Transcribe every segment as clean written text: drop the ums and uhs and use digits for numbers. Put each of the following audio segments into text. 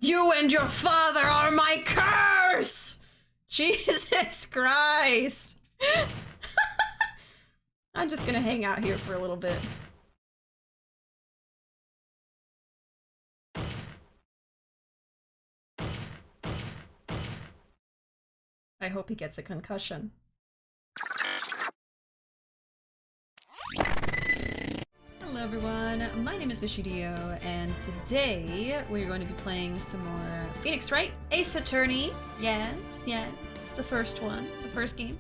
You and your father are my curse! Jesus Christ! I'm just gonna hang out here for a little bit. I hope he gets a concussion. Hello everyone, my name is BishiDio, and today we're going to be playing some more Phoenix Wright Ace Attorney. Yes, the first one, the first game.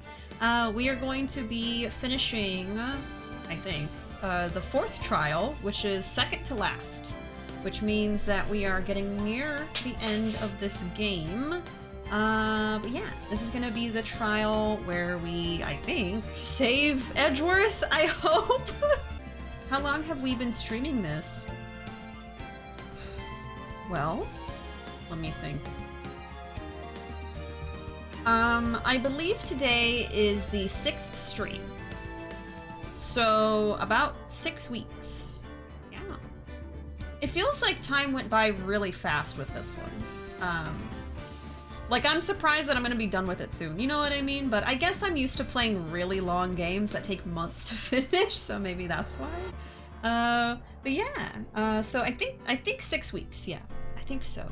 We are going to be finishing, I think, the fourth trial, which is second to last, which means that we are getting near the end of this game. But yeah, this is gonna be the trial where we, I think, save Edgeworth, I hope. How long have we been streaming this? Well, let me think. I believe today is the 6th stream. So, about 6 weeks. Yeah. It feels like time went by really fast with this one. Like, I'm surprised that I'm gonna be done with it soon, you know what I mean? But I guess I'm used to playing really long games that take months to finish, so maybe that's why. But yeah, so I think 6 weeks, yeah, I think so.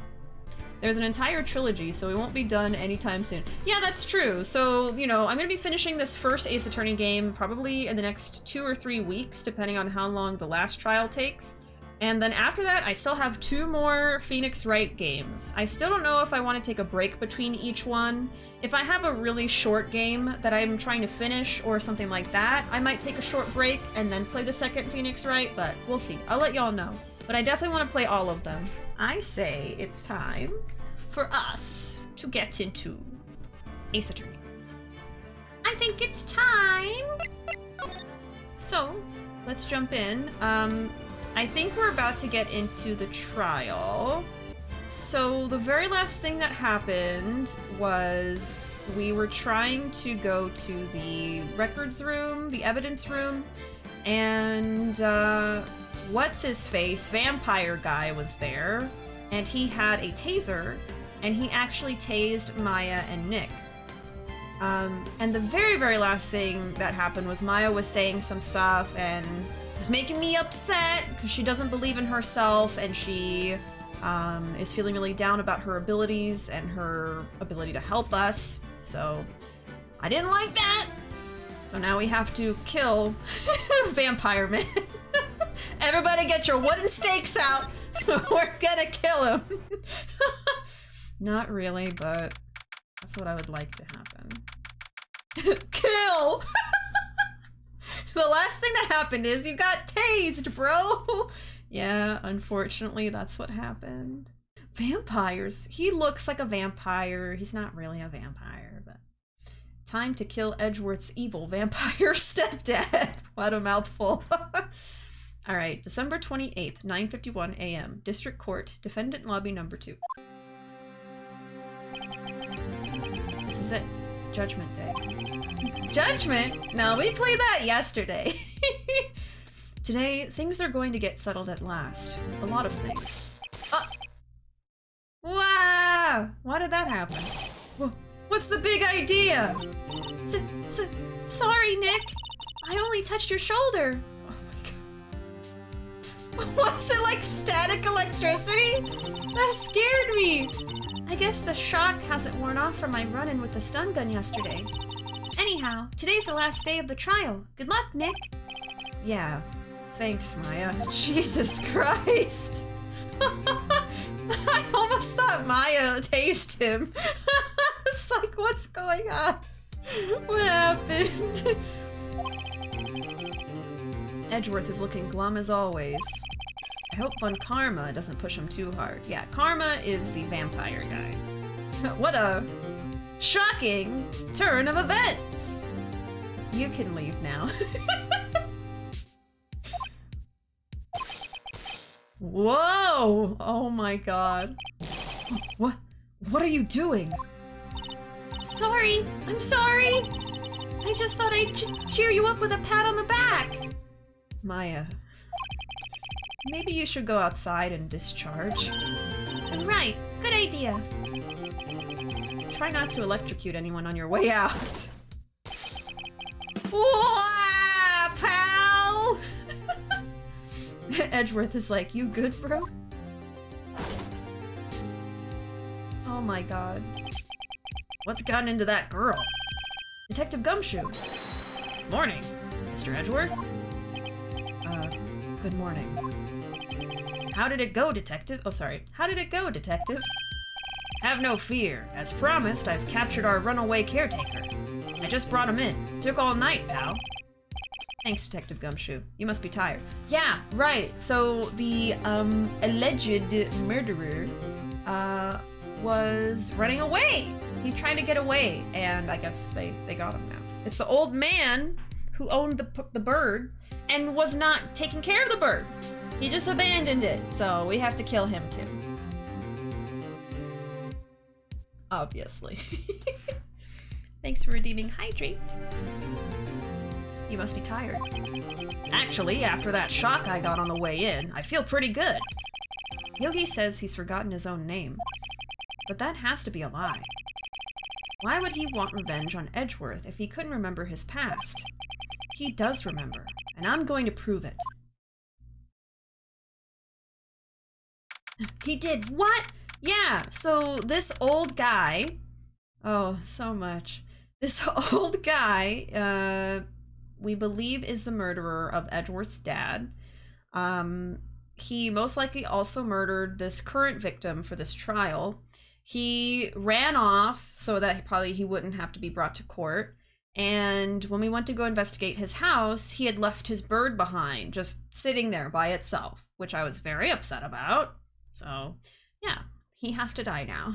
There's an entire trilogy, so we won't be done anytime soon. Yeah, that's true. So, you know, I'm gonna be finishing this first Ace Attorney game probably in the next 2 or 3 weeks, depending on how long the last trial takes. And then after that, I still have 2 more Phoenix Wright games. I still don't know if I want to take a break between each one. If I have a really short game that I'm trying to finish or something like that, I might take a short break and then play the second Phoenix Wright, but we'll see. I'll let y'all know. But I definitely want to play all of them. I say it's time for us to get into Ace Attorney. I think it's time! So, let's jump in. I think we're about to get into the trial. So the very last thing that happened was we were trying to go to the records room, the evidence room, and what's-his-face, vampire guy was there, and he had a taser, and he actually tased Maya and Nick. And the very, very last thing that happened was Maya was saying some stuff and was making me upset because she doesn't believe in herself and she is feeling really down about her abilities and her ability to help us. So I didn't like that. So now we have to kill Vampire Man. Everybody get your wooden stakes out. We're gonna kill him. Not really, but that's what I would like to happen. Kill! The last thing that happened is you got tased, bro! Yeah, unfortunately, that's what happened. Vampires. He looks like a vampire. He's not really a vampire, but... Time to kill Edgeworth's evil vampire stepdad. What a mouthful. Alright, December 28th, 9:51 a.m. District Court, Defendant Lobby number 2. This is it. Judgment Day. Judgment? No, we played that yesterday. Today, things are going to get settled at last. A lot of things. Wow! Why did that happen? What's the big idea? Sorry, Nick. I only touched your shoulder. Oh my god. Was it like static electricity? That scared me. I guess the shock hasn't worn off from my run-in with the stun gun yesterday. Anyhow, today's the last day of the trial. Good luck, Nick. Yeah, thanks, Maya. Jesus Christ. I almost thought Maya tased him. It's like, what's going on? What happened? Edgeworth is looking glum as always. I hope Von Karma doesn't push him too hard. Yeah, Karma is the vampire guy. What a shocking turn of events! You can leave now. Whoa! Oh my god. What are you doing? Sorry! I'm sorry! I just thought I'd cheer you up with a pat on the back! Maya. Maybe you should go outside and discharge. Right, good idea. Try not to electrocute anyone on your way out. Wah, pal! Edgeworth is like, you good, bro? Oh my god. What's gotten into that girl? Detective Gumshoe. Morning, Mr. Edgeworth. Good morning. How did it go, Detective? Oh, sorry. How did it go, Detective? Have no fear. As promised, I've captured our runaway caretaker. I just brought him in. Took all night, pal. Thanks, Detective Gumshoe. You must be tired. Yeah, right. So the alleged murderer was running away. He tried to get away, and I guess they got him now. It's the old man who owned the bird and was not taking care of the bird. He just abandoned it, so we have to kill him too. Obviously. Thanks for redeeming Hydrate. You must be tired. Actually, after that shock I got on the way in, I feel pretty good. Yogi says he's forgotten his own name, but that has to be a lie. Why would he want revenge on Edgeworth if he couldn't remember his past? He does remember, and I'm going to prove it. He did what? Yeah, so this old guy... Oh, so much. This old guy, we believe is the murderer of Edgeworth's dad. He most likely also murdered this current victim for this trial. He ran off so that he wouldn't have to be brought to court. And when we went to go investigate his house, he had left his bird behind, just sitting there by itself, which I was very upset about. So, yeah, he has to die now.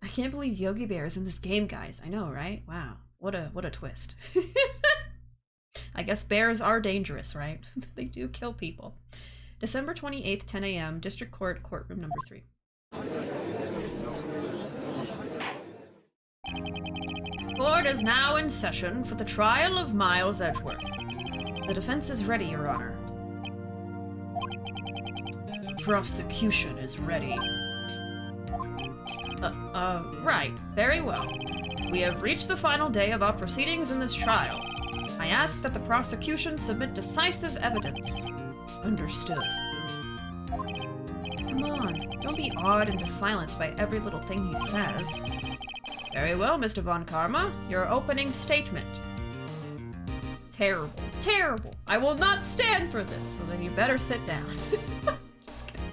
I can't believe Yogi Bear is in this game, guys. I know, right? Wow, what a twist. I guess bears are dangerous, right? They do kill people. December 28th, 10 a.m., District Court, courtroom number 3. Court is now in session for the trial of Miles Edgeworth. The defense is ready, Your Honor. The prosecution is ready. Right. Very well. We have reached the final day of our proceedings in this trial. I ask that the prosecution submit decisive evidence. Understood. Come on, don't be awed into silence by every little thing he says. Very well, Mr. Von Karma. Your opening statement. Terrible. Terrible. I will not stand for this, so then you better sit down. Just kidding.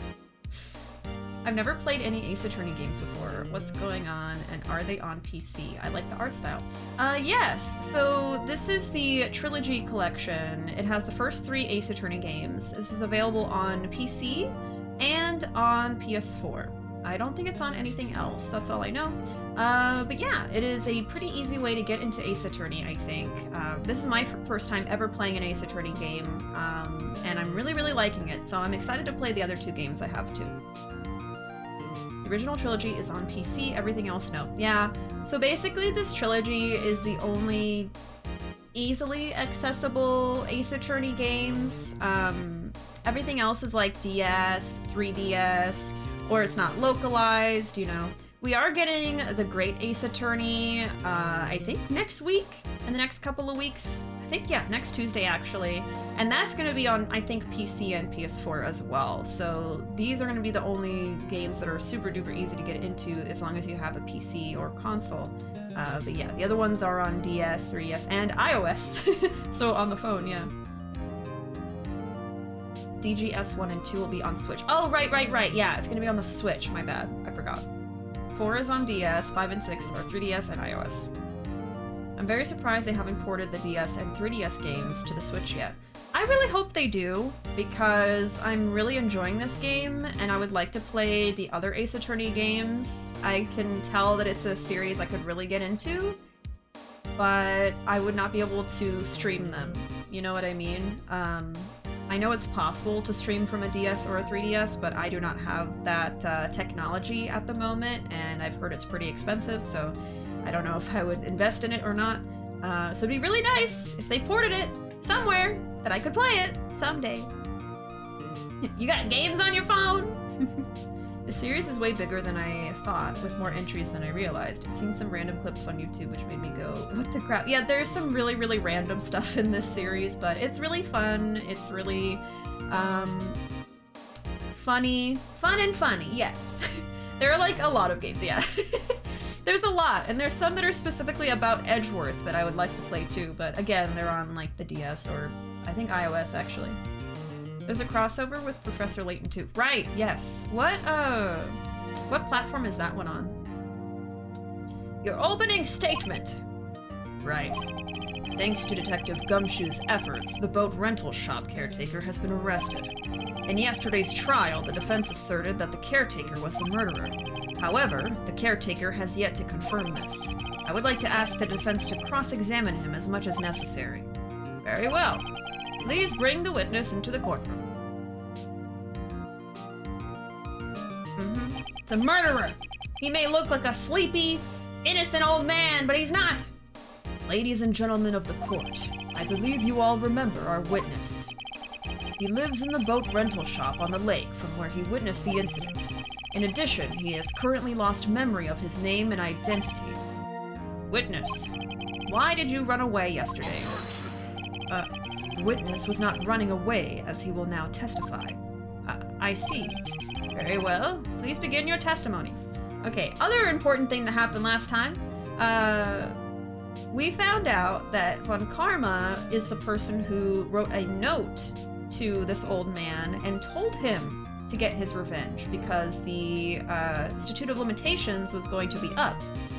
I've never played any Ace Attorney games before. What's going on, and are they on PC? I like the art style. Yes. So this is the Trilogy Collection. It has the first 3 Ace Attorney games. This is available on PC and on PS4. I don't think it's on anything else, that's all I know. But yeah, it is a pretty easy way to get into Ace Attorney, I think. This is my first time ever playing an Ace Attorney game, and I'm really, really liking it, so I'm excited to play the other 2 games I have too. The original trilogy is on PC, everything else no. Yeah, so basically this trilogy is the only easily accessible Ace Attorney games. Everything else is like DS, 3DS, or it's not localized, you know. We are getting the Great Ace Attorney, I think next week, in the next couple of weeks. I think, yeah, next Tuesday actually. And that's gonna be on, I think, PC and PS4 as well. So these are gonna be the only games that are super duper easy to get into as long as you have a PC or console. But yeah, the other ones are on DS, 3DS, and iOS. So on the phone, yeah. DGS 1 and 2 will be on Switch. Oh, right. Yeah, it's gonna be on the Switch. My bad. I forgot. 4 is on DS, 5 and 6 are 3DS and iOS. I'm very surprised they haven't ported the DS and 3DS games to the Switch yet. I really hope they do, because I'm really enjoying this game, and I would like to play the other Ace Attorney games. I can tell that it's a series I could really get into, but I would not be able to stream them. You know what I mean? I know it's possible to stream from a DS or a 3DS, but I do not have that technology at the moment, and I've heard it's pretty expensive, so I don't know if I would invest in it or not. So it'd be really nice if they ported it somewhere that I could play it someday. You got games on your phone? series is way bigger than I thought, with more entries than I realized. I've seen some random clips on YouTube which made me go, what the crap? Yeah, there's some really, really random stuff in this series, but it's really fun. It's really, funny. Fun and funny, yes. There are, like, a lot of games, yeah. There's a lot, and there's some that are specifically about Edgeworth that I would like to play too, but again, they're on, like, the DS or, I think, iOS, actually. There's a crossover with Professor Layton too. Right, yes. What platform is that one on? Your opening statement. Right. Thanks to Detective Gumshoe's efforts, the boat rental shop caretaker has been arrested. In yesterday's trial, the defense asserted that the caretaker was the murderer. However, the caretaker has yet to confirm this. I would like to ask the defense to cross-examine him as much as necessary. Very well. Please bring the witness into the courtroom. It's a murderer! He may look like a sleepy, innocent old man, but he's not! Ladies and gentlemen of the court, I believe you all remember our witness. He lives in the boat rental shop on the lake from where he witnessed the incident. In addition, he has currently lost memory of his name and identity. Witness, why did you run away yesterday? The witness was not running away, as he will now testify. I see. Very well. Please begin your testimony. Okay, other important thing that happened last time. We found out that Von Karma is the person who wrote a note to this old man and told him to get his revenge because the Statute of Limitations was going to be up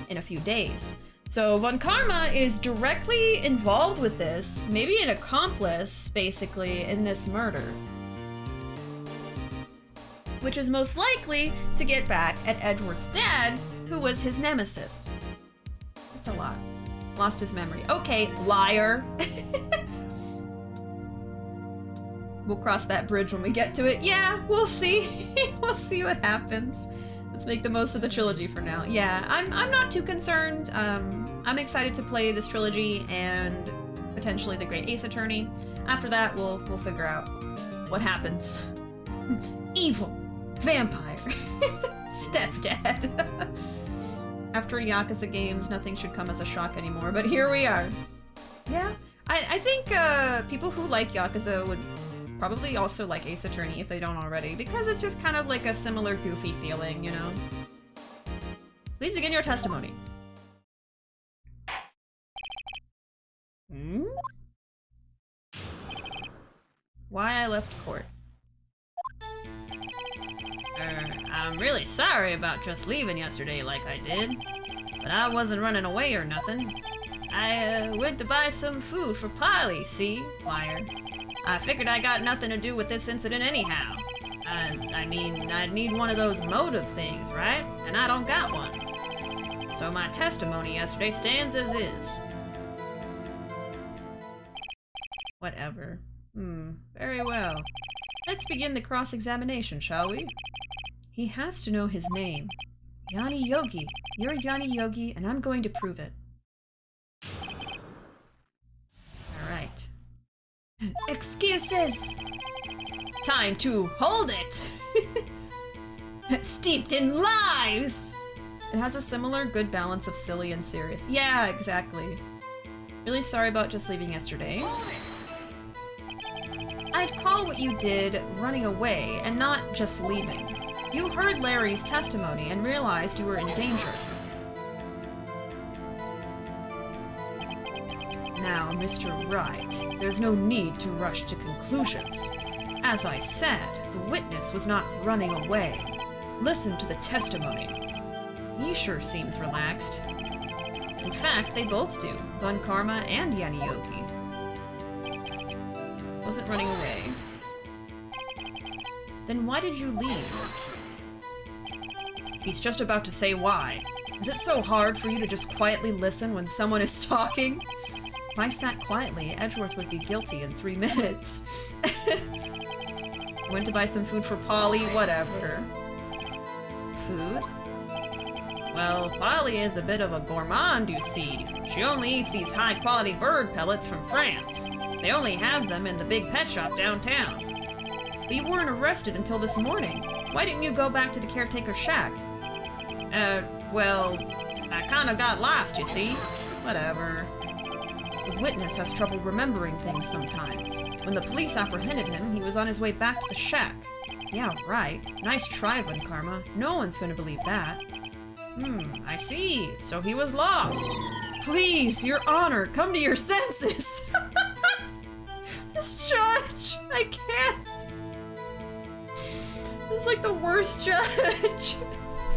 in a few days. So Von Karma is directly involved with this, maybe an accomplice, basically, in this murder. Which is most likely to get back at Edgeworth's dad, who was his nemesis. That's a lot. Lost his memory. Okay, liar. We'll cross that bridge when we get to it. Yeah, we'll see. We'll see what happens. Let's make the most of the trilogy for now. Yeah, I'm not too concerned. I'm excited to play this trilogy and potentially the Great Ace Attorney. After that, we'll figure out what happens. Evil. Vampire. Stepdad. After Yakuza games, nothing should come as a shock anymore, but here we are. Yeah, I think people who like Yakuza would probably also like Ace Attorney if they don't already, because it's just kind of like a similar goofy feeling, you know? Please begin your testimony. Why I left court. I'm really sorry about just leaving yesterday like I did, but I wasn't running away or nothing. I went to buy some food for Polly, see, liar. I figured I got nothing to do with this incident anyhow. I mean, I'd need one of those motive things, right? And I don't got one. So my testimony yesterday stands as is. Whatever. Very well. Let's begin the cross-examination, shall we? He has to know his name. Yanni Yogi. You're Yanni Yogi, and I'm going to prove it. Alright. Excuses! Time to hold it! Steeped in lies! It has a similar good balance of silly and serious. Yeah, exactly. Really sorry about just leaving yesterday. I'd call what you did running away and not just leaving. You heard Larry's testimony and realized you were in danger. Now, Mr. Wright, there's no need to rush to conclusions. As I said, the witness was not running away. Listen to the testimony. He sure seems relaxed. In fact, they both do, Von Karma and Yanni Yogi. Wasn't running away. Then why did you leave? He's just about to say why. Is it so hard for you to just quietly listen when someone is talking? If I sat quietly, Edgeworth would be guilty in 3 minutes. Went to buy some food for Polly, whatever. Food? Well, Polly is a bit of a gourmand, you see. She only eats these high-quality bird pellets from France. They only have them in the big pet shop downtown. But you weren't arrested until this morning. Why didn't you go back to the caretaker's shack? Well, I kinda got lost, you see. Whatever. The witness has trouble remembering things sometimes. When the police apprehended him, he was on his way back to the shack. Yeah, right. Nice try, Von Karma. No one's gonna believe that. I see. So he was lost. Please, Your Honor, come to your senses! This judge! I can't! This is like the worst judge!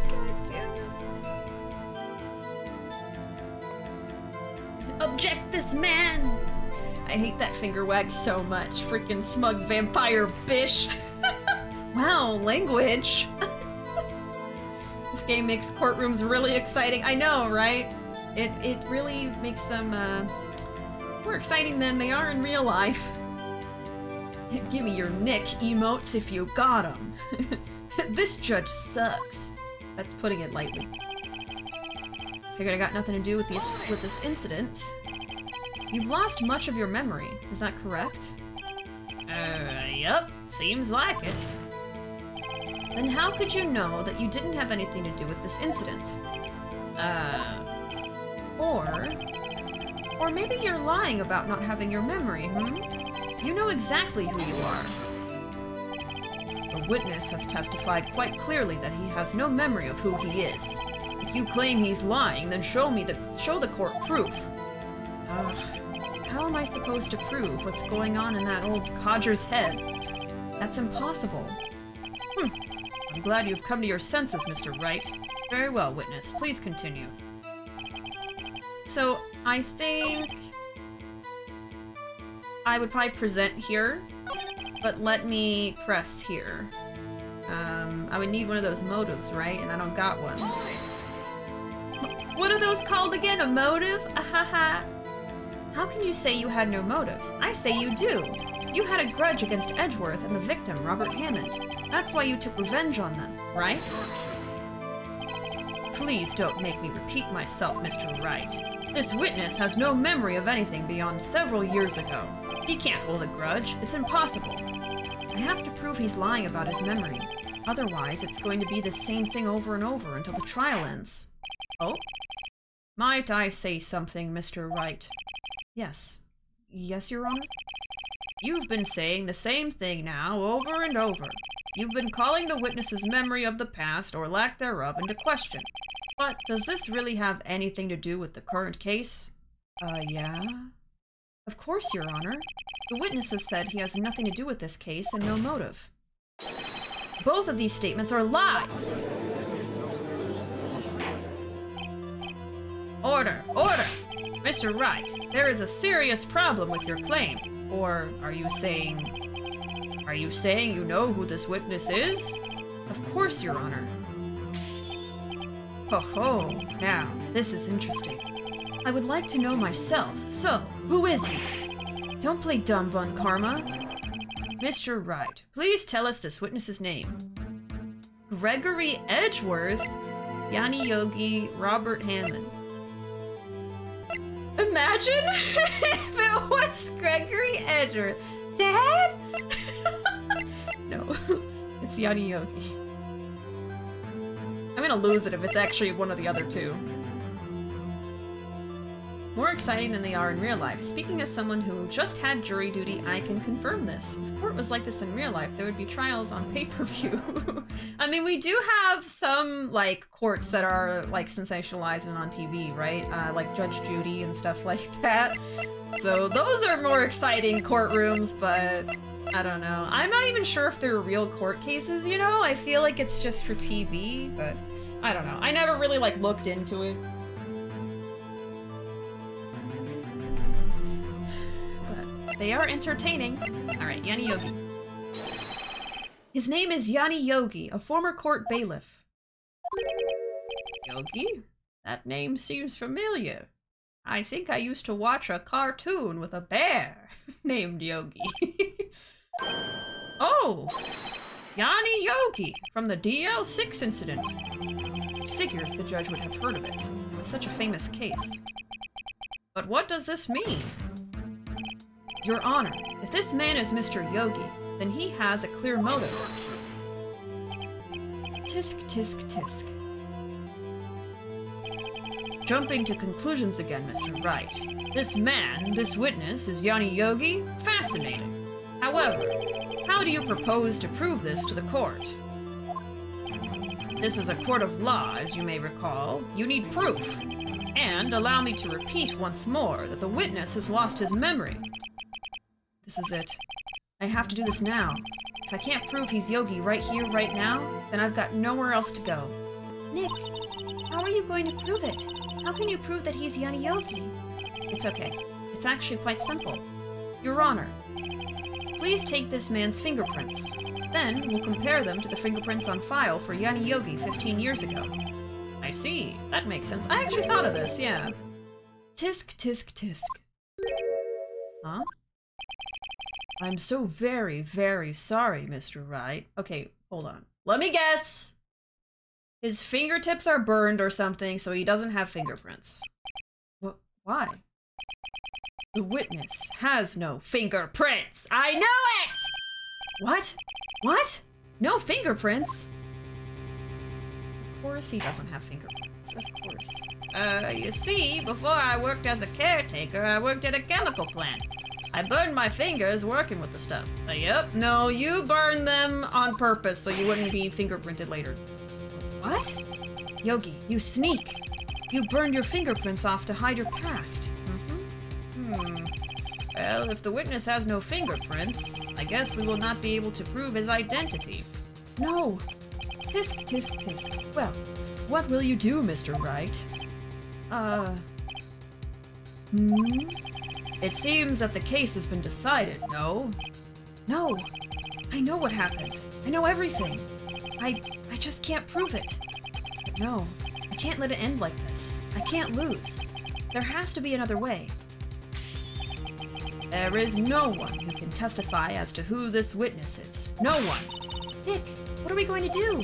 God damn it. Object this man! I hate that finger wag so much. Freaking smug vampire bish! Wow, language! This game makes courtrooms really exciting. I know, right? It really makes them more exciting than they are in real life. Give me your Nick emotes if you got 'em. This judge sucks. That's putting it lightly. Figured I got nothing to do with this incident. You've lost much of your memory, is that correct? Yup, seems like it. Then how could you know that you didn't have anything to do with this incident? Or maybe you're lying about not having your memory, You know exactly who you are. The witness has testified quite clearly that he has no memory of who he is. If you claim he's lying, then show the court proof. Ugh, how am I supposed to prove what's going on in that old codger's head? That's impossible. I'm glad you've come to your senses, Mr. Wright. Very well, witness. Please continue. So, I think I would probably present here, but let me press here. I would need one of those motives, right? And I don't got one. What are those called again? A motive? Ahaha. How can you say you had no motive? I say you do. You had a grudge against Edgeworth and the victim, Robert Hammond. That's why you took revenge on them, right? Please don't make me repeat myself, Mr. Wright. This witness has no memory of anything beyond several years ago. He can't hold a grudge. It's impossible. I have to prove he's lying about his memory. Otherwise, it's going to be the same thing over and over until the trial ends. Oh? Might I say something, Mr. Wright? Yes. Yes, Your Honor? You've been saying the same thing now over and over. You've been calling the witness's memory of the past, or lack thereof, into question. But does this really have anything to do with the current case? Yeah? Of course, Your Honor. The witness has said he has nothing to do with this case and no motive. Both of these statements are lies! Order! Order! Mr. Wright, there is a serious problem with your claim. Or are you saying you know who this witness is? Of course, Your Honor. Ho-ho, now, this is interesting. I would like to know myself, so, who is he? Don't play dumb, Von Karma. Mr. Wright, please tell us this witness's name. Gregory Edgeworth? Yanni Yogi, Robert Hammond. Imagine if it was Gregory Edgeworth. Dad? No, it's Yanni Yogi. I'm gonna lose it if it's actually one of the other two. More exciting than they are in real life. Speaking as someone who just had jury duty, I can confirm this. If court was like this in real life, there would be trials on pay-per-view. I mean, we do have some, like, courts that are, like, sensationalized and on TV, right? Like Judge Judy and stuff like that. So those are more exciting courtrooms, but I don't know. I'm not even sure if they're real court cases, you know? I feel like it's just for TV, but I don't know. I never really, like, looked into it. They are entertaining. Alright, Yanni Yogi. His name is Yanni Yogi, a former court bailiff. Yogi? That name seems familiar. I think I used to watch a cartoon with a bear named Yogi. Oh! Yanni Yogi, from the DL6 incident. It figures the judge would have heard of it. It was such a famous case. But what does this mean? Your Honor, if this man is Mr. Yogi, then he has a clear motive. Tisk, tisk, tisk. Jumping to conclusions again, Mr. Wright. This man, this witness, is Yanni Yogi? Fascinating. However, how do you propose to prove this to the court? This is a court of law, as you may recall. You need proof. And allow me to repeat once more that the witness has lost his memory. This is it. I have to do this now. If I can't prove he's Yogi right here, right now, then I've got nowhere else to go. Nick, how are you going to prove it? How can you prove that he's Yanni Yogi? It's okay. It's actually quite simple. Your Honor, please take this man's fingerprints. Then we'll compare them to the fingerprints on file for Yanni Yogi 15 years ago. I see. That makes sense. I actually thought of this, yeah. Tisk, tisk, tisk. Huh? I'm so very, very sorry, Mr. Wright. Okay, hold on. Let me guess. His fingertips are burned or something, so he doesn't have fingerprints. Why? The witness has no fingerprints. I knew it! What? What? No fingerprints? Of course he doesn't have fingerprints, of course. You see, before I worked as a caretaker, I worked at a chemical plant. I burned my fingers working with the stuff. Yep, no, you burned them on purpose so you wouldn't be fingerprinted later. What? Yogi, you sneak. You burned your fingerprints off to hide your past. Well, if the witness has no fingerprints, I guess we will not be able to prove his identity. No. Tisk, tisk, tisk. Well, what will you do, Mr. Wright? It seems that the case has been decided, no? No. I know what happened. I know everything. I just can't prove it. But no, I can't let it end like this. I can't lose. There has to be another way. There is no one who can testify as to who this witness is. No one. Nick, what are we going to do?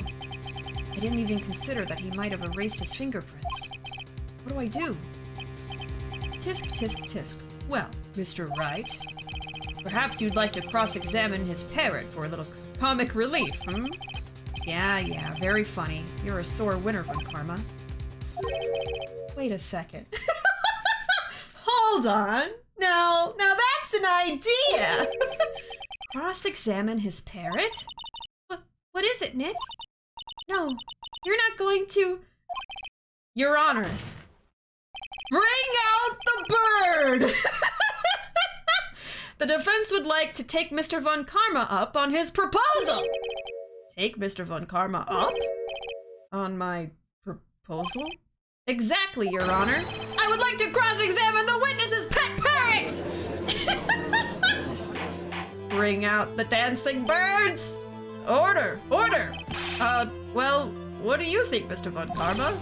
I didn't even consider that he might have erased his fingerprints. What do I do? Tisk, tisk, tisk. Well, Mr. Wright, perhaps you'd like to cross-examine his parrot for a little comic relief, hmm? Yeah, very funny. You're a sore winner, Von Karma. Wait a second. Hold on. Now that's an idea! Cross-examine his parrot? What is it, Nick? No, you're not going to... Your Honor, bring out the bird! The defense would like to take Mr. Von Karma up on his proposal! Take Mr. Von Karma up? On my proposal? Exactly, Your Honor. I would like to cross-examine the witness's pet parrot! Bring out the dancing birds! Order! Well, what do you think, Mr. Von Karma?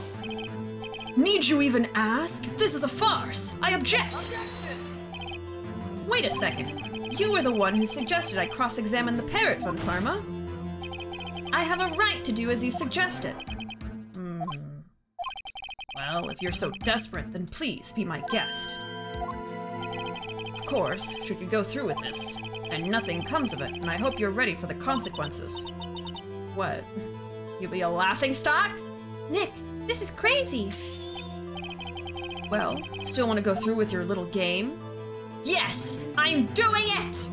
Need you even ask? This is a farce! I object! Wait a second. You were the one who suggested I cross-examine the parrot, Von Karma. I have a right to do as you suggested. Well, if you're so desperate, then please be my guest. Of course, should you go through with this, and nothing comes of it, and I hope you're ready for the consequences. What? You'll be a laughingstock? Nick, this is crazy. Well, still want to go through with your little game? Yes! I'm doing it!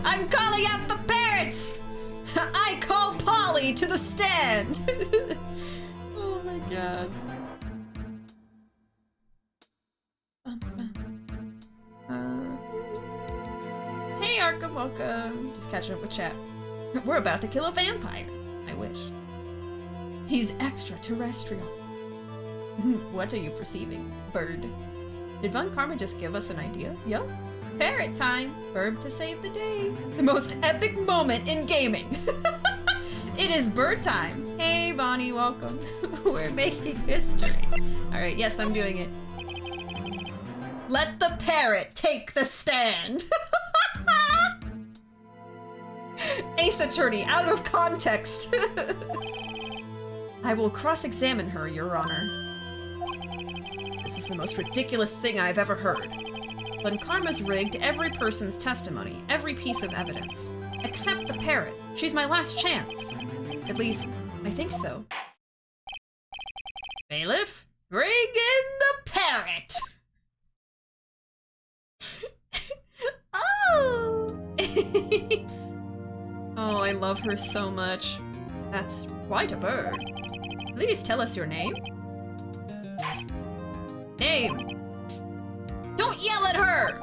I'm calling out the parrot! I call Polly to the stand! Oh my god. Hey Arkham, welcome. Just catching up with chat. We're about to kill a vampire. I wish. He's extraterrestrial. What are you perceiving, bird? Did Von Karma just give us an idea? Yup. Parrot time! Verb to save the day. The most epic moment in gaming. It is bird time. Hey Bonnie, welcome. We're making history. Alright, yes, I'm doing it. Let the parrot take the stand. Ace Attorney, out of context. I will cross-examine her, Your Honor. This is the most ridiculous thing I've ever heard. Von Karma's rigged every person's testimony, every piece of evidence. Except the parrot. She's my last chance. At least, I think so. Bailiff, bring in the parrot! Oh! Oh, I love her so much. That's quite a bird. Please tell us your name. Name! Don't yell at her!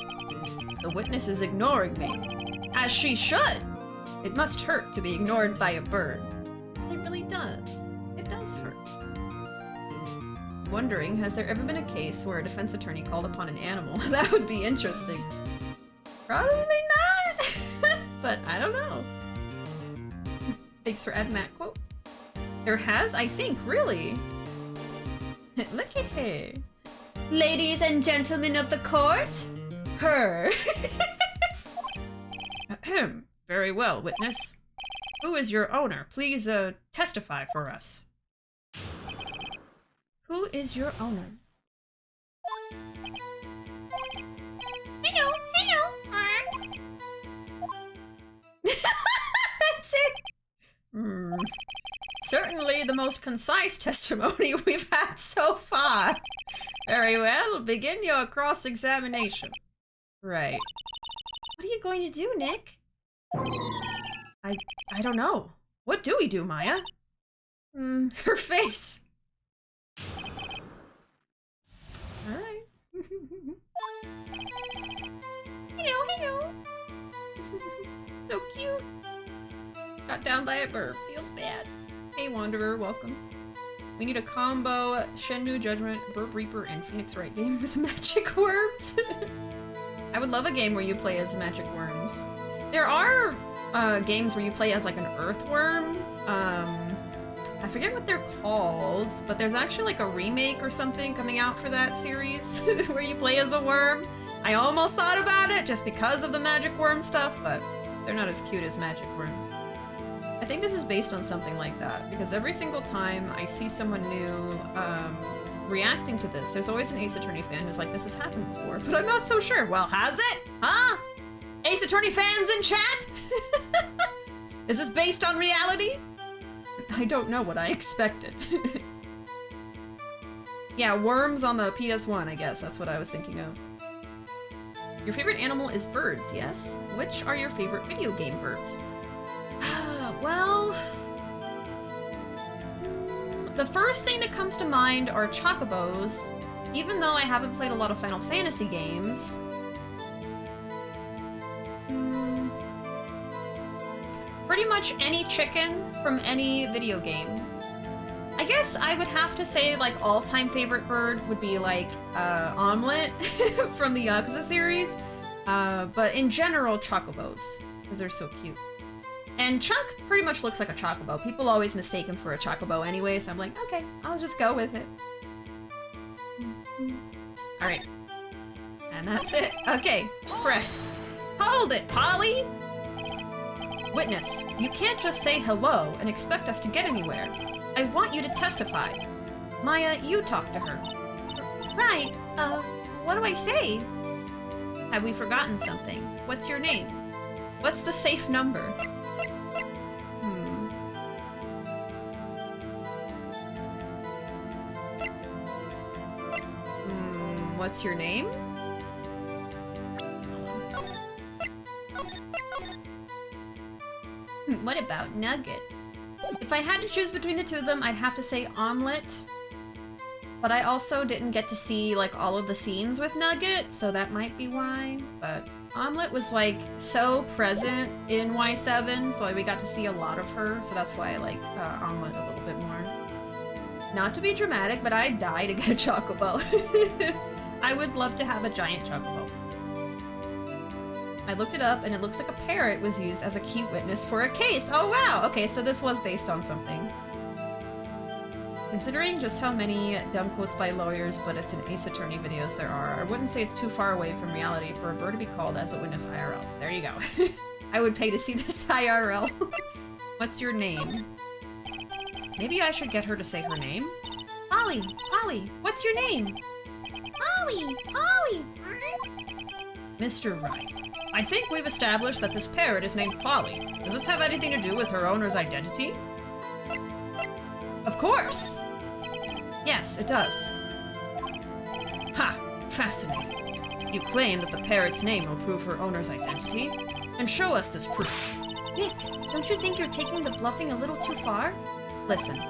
The witness is ignoring me. As she should! It must hurt to be ignored by a bird. It really does. It does hurt. Wondering, has there ever been a case where a defense attorney called upon an animal? That would be interesting. Probably not! But I don't know. Thanks for adding that quote. There has, I think, really. Look at her. Ladies and gentlemen of the court, her. Very well, witness. Who is your owner? Please, testify for us. Who is your owner? Hello, hello. That's it. Certainly the most concise testimony we've had so far. Very well, begin your cross-examination. Right. What are you going to do, Nick? I don't know. What do we do, Maya? Her face. Alright. Hello, hello. So cute. Got down by a bird. Feels bad. Hey, Wanderer, welcome. We need a combo Shenmue Judgment, Burp Reaper, and Phoenix Wright game with magic worms. I would love a game where you play as magic worms. There are games where you play as like an earthworm. I forget what they're called, but there's actually like a remake or something coming out for that series where you play as a worm. I almost thought about it just because of the magic worm stuff, but they're not as cute as magic worms. I think this is based on something like that, because every single time I see someone new reacting to this, there's always an Ace Attorney fan who's like, this has happened before, but I'm not so sure. Well, has it? Huh? Ace Attorney fans in chat? Is this based on reality? I don't know what I expected. Yeah, worms on the PS1, I guess. That's what I was thinking of. Your favorite animal is birds, yes? Which are your favorite video game birds? Well... the first thing that comes to mind are chocobos, even though I haven't played a lot of Final Fantasy games. Pretty much any chicken from any video game. I guess I would have to say, like, all-time favorite bird would be, like, Omelette from the Yakuza series. But in general, chocobos, because they're so cute. And Chuck pretty much looks like a chocobo. People always mistake him for a chocobo anyway, so I'm like, okay, I'll just go with it. Alright. And that's it. Okay, press. Hold it, Polly! Witness, you can't just say hello and expect us to get anywhere. I want you to testify. Maya, you talk to her. Right, what do I say? Have we forgotten something? What's your name? What's the safe number? What's your name? What about Nugget? If I had to choose between the two of them, I'd have to say Omelette. But I also didn't get to see, like, all of the scenes with Nugget, so that might be why. But Omelette was, like, so present in Y7, so we got to see a lot of her, so that's why I like Omelette a little bit more. Not to be dramatic, but I'd die to get a chocobo. I would love to have a giant chocobo. I looked it up, and it looks like a parrot was used as a key witness for a case. Oh wow! Okay, so this was based on something. Considering just how many dumb quotes by lawyers, but it's an Ace Attorney videos there are, I wouldn't say it's too far away from reality for a bird to be called as a witness IRL. There you go. I would pay to see this IRL. What's your name? Maybe I should get her to say her name? Polly! Polly! What's your name? Polly! Polly! Mr. Wright, I think we've established that this parrot is named Polly. Does this have anything to do with her owner's identity? Of course! Yes, it does. Ha! Fascinating. You claim that the parrot's name will prove her owner's identity? And show us this proof. Nick, don't you think you're taking the bluffing a little too far? Listen,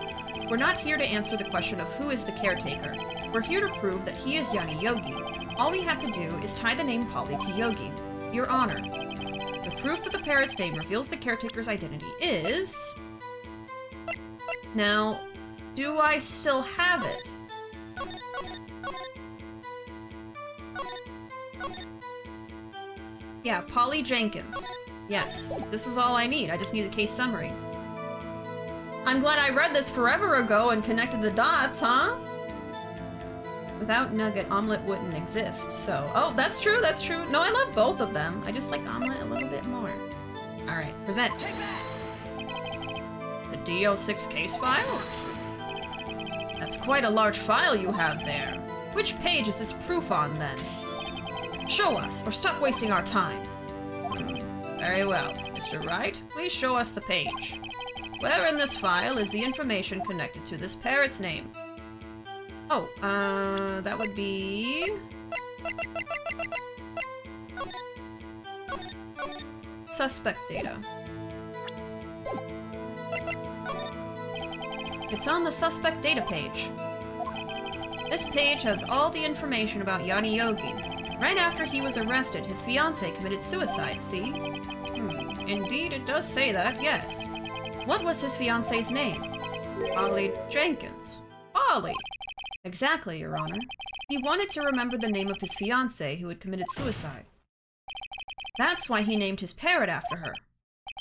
we're not here to answer the question of who is the caretaker. We're here to prove that he is Yanni Yogi. All we have to do is tie the name Polly to Yogi. Your Honor, the proof that the parrot's name reveals the caretaker's identity is... Now, do I still have it? Yeah, Polly Jenkins. Yes, this is all I need. I just need a case summary. I'm glad I read this forever ago and connected the dots, huh? Without Nugget, Omelette wouldn't exist, so... Oh, that's true, that's true. No, I love both of them. I just like Omelette a little bit more. Alright, present. The DO6 case file? That's quite a large file you have there. Which page is this proof on, then? Show us, or stop wasting our time. Very well. Mr. Wright, please show us the page. Where in this file is the information connected to this parrot's name? Oh, that would be... Suspect data. It's on the suspect data page. This page has all the information about Yanni Yogi. Right after he was arrested, his fiancée committed suicide, see? Indeed, it does say that, yes. What was his fiancée's name? Polly Jenkins. Polly! Exactly, Your Honor. He wanted to remember the name of his fiancée who had committed suicide. That's why he named his parrot after her.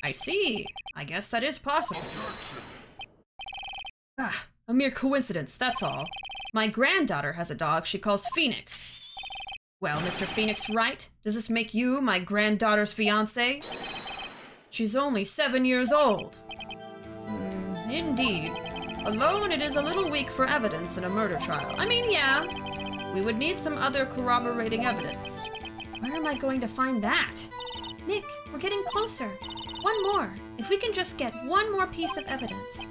I see. I guess that is possible. Ah, a mere coincidence, that's all. My granddaughter has a dog she calls Phoenix. Well, Mr. Phoenix Wright, does this make you my granddaughter's fiancé? She's only 7 years old. Indeed. Alone, it is a little weak for evidence in a murder trial. I mean, yeah. We would need some other corroborating evidence. Where am I going to find that? Nick, we're getting closer. One more. If we can just get one more piece of evidence.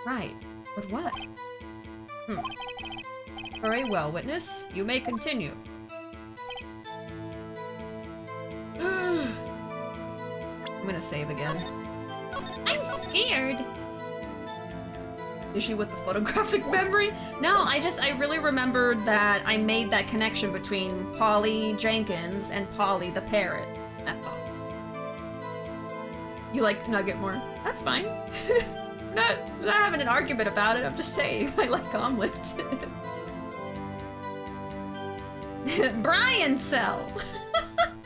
Right. But what? Very well, witness. You may continue. I'm gonna save again. I'm scared. Is she with the photographic memory? No, I really remembered that I made that connection between Polly Jenkins and Polly the parrot. That's all. You like Nugget more? That's fine. not having an argument about it, I'm just saying I like omelets. Brian cell!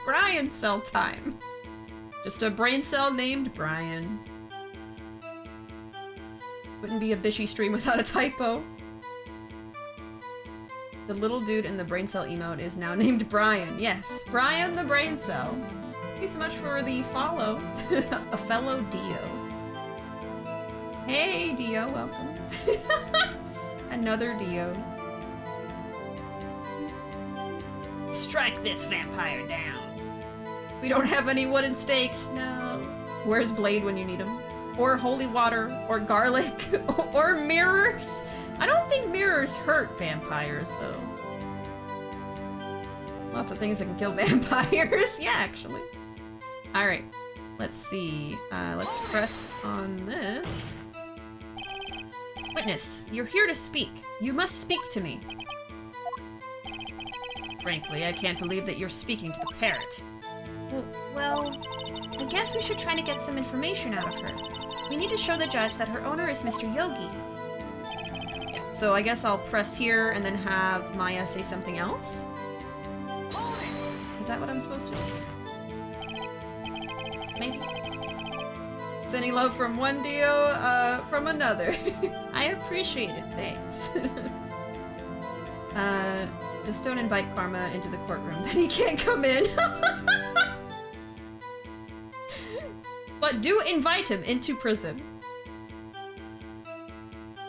Brian cell time. Just a brain cell named Brian. Wouldn't be a Bishi stream without a typo. The little dude in the brain cell emote is now named Brian. Yes, Brian the brain cell. Thank you so much for the follow. A fellow Dio. Hey Dio, welcome. Another Dio. Strike this vampire down. We don't have any wooden stakes, no. Where's Blade when you need him? Or holy water, or garlic, or mirrors? I don't think mirrors hurt vampires, though. Lots of things that can kill vampires. Yeah, actually. Alright, let's see. Let's press on this. Witness, you're here to speak. You must speak to me. Frankly, I can't believe that you're speaking to the parrot. Well, I guess we should try to get some information out of her. We need to show the judge that her owner is Mr. Yogi. Yeah, so I guess I'll press here and then have Maya say something else? Is that what I'm supposed to do? Maybe. Sending love from one Dio, from another. I appreciate it, thanks. Just don't invite Karma into the courtroom, then he can't come in. But do invite him into prison.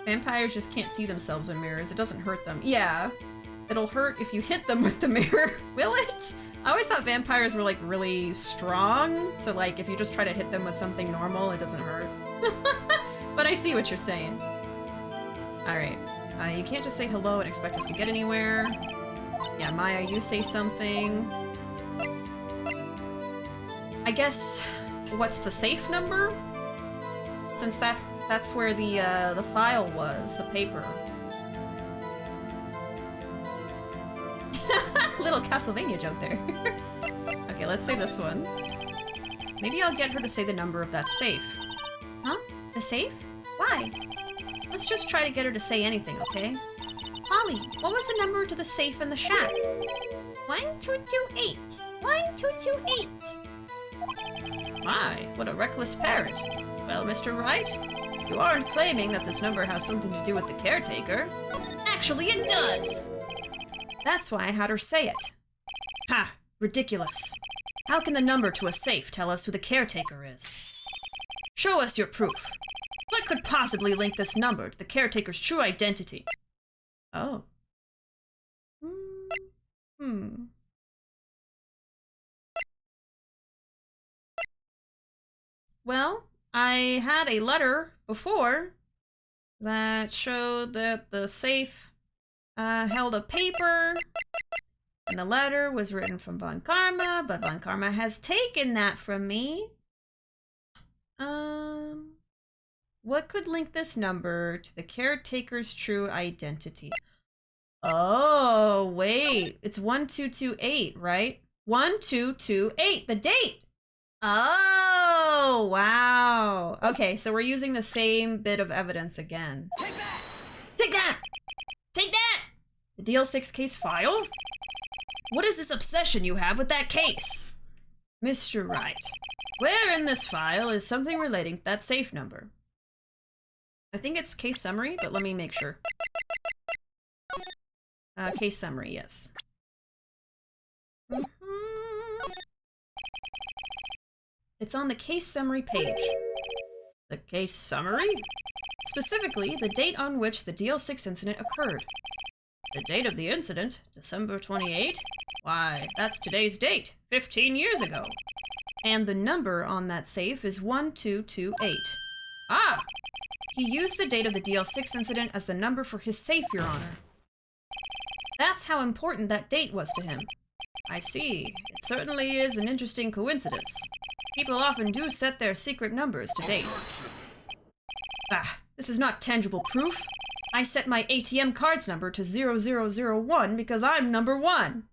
Vampires just can't see themselves in mirrors. It doesn't hurt them. Yeah. It'll hurt if you hit them with the mirror. Will it? I always thought vampires were like really strong. So like if you just try to hit them with something normal, it doesn't hurt. But I see what you're saying. Alright. You can't just say hello and expect us to get anywhere. Yeah, Maya, you say something. I guess... what's the safe number? Since that's where the file was, the paper. Little Castlevania joke there. Okay, let's say this one. Maybe I'll get her to say the number of that safe. Huh? The safe? Why? Let's just try to get her to say anything, okay? Polly, what was the number to the safe in the shack? 1228. 1228. My, what a reckless parrot. Well, Mr. Wright, you aren't claiming that this number has something to do with the caretaker. Actually, it does! That's why I had her say it. Ha! Ridiculous. How can the number to a safe tell us who the caretaker is? Show us your proof. What could possibly link this number to the caretaker's true identity? Oh. Well, I had a letter before that showed that the safe held a paper, and the letter was written from Von Karma, but Von Karma has taken that from me. What could link this number to the caretaker's true identity? Oh, wait. It's 1228, right? 1228, the date! Oh, wow. Okay, so we're using the same bit of evidence again. Take that! Take that! Take that! The DL6 case file? What is this obsession you have with that case? Mr. Wright, where in this file is something relating to that safe number? I think it's case summary, but let me make sure. Case summary, yes. It's on the case summary page. The case summary? Specifically, the date on which the DL6 incident occurred. The date of the incident, December 28? Why, that's today's date, 15 years ago. And the number on that safe is 1228. Ah! He used the date of the DL6 incident as the number for his safe, Your Honor. That's how important that date was to him. I see. It certainly is an interesting coincidence. People often do set their secret numbers to dates. Ah, this is not tangible proof. I set my ATM card's number to 0001 because I'm number 1.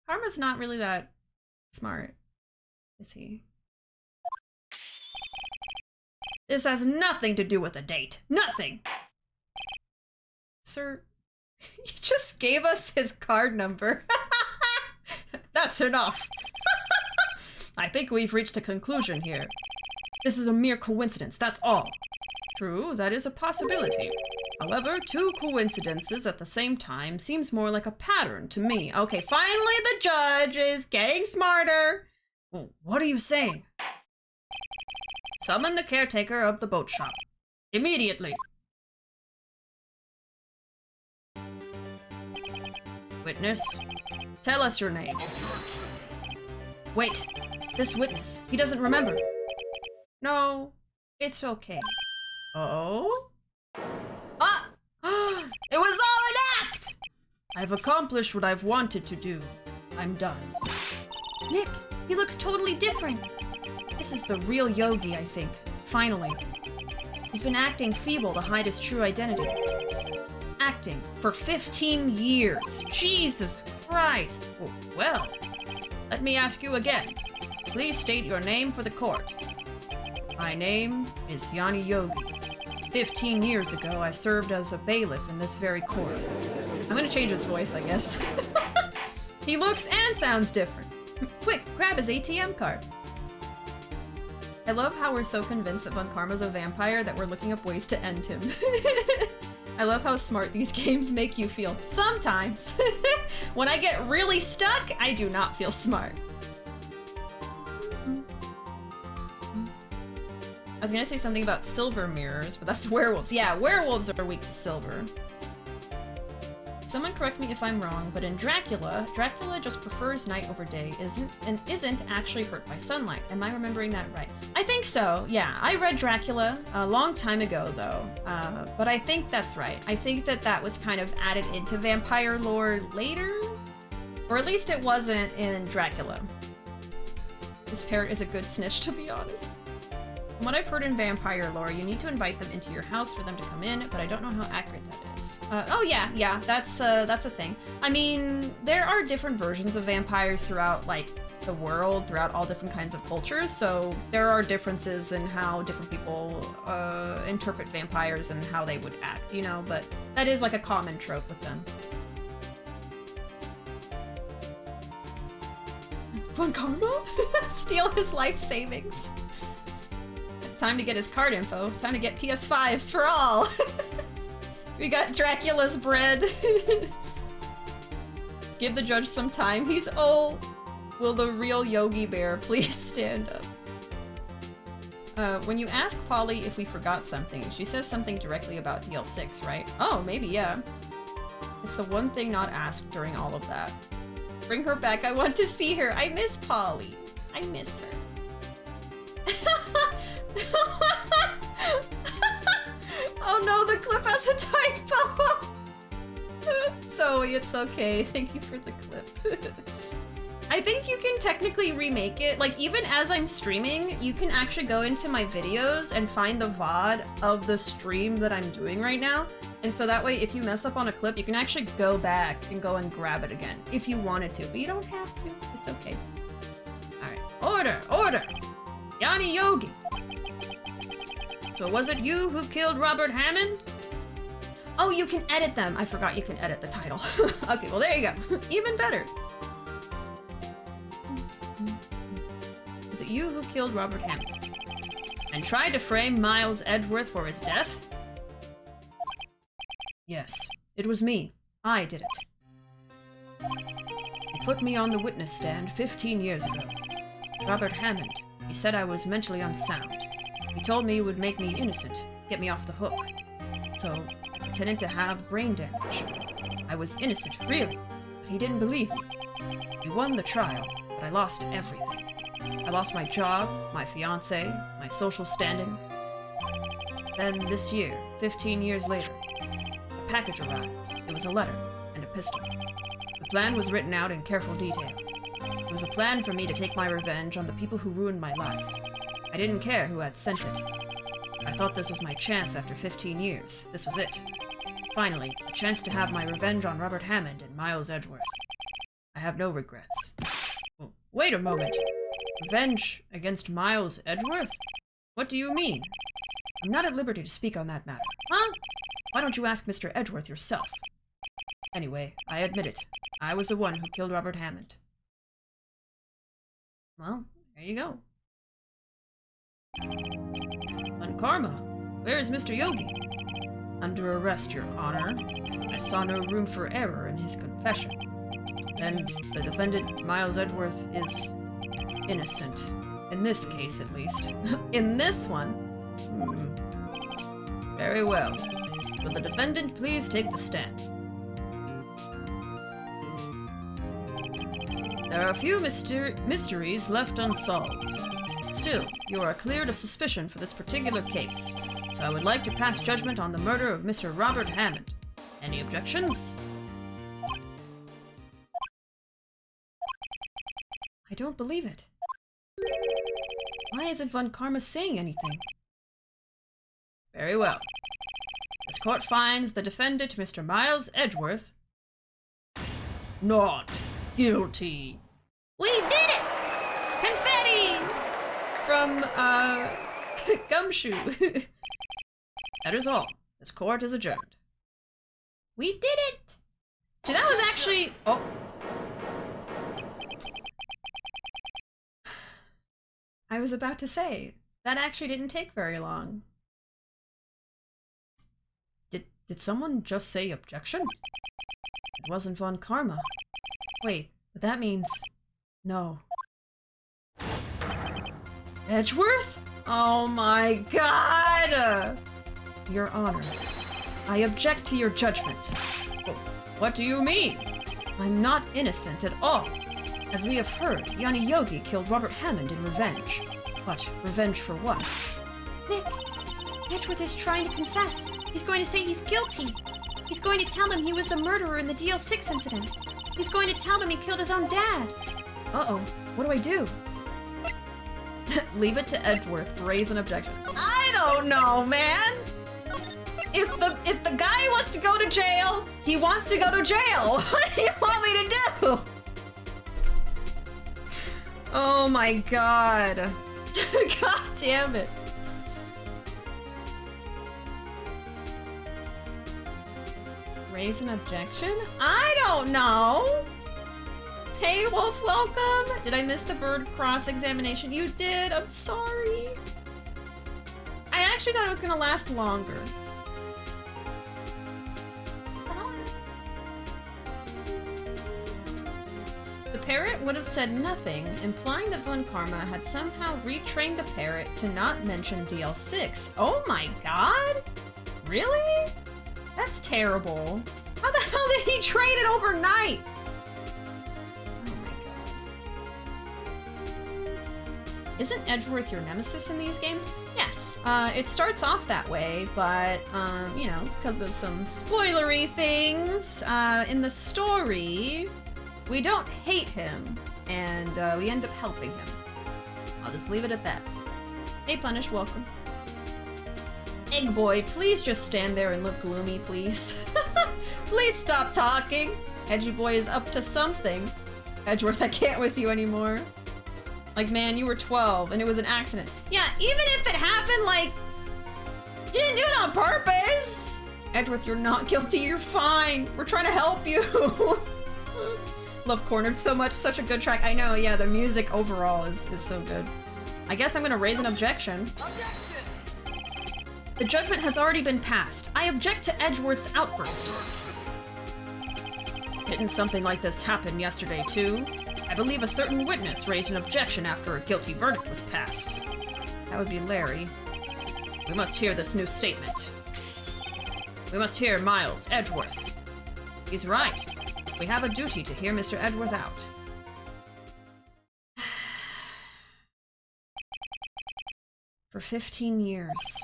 Karma's not really that smart, is he? This has nothing to do with a date. Nothing! Sir, he just gave us his card number. That's enough. I think we've reached a conclusion here. This is a mere coincidence, that's all. True, that is a possibility. However, 2 coincidences at the same time seems more like a pattern to me. Okay, finally the judge is getting smarter. What are you saying? Summon the caretaker of the boat shop. Immediately. Witness, tell us your name. Wait, this witness, he doesn't remember. No, it's okay. Oh? Ah! It was all an act! I've accomplished what I've wanted to do. I'm done. Nick, he looks totally different. This is the real Yogi, I think. Finally. He's been acting feeble to hide his true identity. Acting for 15 years. Jesus Christ. Well, let me ask you again. Please state your name for the court. My name is Yanni Yogi. 15 years ago, I served as a bailiff in this very court. I'm gonna change his voice, I guess. He looks and sounds different. Quick, grab his ATM card. I love how we're so convinced that Von Karma's a vampire that we're looking up ways to end him. I love how smart these games make you feel. Sometimes. When I get really stuck, I do not feel smart. I was gonna say something about silver mirrors, but that's werewolves. Yeah, werewolves are weak to silver. Someone correct me if I'm wrong, but in Dracula just prefers night over day, isn't actually hurt by sunlight. Am I remembering that right? I think so, yeah. I read Dracula a long time ago, though, but I think that's right. I think that was kind of added into vampire lore later, or at least it wasn't in Dracula. This parrot is a good snitch, to be honest. From what I've heard in vampire lore, you need to invite them into your house for them to come in, but I don't know how accurate that is. Oh yeah, that's a thing. I mean, there are different versions of vampires throughout, like, the world, throughout all different kinds of cultures, so there are differences in how different people interpret vampires and how they would act, you know, but that is like a common trope with them. Von Karma? Steal his life savings. Time to get his card info. Time to get PS5s for all. We got Dracula's bread. Give the judge some time. He's old. Will the real Yogi Bear please stand up? When you ask Polly if we forgot something, she says something directly about DL6, right? Oh, maybe, yeah. It's the one thing not asked during all of that. Bring her back. I want to see her. I miss Polly. I miss her. Oh no, the clip has a typo! Zoe, it's okay. Thank you for the clip. I think you can technically remake it. Like, even as I'm streaming, you can actually go into my videos and find the VOD of the stream that I'm doing right now. And so that way, if you mess up on a clip, you can actually go back and go and grab it again, if you wanted to. But you don't have to. It's okay. Alright. Order! Order! Yanni Yogi! So was it you who killed Robert Hammond? Oh, you can edit them. I forgot you can edit the title. Okay, well there you go. Even better. Was it you who killed Robert Hammond? And tried to frame Miles Edgeworth for his death? Yes, it was me. I did it. He put me on the witness stand 15 years ago. Robert Hammond. He said I was mentally unsound. He told me he would make me innocent, get me off the hook. So, I pretended to have brain damage. I was innocent, really, but he didn't believe me. We won the trial, but I lost everything. I lost my job, my fiancé, my social standing. Then, this year, 15 years later, a package arrived. It was a letter and a pistol. The plan was written out in careful detail. It was a plan for me to take my revenge on the people who ruined my life. I didn't care who had sent it. I thought this was my chance after 15 years. This was it. Finally, a chance to have my revenge on Robert Hammond and Miles Edgeworth. I have no regrets. Oh, wait a moment. Revenge against Miles Edgeworth? What do you mean? I'm not at liberty to speak on that matter. Huh? Why don't you ask Mr. Edgeworth yourself? Anyway, I admit it. I was the one who killed Robert Hammond. Well, there you go. On Karma, where is Mr. Yogi? Under arrest, Your Honor. I saw no room for error in his confession. Then, the defendant, Miles Edgeworth, is innocent. In this case, at least. In this one? Very well. Will the defendant please take the stand? There are a few mysteries left unsolved. Still, you are cleared of suspicion for this particular case, so I would like to pass judgment on the murder of Mr. Robert Hammond. Any objections? I don't believe it. Why isn't Von Karma saying anything? Very well. This court finds the defendant, Mr. Miles Edgeworth, not guilty. We did it! Confetti! From, Gumshoe. That is all. This court is adjourned. We did it! See, that was actually... Oh. I was about to say, that actually didn't take very long. Did someone just say objection? It wasn't Von Karma. Wait, but that means... No. Edgeworth? Oh my god! Your Honor, I object to your judgment. What do you mean? I'm not innocent at all. As we have heard, Yanni Yogi killed Robert Hammond in revenge. But revenge for what? Nick, Edgeworth is trying to confess. He's going to say he's guilty. He's going to tell them he was the murderer in the DL6 incident. He's going to tell them he killed his own dad. Uh-oh, what do I do? Leave it to Edgeworth. Raise an objection. I don't know, man! If the guy wants to go to jail, he wants to go to jail! What do you want me to do? Oh my god. God damn it. Raise an objection? I don't know! Hey, Wolf, welcome! Did I miss the bird cross-examination? You did! I'm sorry! I actually thought it was gonna last longer. The parrot would have said nothing, implying that Von Karma had somehow retrained the parrot to not mention DL6. Oh my god! Really? That's terrible. How the hell did he train it overnight? Oh my god. Isn't Edgeworth your nemesis in these games? Yes. It starts off that way, but, you know, because of some spoilery things, in the story, we don't hate him, and we end up helping him. I'll just leave it at that. Hey, Punished, welcome. Egg Boy, please just stand there and look gloomy, please. Please stop talking. Edgy Boy is up to something. Edgeworth, I can't with you anymore. Like, man, you were 12, and it was an accident. Yeah, even if it happened, like, you didn't do it on purpose! Edgeworth, you're not guilty, you're fine. We're trying to help you. Love Cornered so much, such a good track. I know, yeah, the music overall is so good. I guess I'm gonna raise an objection. The judgment has already been passed. I object to Edgeworth's outburst. Didn't something like this happen yesterday, too? I believe a certain witness raised an objection after a guilty verdict was passed. That would be Larry. We must hear this new statement. We must hear Miles Edgeworth. He's right. We have a duty to hear Mr. Edgeworth out. For 15 years,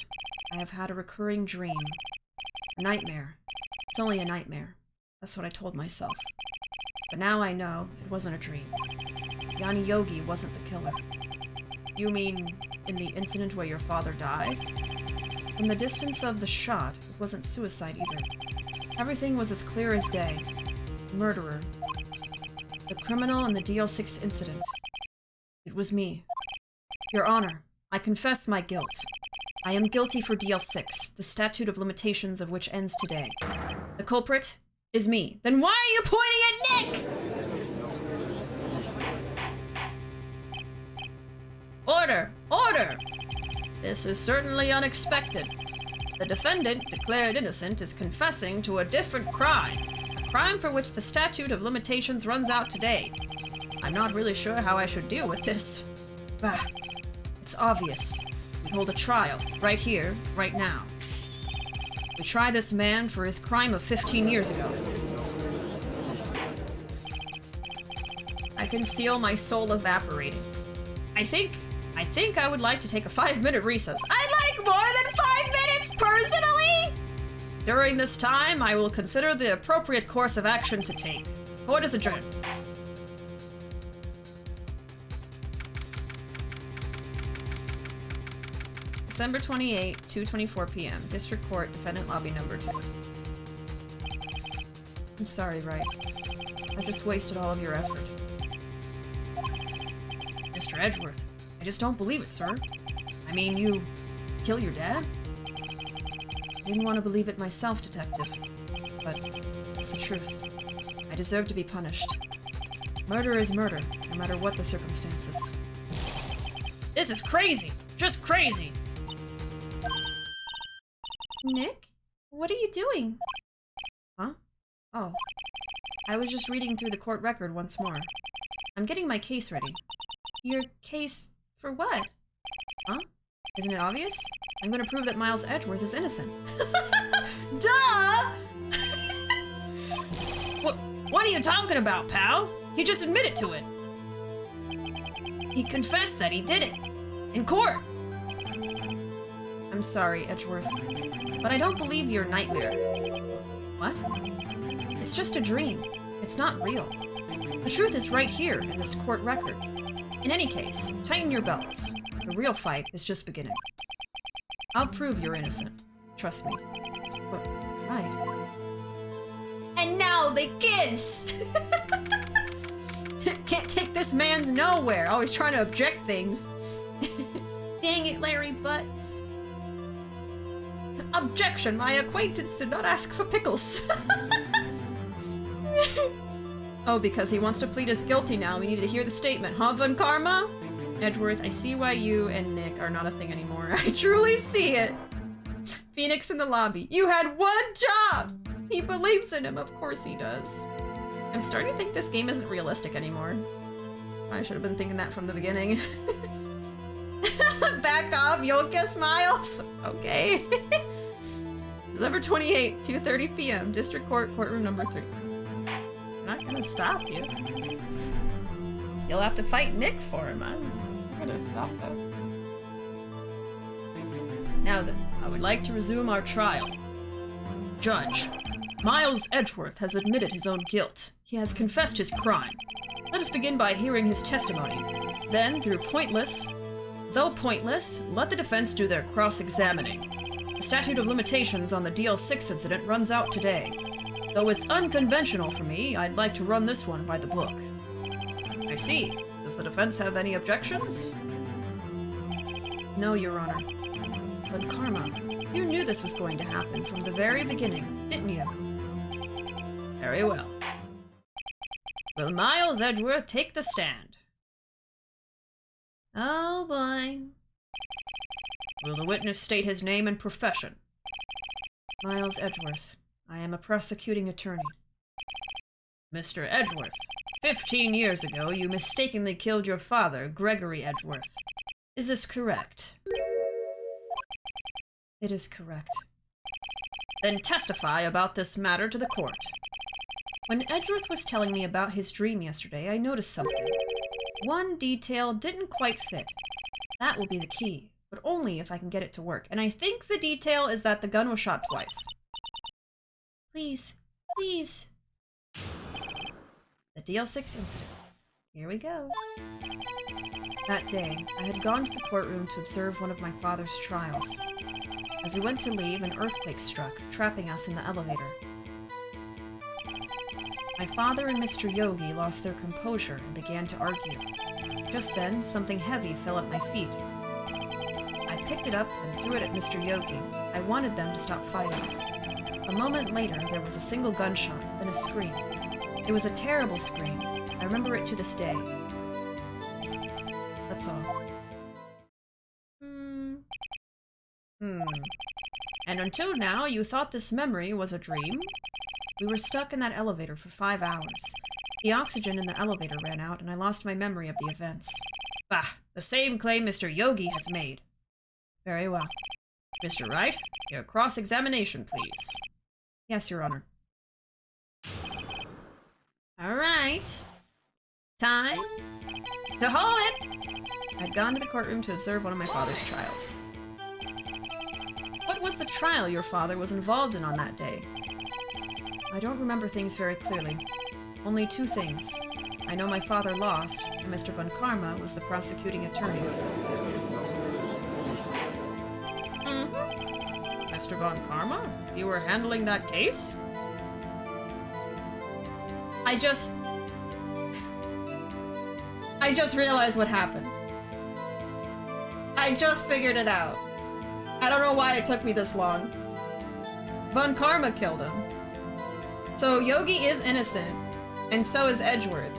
I have had a recurring dream. A nightmare. It's only a nightmare. That's what I told myself. But now I know it wasn't a dream. Yanni Yogi wasn't the killer. You mean in the incident where your father died? From the distance of the shot, it wasn't suicide either. Everything was as clear as day. Murderer. The criminal in the DL6 incident. It was me. Your Honor, I confess my guilt. I am guilty for DL6, the statute of limitations of which ends today. The culprit is me. Then why are you pointing at Nick? Order! Order! This is certainly unexpected. The defendant, declared innocent, is confessing to a different crime. A crime for which the statute of limitations runs out today. I'm not really sure how I should deal with this. Bah, it's obvious. We hold a trial, right here, right now. We try this man for his crime of 15 years ago. I can feel my soul evaporating. I think I would like to take a 5-minute recess. I'd like more than 5 minutes, personally! During this time, I will consider the appropriate course of action to take. Court is adjourned. December 28, 2:24 p.m. District Court, Defendant Lobby Number 2. I'm sorry, Wright. I just wasted all of your effort. Mr. Edgeworth, I just don't believe it, sir. I mean, you kill your dad? I didn't want to believe it myself, Detective. But it's the truth. I deserve to be punished. Murder is murder, no matter what the circumstances. This is crazy! Just crazy! Nick? What are you doing? Huh? Oh. I was just reading through the court record once more. I'm getting my case ready. Your case for what? Huh? Isn't it obvious? I'm gonna prove that Miles Edgeworth is innocent. Duh! What are you talking about, pal? He just admitted to it. He confessed that he did it. In court. I'm sorry, Edgeworth, but I don't believe your nightmare. What? It's just a dream. It's not real. The truth is right here in this court record. In any case, tighten your belts. The real fight is just beginning. I'll prove you're innocent. Trust me. But, right. And now they kiss! Can't take this man's nowhere. Always trying to object things. Dang it, Larry Butts. Objection, my acquaintance did not ask for pickles. Oh, because he wants to plead as guilty now. We need to hear the statement, huh, Von Karma? Edgeworth, I see why you and Nick are not a thing anymore. I truly see it. Phoenix in the lobby. You had one job! He believes in him, of course he does. I'm starting to think this game isn't realistic anymore. I should have been thinking that from the beginning. Back off, you'll get smiles. Okay. December 28, 2:30 p.m. District Court, courtroom number 3. I'm not gonna stop you. You'll have to fight Nick for him. I'm gonna stop him. Now then, I would like to resume our trial. Judge, Miles Edgeworth has admitted his own guilt. He has confessed his crime. Let us begin by hearing his testimony. Then, though pointless, let the defense do their cross-examining. The statute of limitations on the DL6 incident runs out today. Though it's unconventional for me, I'd like to run this one by the book. I see. Does the defense have any objections? No, Your Honor. But Karma, you knew this was going to happen from the very beginning, didn't you? Very well. Will Miles Edgeworth take the stand? Oh boy. Will the witness state his name and profession? Miles Edgeworth. I am a prosecuting attorney. Mr. Edgeworth, 15 years ago you mistakenly killed your father, Gregory Edgeworth. Is this correct? It is correct. Then testify about this matter to the court. When Edgeworth was telling me about his dream yesterday, I noticed something. One detail didn't quite fit. That will be the key, but only if I can get it to work. And I think the detail is that the gun was shot twice. Please, please. The DL6 incident. Here we go. That day, I had gone to the courtroom to observe one of my father's trials. As we went to leave, an earthquake struck, trapping us in the elevator. My father and Mr. Yogi lost their composure and began to argue. Just then, something heavy fell at my feet. I picked it up and threw it at Mr. Yogi. I wanted them to stop fighting. A moment later, there was a single gunshot, then a scream. It was a terrible scream. I remember it to this day. That's all. And until now, you thought this memory was a dream? We were stuck in that elevator for 5 hours. The oxygen in the elevator ran out, and I lost my memory of the events. Bah! The same claim Mr. Yogi has made. Very well. Mr. Wright, your cross-examination, please. Yes, Your Honor. Alright. Time to hold it! I'd gone to the courtroom to observe one of my father's trials. What was the trial your father was involved in on that day? I don't remember things very clearly. Only 2 things. I know my father lost, and Mr. Von Karma was the prosecuting attorney. Mr. Von Karma? You were handling that case? I just realized what happened. I just figured it out. I don't know why it took me this long. Von Karma killed him. So Yogi is innocent, and so is Edgeworth.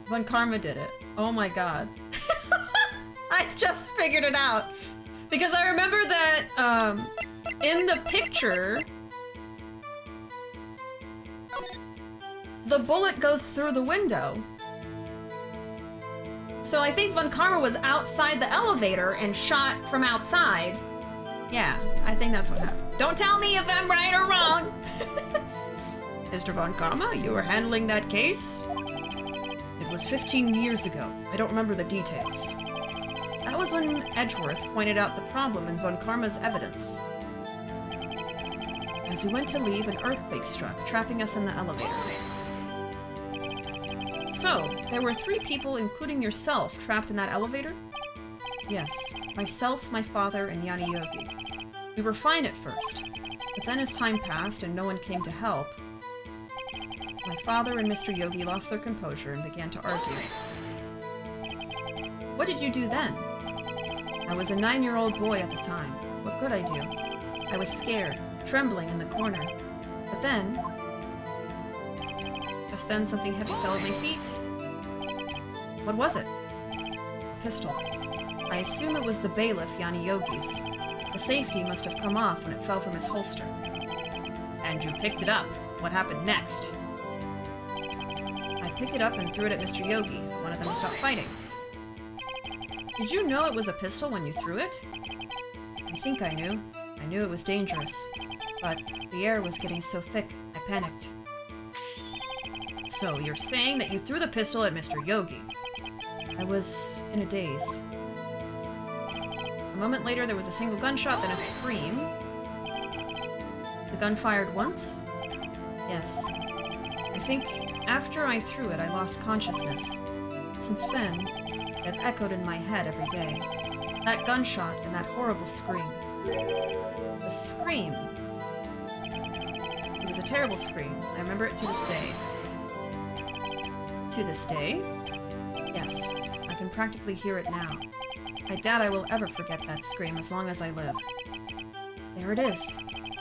Von Karma did it. Oh my god. I just figured it out. Because I remember that, in the picture, the bullet goes through the window. So I think Von Karma was outside the elevator and shot from outside. Yeah, I think that's what happened. Don't tell me if I'm right or wrong! Mr. Von Karma, you were handling that case? It was 15 years ago. I don't remember the details. That was when Edgeworth pointed out the problem in Von Karma's evidence. As we went to leave, an earthquake struck, trapping us in the elevator. So, there were 3 people, including yourself, trapped in that elevator? Yes. Myself, my father, and Yanni Yogi. We were fine at first, but then as time passed and no one came to help, my father and Mr. Yogi lost their composure and began to argue. What did you do then? I was a 9-year-old boy at the time. What could I do? I was scared, trembling in the corner. But then... Just then something heavy fell at my feet. What was it? A pistol. I assume it was the bailiff Yanni Yogi's. The safety must have come off when it fell from his holster. And you picked it up. What happened next? I picked it up and threw it at Mr. Yogi. I wanted them to stop fighting. Did you know it was a pistol when you threw it? I think I knew. I knew it was dangerous. But the air was getting so thick, I panicked. So you're saying that you threw the pistol at Mr. Yogi? I was in a daze. A moment later, there was a single gunshot, then a scream. The gun fired once? Yes. I think after I threw it, I lost consciousness. Since then, they've echoed in my head every day. That gunshot and that horrible scream. The scream. It was a terrible scream. I remember it to this day. To this day? Yes. I can practically hear it now. I doubt I will ever forget that scream as long as I live. There it is.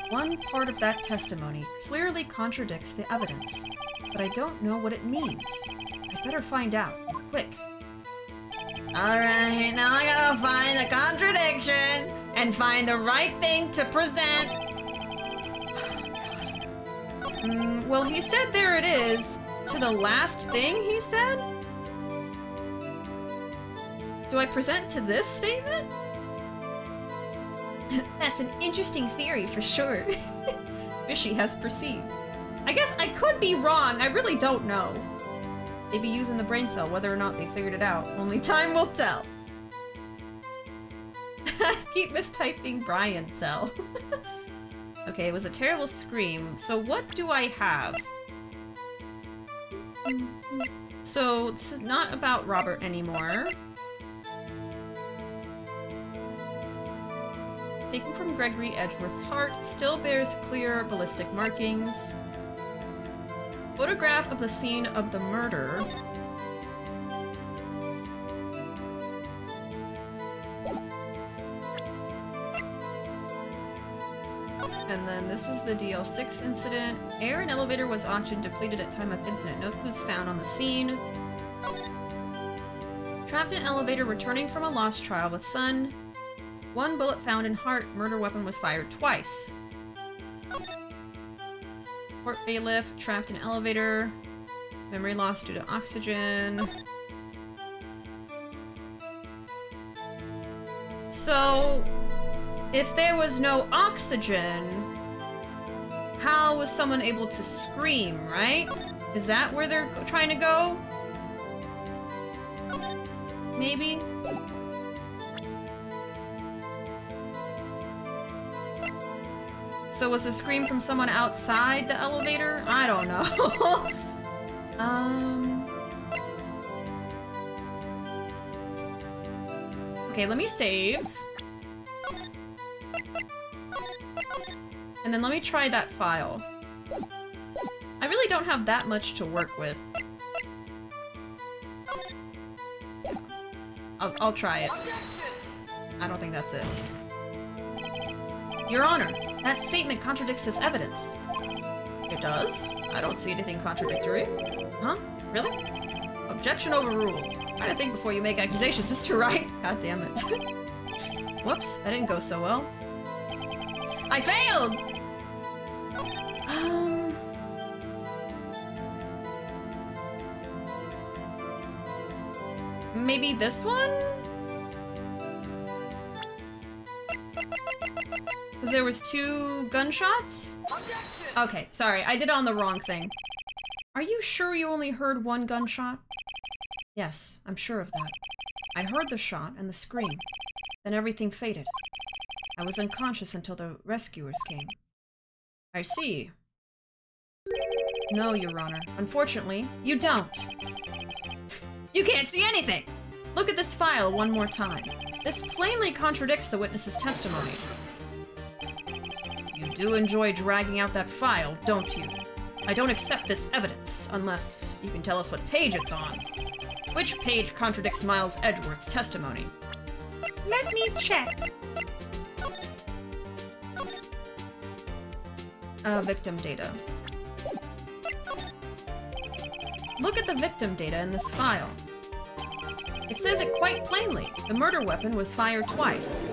One part of that testimony clearly contradicts the evidence, but I don't know what it means. I better find out, quick. Alright, now I gotta find the contradiction and find the right thing to present. Well, he said there it is. To the last thing he said? Do I present to this statement? That's an interesting theory for sure. Bishi has perceived. I guess I could be wrong. I really don't know. They'd be using the brain cell, whether or not they figured it out. Only time will tell. Keep mistyping Brian cell. Okay, it was a terrible scream. So what do I have? So this is not about Robert anymore. Taken from Gregory Edgeworth's heart, still bears clear ballistic markings. Photograph of the scene of the murder. And then this is the DL6 incident. Air in elevator was auctioned, depleted at time of incident. No clues found on the scene. Trapped in elevator, returning from a lost trial with son. 1 bullet found in heart. Murder weapon was fired twice. Court bailiff, trapped in elevator. Memory loss due to oxygen. So, if there was no oxygen, how was someone able to scream, right? Is that where they're trying to go? Maybe? So was the scream from someone outside the elevator? I don't know. Okay, let me save. And then let me try that file. I really don't have that much to work with. I'll try it. I don't think that's it. Your Honor, that statement contradicts this evidence. It does? I don't see anything contradictory. Huh? Really? Objection overruled. Try to think before you make accusations, Mr. Wright. God damn it. Whoops, that didn't go so well. I failed! Maybe this one? Because there was 2 gunshots? Okay, sorry, I did on the wrong thing. Are you sure you only heard 1 gunshot? Yes, I'm sure of that. I heard the shot and the scream. Then everything faded. I was unconscious until the rescuers came. I see. No, Your Honor. Unfortunately, you don't. You can't see anything! Look at this file one more time. This plainly contradicts the witness's testimony. You do enjoy dragging out that file, don't you? I don't accept this evidence, unless you can tell us what page it's on. Which page contradicts Miles Edgeworth's testimony? Let me check. Victim data. Look at the victim data in this file. It says it quite plainly. The murder weapon was fired twice.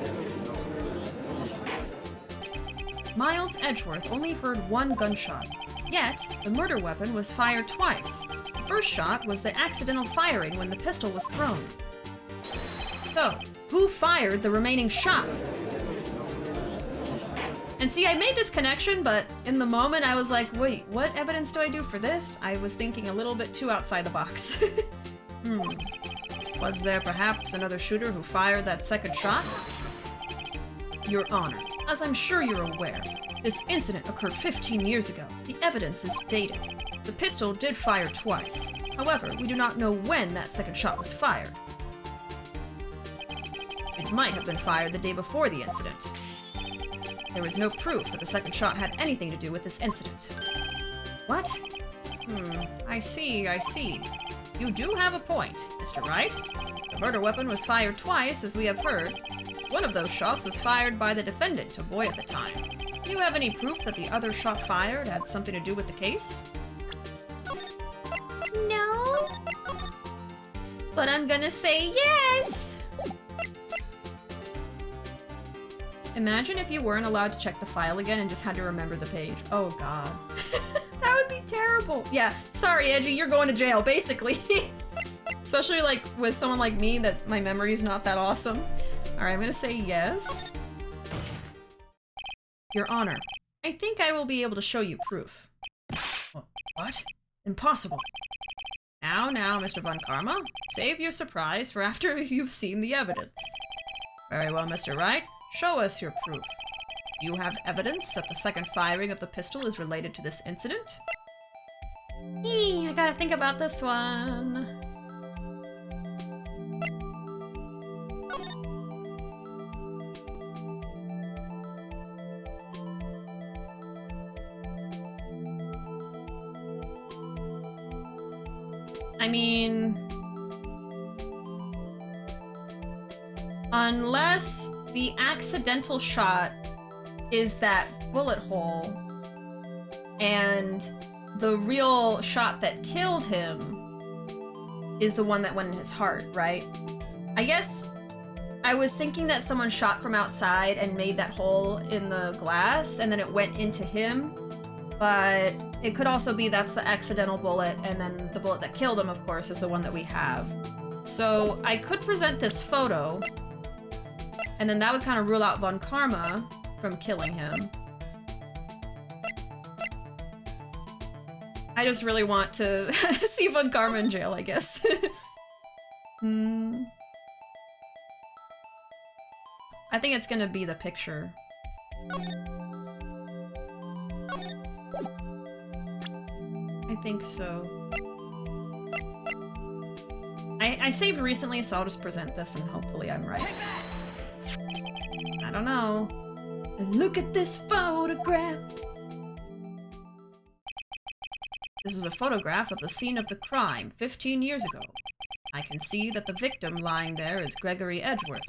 Miles Edgeworth only heard 1 gunshot. Yet, the murder weapon was fired twice. The first shot was the accidental firing when the pistol was thrown. So, who fired the remaining shot? And see, I made this connection, but in the moment I was like, wait, what evidence do I do for this? I was thinking a little bit too outside the box. Was there perhaps another shooter who fired that second shot? Your Honor, as I'm sure you're aware, this incident occurred 15 years ago. The evidence is dated. The pistol did fire twice. However, we do not know when that second shot was fired. It might have been fired the day before the incident. There is no proof that the second shot had anything to do with this incident. What? I see. You do have a point, Mr. Wright. The murder weapon was fired twice, as we have heard. One of those shots was fired by the defendant, a boy at the time. Do you have any proof that the other shot fired had something to do with the case? No. But I'm gonna say yes! Imagine if you weren't allowed to check the file again and just had to remember the page. Oh god. That would be terrible. Yeah, sorry Edgy, you're going to jail, basically. Especially like with someone like me that my memory's not that awesome. Alright, I'm gonna say yes. Your Honor, I think I will be able to show you proof. What? Impossible. Now, Mr. Von Karma, save your surprise for after you've seen the evidence. Very well, Mr. Wright. Show us your proof. Do you have evidence that the second firing of the pistol is related to this incident? I gotta think about this one. I mean, unless the accidental shot is that bullet hole and the real shot that killed him is the one that went in his heart, right? I guess I was thinking that someone shot from outside and made that hole in the glass and then it went into him, but it could also be that's the accidental bullet and then the bullet that killed him, of course, is the one that we have. So I could present this photo and then that would kind of rule out Von Karma from killing him. I just really want to see Von Karma in jail, I guess. I think it's gonna be the picture. I think so. I saved recently, so I'll just present this and hopefully I'm right. I don't know. Look at this photograph! This is a photograph of the scene of the crime 15 years ago. I can see that the victim lying there is Gregory Edgeworth.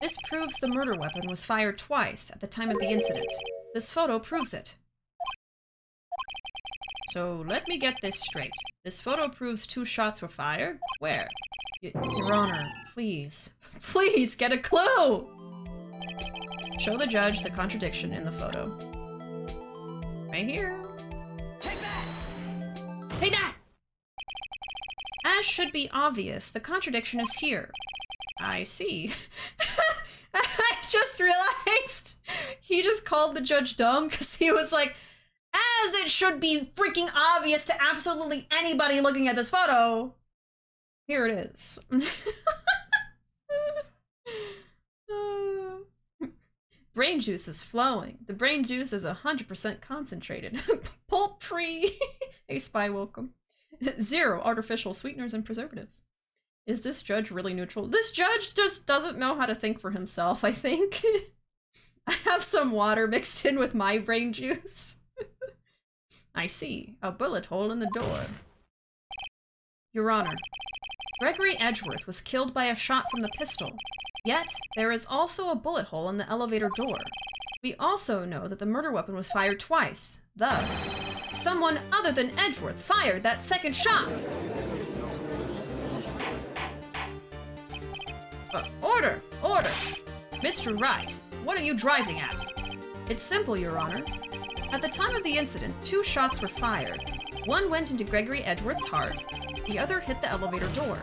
This proves the murder weapon was fired twice at the time of the incident. This photo proves it. So let me get this straight. This photo proves 2 shots were fired? Where? Your Honor, please. Please, get a clue! Show the judge the contradiction in the photo. Right here. Take that! Take that! As should be obvious, the contradiction is here. I see. I just realized he just called the judge dumb because he was like, as it should be freaking obvious to absolutely anybody looking at this photo. Here it is. Brain juice is flowing. The brain juice is 100% concentrated. Pulp free. Hey, Spy, welcome. 0 artificial sweeteners and preservatives. Is this judge really neutral? This judge just doesn't know how to think for himself, I think. I have some water mixed in with my brain juice. I see. A bullet hole in the door. Your Honor, Gregory Edgeworth was killed by a shot from the pistol. Yet, there is also a bullet hole in the elevator door. We also know that the murder weapon was fired twice. Thus, someone other than Edgeworth fired that second shot. Order! Order! Mr. Wright, what are you driving at? It's simple, Your Honor. At the time of the incident, 2 shots were fired. One went into Gregory Edgeworth's heart, the other hit the elevator door.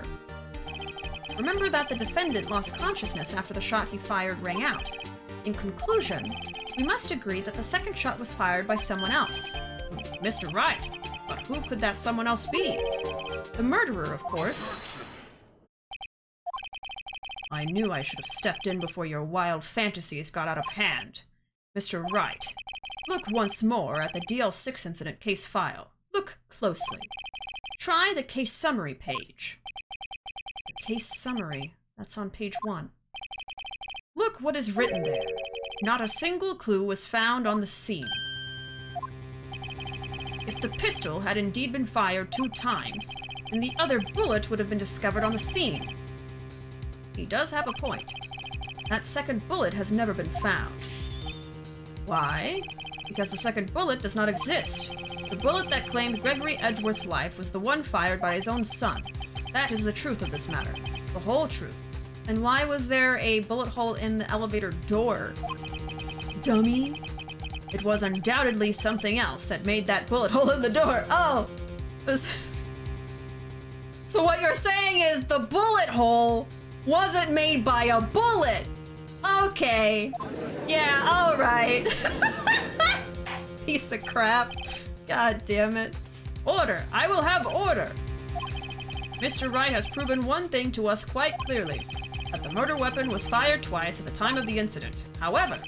Remember that the defendant lost consciousness after the shot he fired rang out. In conclusion, we must agree that the second shot was fired by someone else. Mr. Wright, but who could that someone else be? The murderer, of course. I knew I should have stepped in before your wild fantasies got out of hand. Mr. Wright, look once more at the DL6 incident case file. Look closely. Try the case summary page. The case summary, that's on page 1. Look what is written there. Not a single clue was found on the scene. If the pistol had indeed been fired 2 times, then the other bullet would have been discovered on the scene. He does have a point. That second bullet has never been found. Why? Because the second bullet does not exist. The bullet that claimed Gregory Edgeworth's life was the one fired by his own son. That is the truth of this matter. The whole truth. And why was there a bullet hole in the elevator door? Dummy. It was undoubtedly something else that made that bullet hole in the door. Oh! So what you're saying is the bullet hole wasn't made by a bullet! Okay. Yeah, alright. Piece of crap. God damn it. Order! I will have order! Mr. Wright has proven one thing to us quite clearly, that the murder weapon was fired twice at the time of the incident. However,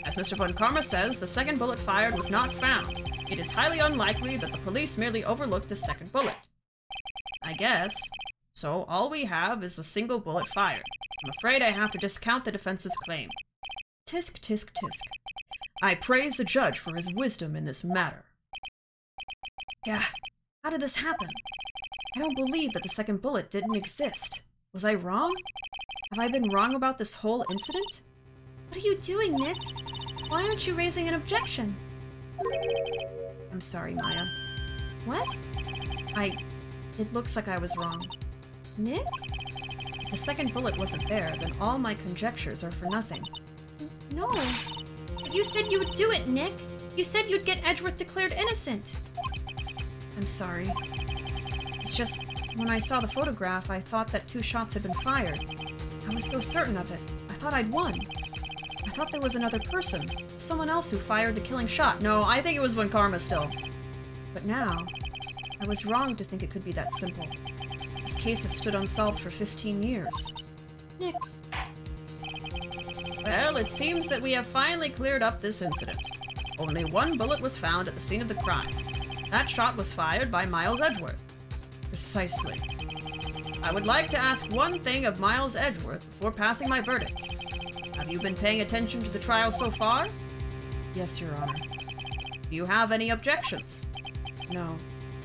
as Mr. Von Karma says, the second bullet fired was not found. It is highly unlikely that the police merely overlooked the second bullet. I guess. So all we have is the single bullet fired. I'm afraid I have to discount the defense's claim. Tisk, tisk, tisk. I praise the judge for his wisdom in this matter. Gah, how did this happen? I don't believe that the second bullet didn't exist. Was I wrong? Have I been wrong about this whole incident? What are you doing, Nick? Why aren't you raising an objection? I'm sorry, Maya. What? It looks like I was wrong. Nick? If the second bullet wasn't there, then all my conjectures are for nothing. No. But you said you would do it, Nick. You said you'd get Edgeworth declared innocent. I'm sorry. It's just, when I saw the photograph, I thought that 2 shots had been fired. I was so certain of it. I thought I'd won. I thought there was another person. Someone else who fired the killing shot. No, I think it was Von Karma still. But now, I was wrong to think it could be that simple. This case has stood unsolved for 15 years. Nick. Well, it seems that we have finally cleared up this incident. Only 1 bullet was found at the scene of the crime. That shot was fired by Miles Edgeworth. Precisely. I would like to ask one thing of Miles Edgeworth before passing my verdict. Have you been paying attention to the trial so far? Yes, Your Honor. Do you have any objections? No.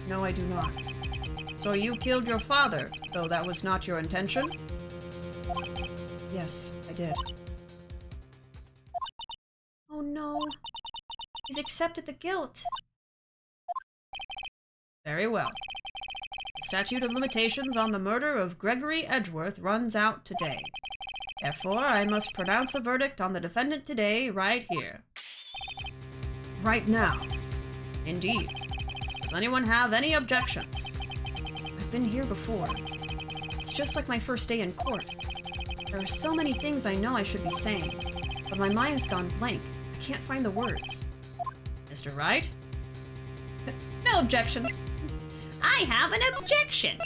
No, I do not. So you killed your father, though that was not your intention? Yes, I did. Oh no. He's accepted the guilt. Very well. The statute of limitations on the murder of Gregory Edgeworth runs out today. Therefore, I must pronounce a verdict on the defendant today, right here. Right now. Indeed. Does anyone have any objections? I've been here before. It's just like my first day in court. There are so many things I know I should be saying. but my mind's gone blank. I can't find the words. Mr. Wright? No objections. I have an objection.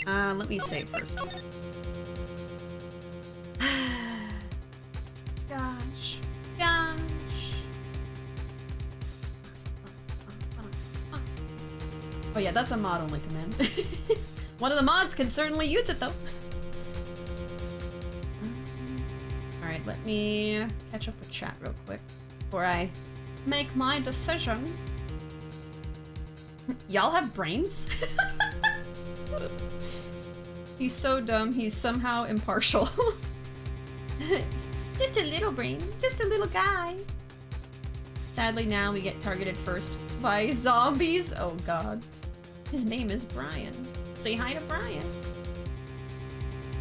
Let me save first. Gosh. Oh yeah, that's a mod-only command. One of the mods can certainly use it, though. Alright, let me catch up with chat real quick before I make my decision. Y'all have brains? He's so dumb, he's somehow impartial. Just a little brain, just a little guy. Sadly, now we get targeted first by zombies. Oh god. His name is Brian. Say hi to Brian.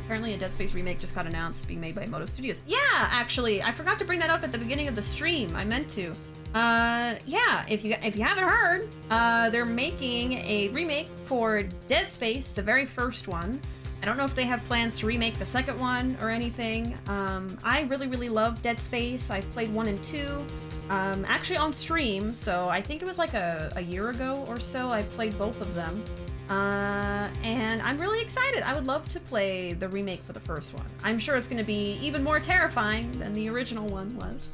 Apparently a Dead Space remake just got announced being made by Moto Studios. Yeah, actually, I forgot to bring that up at the beginning of the stream. I meant to. Yeah, if you haven't heard, they're making a remake for Dead Space, the very first one. I don't know if they have plans to remake the second one or anything. I really love Dead Space. I've played 1 and 2. Actually on stream, so I think it was like a year ago or so I played both of them. And I'm really excited. I would love to play the remake for the first one. I'm sure it's going to be even more terrifying than the original one was.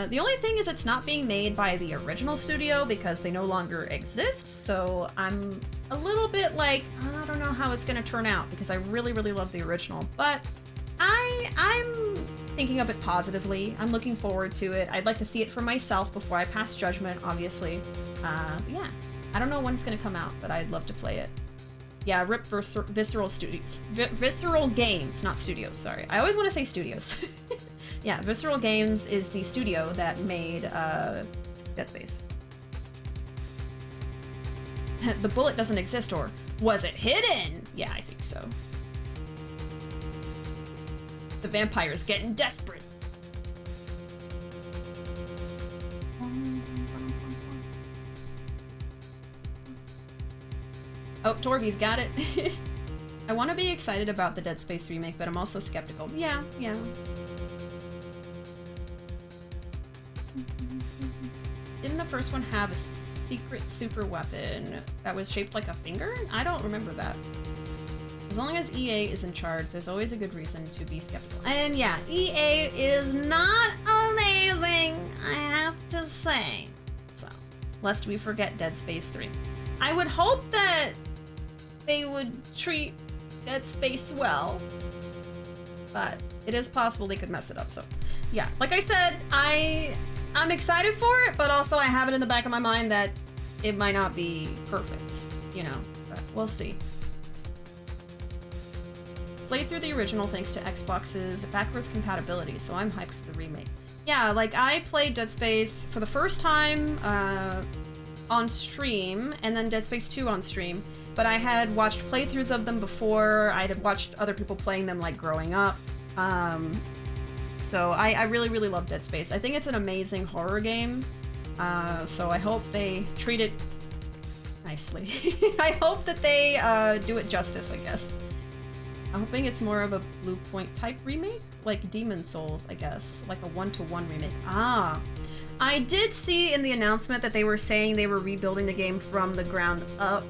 The only thing is it's not being made by the original studio because they no longer exist, so I'm a little bit like, I don't know how it's going to turn out because I really love the original, but I'm thinking of it positively. I'm looking forward to it. I'd like to see it for myself before I pass judgment, obviously. Yeah. I don't know when it's gonna come out, but I'd love to play it. Yeah, RIP Visceral Studios. Visceral Games, not Studios, sorry. I always want to say Studios. Yeah, Visceral Games is the studio that made Dead Space. The bullet doesn't exist, or was it hidden? Yeah, I think so. The vampire's getting desperate. Oh, Torby's got it. I want to be excited about the Dead Space remake, but I'm also skeptical. Yeah. Didn't the first one have a secret super weapon that was shaped like a finger? I don't remember that. As long as EA is in charge, there's always a good reason to be skeptical. And yeah, EA is not amazing, I have to say. So, lest we forget Dead Space 3. I would hope that they would treat Dead Space well, but it is possible they could mess it up, so yeah. Like I said, I'm excited for it, but also I have it in the back of my mind that it might not be perfect, you know, but we'll see. Played through the original thanks to Xbox's backwards compatibility, so I'm hyped for the remake. Yeah, like I played Dead Space for the first time on stream, and then Dead Space 2 on stream, but I had watched playthroughs of them before. I had watched other people playing them like growing up. So I really love Dead Space. I think it's an amazing horror game, so I hope they treat it nicely. I hope that they do it justice, I guess. I'm hoping it's more of a Blue Point type remake, like Demon Souls, I guess, like a 1-to-1 remake. Ah, I did see in the announcement that they were saying they were rebuilding the game from the ground up,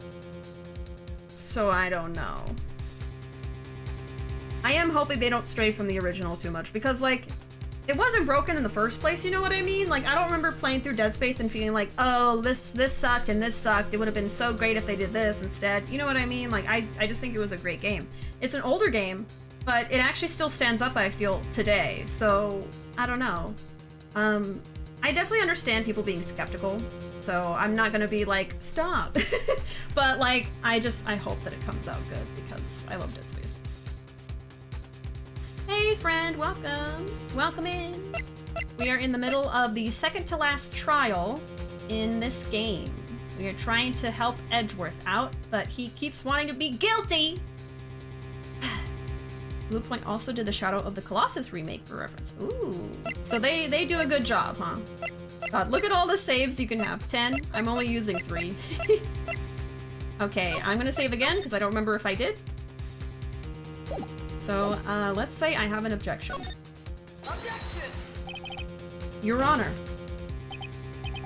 so I don't know. I am hoping they don't stray from the original too much, because, like, it wasn't broken in the first place, you know what I mean? Like, I don't remember playing through Dead Space and feeling like, oh, this sucked and this sucked. It would have been so great if they did this instead. You know what I mean? Like, I just think it was a great game. It's an older game, but it actually still stands up, I feel, today. So, I don't know. I definitely understand people being skeptical, so I'm not gonna be like, stop. But, like, I hope that it comes out good, because I love Dead Space. Hey friend, welcome! Welcome in! We are in the middle of the second to last trial in this game. We are trying to help Edgeworth out, but he keeps wanting to be guilty! Blue Point also did the Shadow of the Colossus remake for reference. Ooh. So they do a good job, huh? God, look at all the saves you can have. 10. I'm only using 3. Okay, I'm gonna save again, because I don't remember if I did. So, let's say I have an objection. Objection! Your Honor.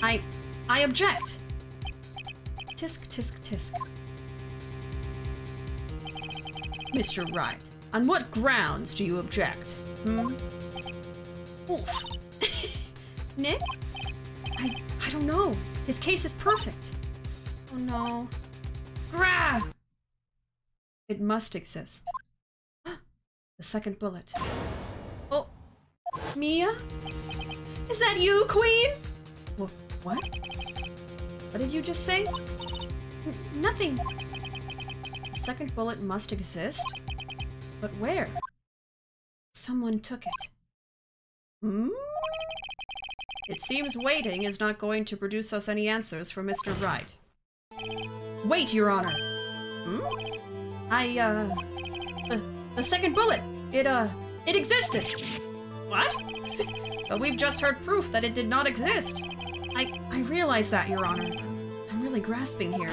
I object. Tisk, tisk, tisk. Mr. Wright, on what grounds do you object? Oof. Nick? I don't know. His case is perfect. Oh no. Grah! It must exist. The second bullet. Oh. Mia? Is that you, Queen? What? What did you just say? Nothing. The second bullet must exist? But where? Someone took it. It seems waiting is not going to produce us any answers from Mr. Wright. Wait, Your Honor. The second bullet, it existed. What? But we've just heard proof that it did not exist. I realize that, Your Honor. I'm really grasping here.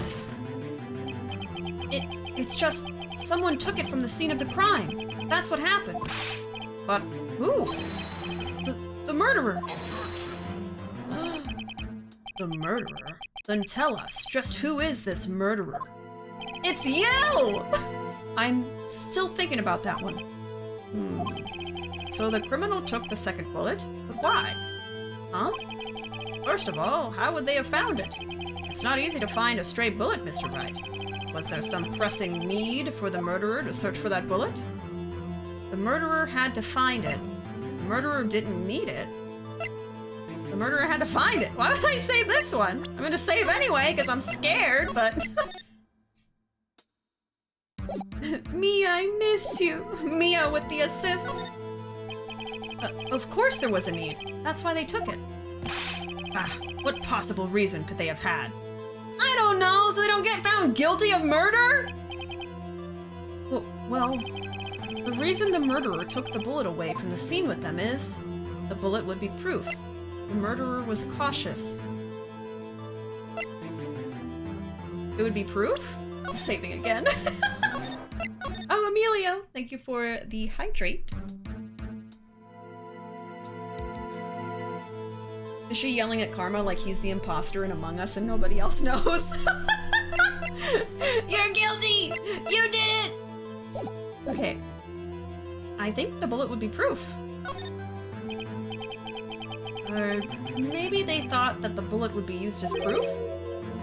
It's just someone took it from the scene of the crime. That's what happened. But who? The murderer. The murderer? Then tell us, just who is this murderer? It's you! I'm still thinking about that one. So the criminal took the second bullet? But why? Huh? First of all, how would they have found it? It's not easy to find a stray bullet, Mr. Wright. Was there some pressing need for the murderer to search for that bullet? The murderer had to find it. The murderer didn't need it. The murderer had to find it. Why would I say this one? I'm gonna save anyway, because I'm scared, but... Mia, I miss you. Mia with the assist. Of course there was a need. That's why they took it. What possible reason could they have had? I don't know, so they don't get found guilty of murder? Well, the reason the murderer took the bullet away from the scene with them is the bullet would be proof. The murderer was cautious. It would be proof? I'm saving again. Oh, Emilio, thank you for the hydrate. Is she yelling at Karma like he's the imposter in Among Us and nobody else knows? You're guilty! You did it! Okay. I think the bullet would be proof. Or maybe they thought that the bullet would be used as proof?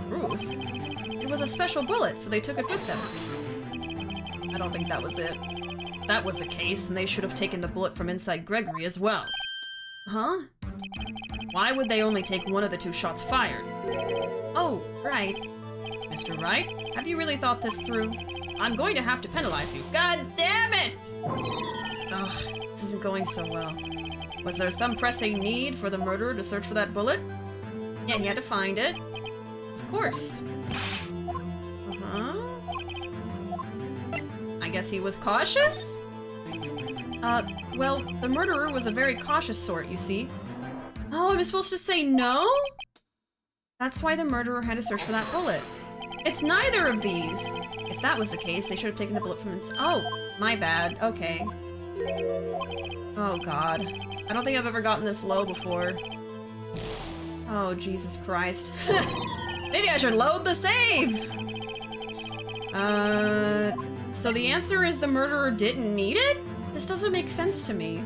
Proof? It was a special bullet, so they took it with them. I don't think that was it. If that was the case, then they should have taken the bullet from inside Gregory as well. Huh? Why would they only take one of the two shots fired? Oh, right. Mr. Wright, have you really thought this through? I'm going to have to penalize you. God damn it! Ugh, this isn't going so well. Was there some pressing need for the murderer to search for that bullet? Yeah, he had to find it. Of course. Uh-huh. I guess he was cautious? Well, the murderer was a very cautious sort, you see. Oh, I was supposed to say no? That's why the murderer had to search for that bullet. It's neither of these! If that was the case, they should have taken the bullet from its- Oh, my bad. Okay. Oh god. I don't think I've ever gotten this low before. Oh, Jesus Christ. Maybe I should load the save! So the answer is the murderer didn't need it? This doesn't make sense to me.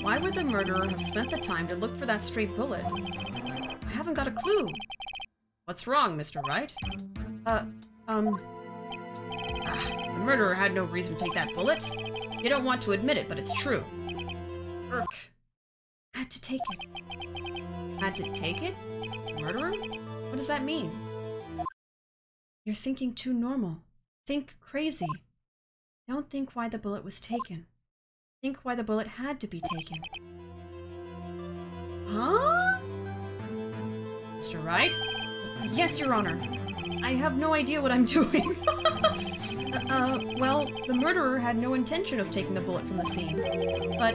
Why would the murderer have spent the time to look for that stray bullet? I haven't got a clue. What's wrong, Mr. Wright? The murderer had no reason to take that bullet. You don't want to admit it, but it's true. Urk. Had to take it. Had to take it? Murderer? What does that mean? You're thinking too normal. Think crazy. Don't think why the bullet was taken. Think why the bullet had to be taken. Huh? Mr. Wright? Yes, Your Honor. I have no idea what I'm doing. Well, the murderer had no intention of taking the bullet from the scene. But,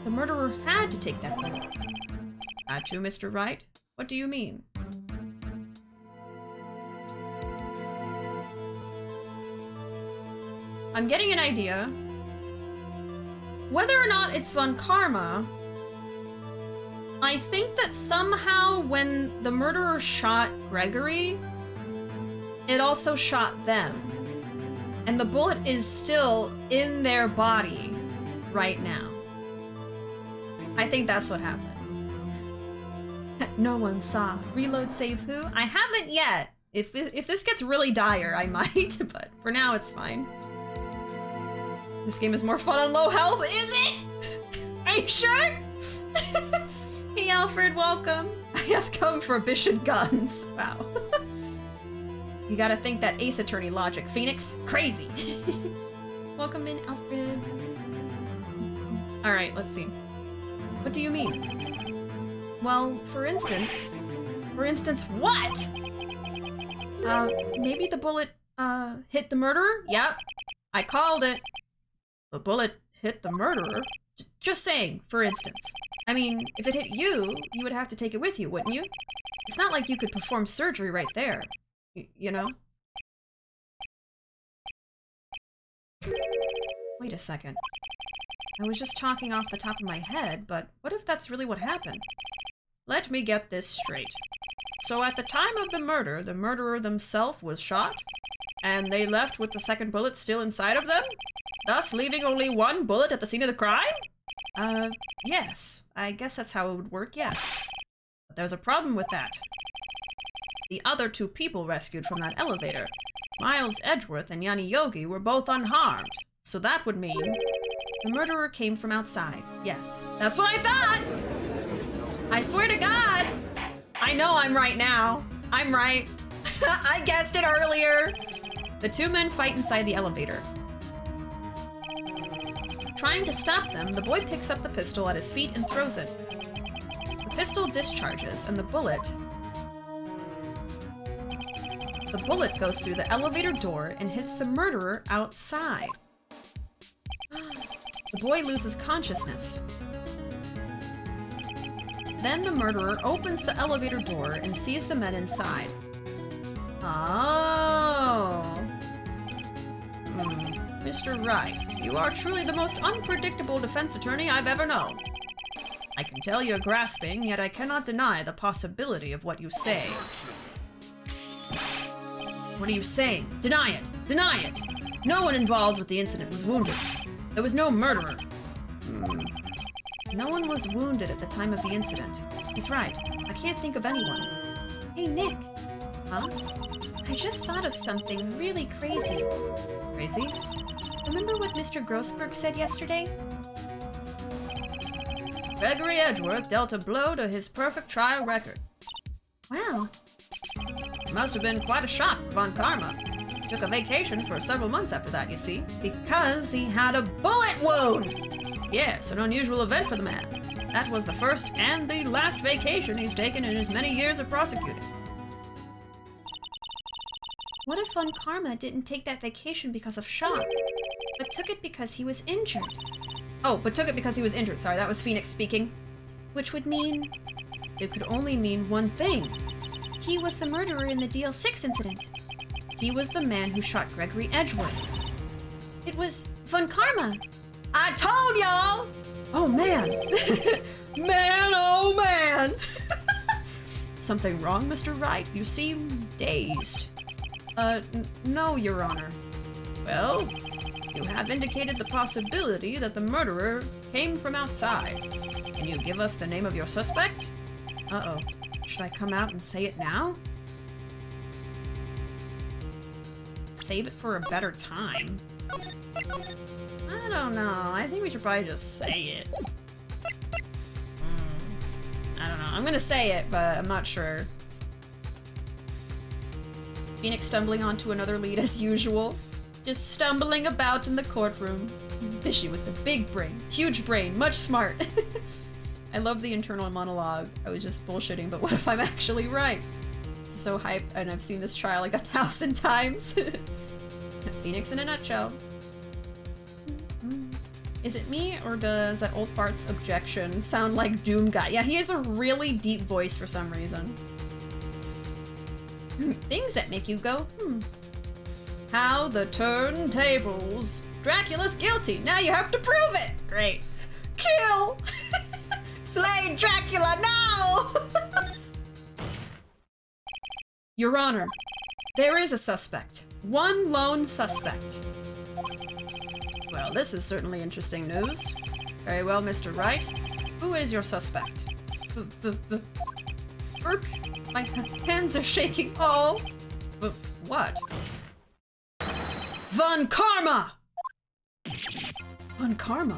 the murderer had to take that bullet. Had to, Mr. Wright? What do you mean? I'm getting an idea. Whether or not it's Von Karma, I think that somehow when the murderer shot Gregory, it also shot them. And the bullet is still in their body right now. I think that's what happened. No one saw. Reload save who? I haven't yet. If this gets really dire, I might, but for now it's fine. This game is more fun on low health, is it? Are you sure? Hey Alfred, welcome. I have come for Bishop guns. Wow. You gotta think that Ace Attorney logic. Phoenix, crazy. Welcome in, Alfred. Alright, let's see. What do you mean? Well, for instance, what? Maybe the bullet, hit the murderer? Yep, I called it. The bullet hit the murderer? Just saying, for instance. I mean, if it hit you, you would have to take it with you, wouldn't you? It's not like you could perform surgery right there. You know? Wait a second. I was just talking off the top of my head, but what if that's really what happened? Let me get this straight. So at the time of the murder, the murderer themselves was shot, and they left with the second bullet still inside of them, thus leaving only one bullet at the scene of the crime? Yes. I guess that's how it would work, yes. But there's a problem with that. The other two people rescued from that elevator, Miles Edgeworth and Yanni Yogi, were both unharmed. So that would mean the murderer came from outside. Yes. That's what I thought! I swear to God! I know I'm right now. I'm right. I guessed it earlier. The two men fight inside the elevator. Trying to stop them, the boy picks up the pistol at his feet and throws it. The pistol discharges, and the bullet goes through the elevator door and hits the murderer outside. The boy loses consciousness. Then the murderer opens the elevator door and sees the men inside. Oh. Mr. Wright, you are truly the most unpredictable defense attorney I've ever known. I can tell you're grasping, yet I cannot deny the possibility of what you say. What are you saying? Deny it! Deny it! No one involved with the incident was wounded. There was no murderer. No one was wounded at the time of the incident. He's right. I can't think of anyone. Hey, Nick. Huh? I just thought of something really crazy. Crazy? Remember what Mr. Grossberg said yesterday? Gregory Edgeworth dealt a blow to his perfect trial record. Wow. It must have been quite a shock for Von Karma. He took a vacation for several months after that, you see, because he had a bullet wound! Yes, an unusual event for the man. That was the first and the last vacation he's taken in his many years of prosecuting. What if Von Karma didn't take that vacation because of shock, but took it because he was injured? Oh, but took it because he was injured. Sorry, that was Phoenix speaking. Which would mean... It could only mean one thing. He was the murderer in the DL6 incident. He was the man who shot Gregory Edgeworth. It was Von Karma. I told y'all! Oh, man. Man, oh, man. Something wrong, Mr. Wright? You seem dazed. No, Your Honor. Well, you have indicated the possibility that the murderer came from outside. Can you give us the name of your suspect? Uh-oh. Should I come out and say it now? Save it for a better time. I don't know. I think we should probably just say it. I don't know. I'm gonna say it, but I'm not sure. Phoenix stumbling onto another lead as usual. Just stumbling about in the courtroom. Bishi with the big brain. Huge brain. Much smart. I love the internal monologue. I was just bullshitting, but what if I'm actually right? So hyped, and I've seen this trial like 1,000 times. Phoenix in a nutshell. Is it me, or does that old fart's objection sound like Doom Guy? Yeah, he has a really deep voice for some reason. Things that make you go, How the turntables. Dracula's guilty. Now you have to prove it. Great. Kill! slay Dracula now! Your Honor, there is a suspect. One lone suspect. Well, this is certainly interesting news. Very well, Mr. Wright. Who is your suspect? Burke? My hands are shaking. Oh. What? Von Karma! Von Karma?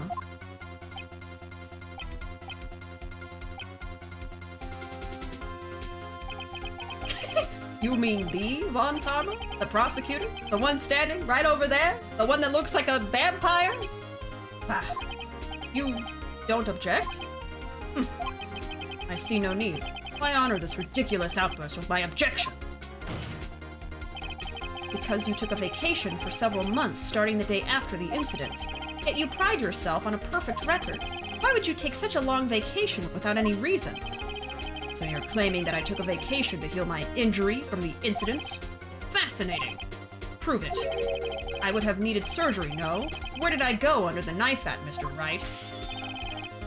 You mean the Von Karma? The prosecutor? The one standing right over there? The one that looks like a vampire? Ah, you don't object? I see no need. Why honor this ridiculous outburst with my objection? Because you took a vacation for several months starting the day after the incident. Yet you pride yourself on a perfect record. Why would you take such a long vacation without any reason? So you're claiming that I took a vacation to heal my injury from the incident? Fascinating. Prove it. I would have needed surgery, no? Where did I go under the knife at, Mr. Wright?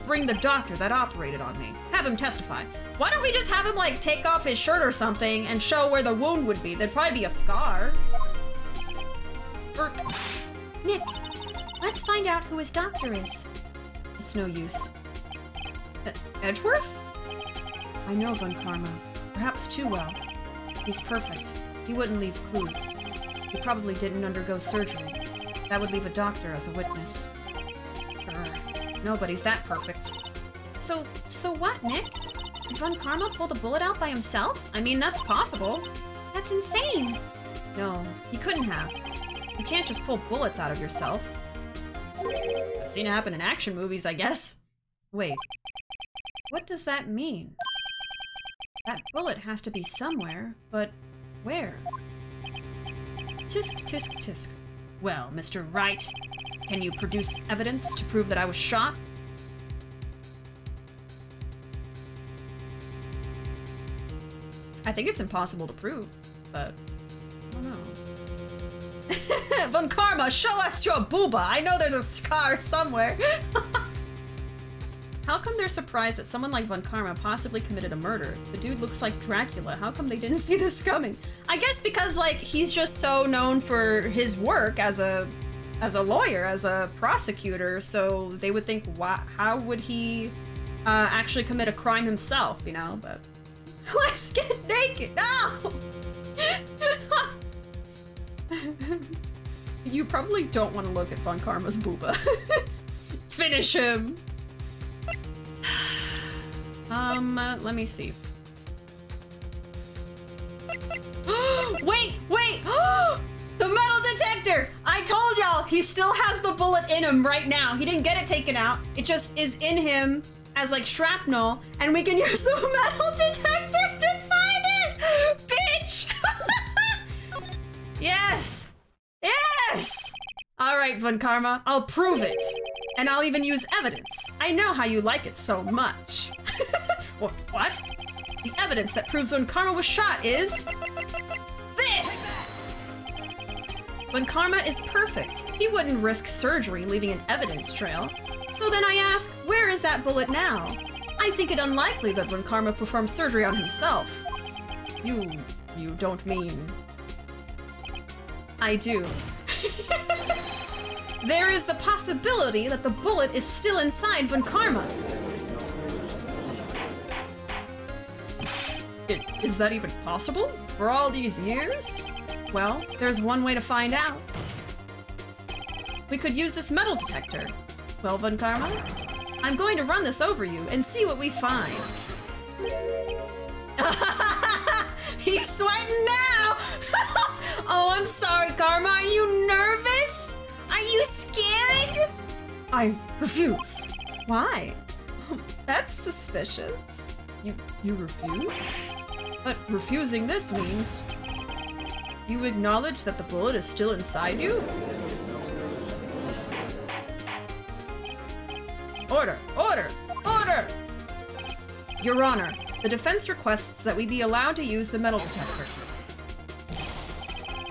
Bring the doctor that operated on me. Have him testify. Why don't we just have him, like, take off his shirt or something and show where the wound would be? There'd probably be a scar. Nick, let's find out who his doctor is. It's no use. Edgeworth? I know Von Karma. Perhaps too well. He's perfect. He wouldn't leave clues. He probably didn't undergo surgery. That would leave a doctor as a witness. Nobody's that perfect. So what, Nick? Did Von Karma pull the bullet out by himself? I mean, that's possible. That's insane. No, he couldn't have. You can't just pull bullets out of yourself. I've seen it happen in action movies, I guess. Wait. What does that mean? That bullet has to be somewhere, but where? Tisk, tisk, tisk. Well, Mr. Wright, can you produce evidence to prove that I was shot? I think it's impossible to prove, but I don't know. Von Karma, show us your booba! I know there's a scar somewhere! How come they're surprised that someone like Von Karma possibly committed a murder? The dude looks like Dracula. How come they didn't see this coming? I guess because, like, he's just so known for his work as a lawyer, as a prosecutor, so they would think, how would he actually commit a crime himself, you know? But let's get naked! No! You probably don't want to look at Von Karma's booba. Finish him! Let me see. Wait! The metal detector! I told y'all, he still has the bullet in him right now. He didn't get it taken out. It just is in him as, like, shrapnel, and we can use the metal detector to find it! Bitch! Yes! Yes! Alright, Von Karma, I'll prove it. And I'll even use evidence. I know how you like it so much. What? The evidence that proves Von Karma was shot is... this! Von Karma is perfect. He wouldn't risk surgery leaving an evidence trail. So then I ask, where is that bullet now? I think it unlikely that Von Karma performed surgery on himself. You don't mean... I do. There is the possibility that the bullet is still inside Von Karma. Is that even possible? For all these years? Well, there's one way to find out. We could use this metal detector. Well, Von Karma, I'm going to run this over you and see what we find. He's sweating now! Oh, I'm sorry, Karma. Are you nervous? Are you scared? I refuse. Why? That's suspicious. You refuse? But refusing this means... you acknowledge that the bullet is still inside you? Order! Order! Order! Your Honor, the defense requests that we be allowed to use the metal detector.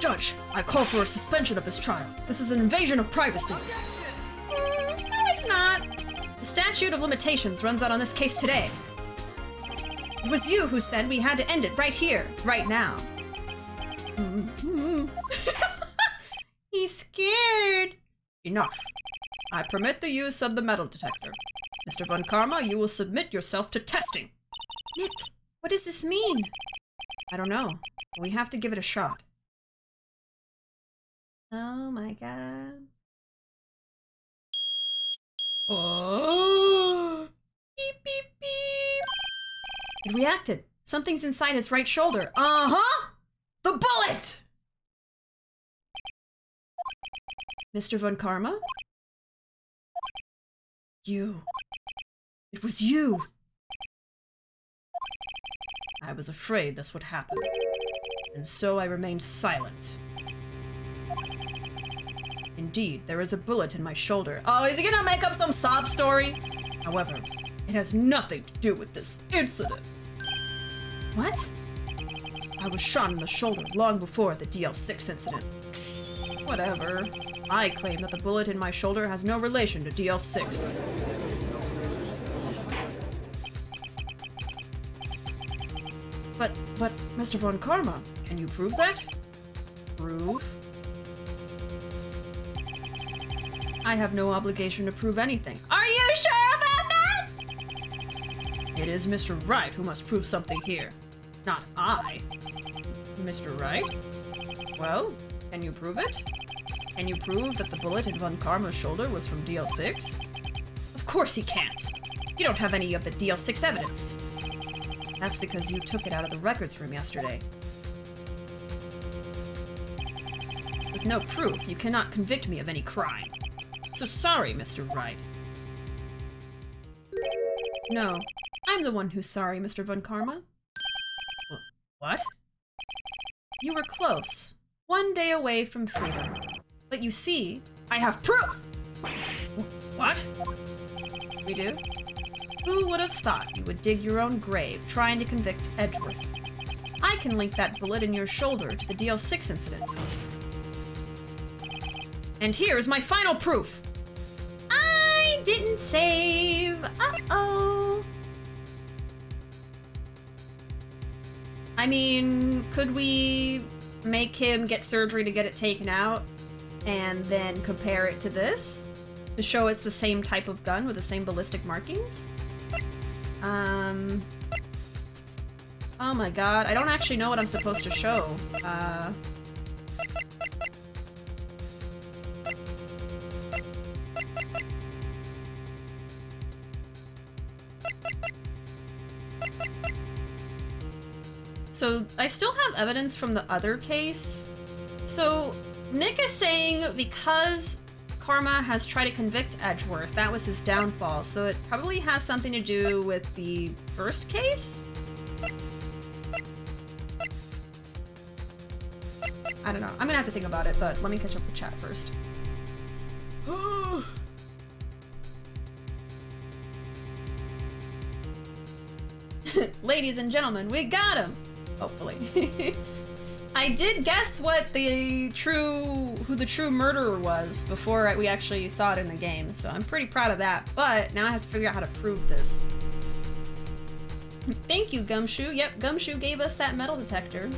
Judge, I call for a suspension of this trial. This is an invasion of privacy. No, it's not. The statute of limitations runs out on this case today. It was you who said we had to end it right here, right now. He's scared. Enough. I permit the use of the metal detector. Mr. Von Karma, you will submit yourself to testing. Nick, what does this mean? I don't know. We have to give it a shot. Oh my god. Oh! Beep, beep, beep. It reacted. Something's inside his right shoulder. Uh-huh! The bullet! Mr. Von Karma? You. It was you. I was afraid this would happen, and so I remained silent. Indeed, there is a bullet in my shoulder. Oh, is he gonna make up some sob story? However, it has nothing to do with this incident. What? I was shot in the shoulder long before the DL6 incident. Whatever. I claim that the bullet in my shoulder has no relation to DL6. But, Mr. Von Karma, can you prove that? Prove? I have no obligation to prove anything. Are you sure about that? It is Mr. Wright who must prove something here, not I. Mr. Wright? Well, can you prove it? Can you prove that the bullet in Von Karma's shoulder was from DL6? Of course he can't. You don't have any of the DL6 evidence. That's because you took it out of the records room yesterday. With no proof, you cannot convict me of any crime. So sorry, Mr. Wright. No, I'm the one who's sorry, Mr. Von Karma. What? You were close. One day away from freedom. But you see, I have proof! What? We do? Who would have thought you would dig your own grave trying to convict Edgeworth? I can link that bullet in your shoulder to the DL6 incident. And here's my final proof! I didn't save. Uh-oh. I mean, could we make him get surgery to get it taken out and then compare it to this? To show it's the same type of gun with the same ballistic markings? Oh my god, I don't actually know what I'm supposed to show. So, I still have evidence from the other case. So, Nick is saying because Karma has tried to convict Edgeworth, that was his downfall, so it probably has something to do with the first case? I don't know. I'm gonna have to think about it, but let me catch up with chat first. Ladies and gentlemen, we got him! Hopefully. I did guess what who the true murderer was before we actually saw it in the game, so I'm pretty proud of that, but now I have to figure out how to prove this. Thank you, Gumshoe. Yep, Gumshoe gave us that metal detector.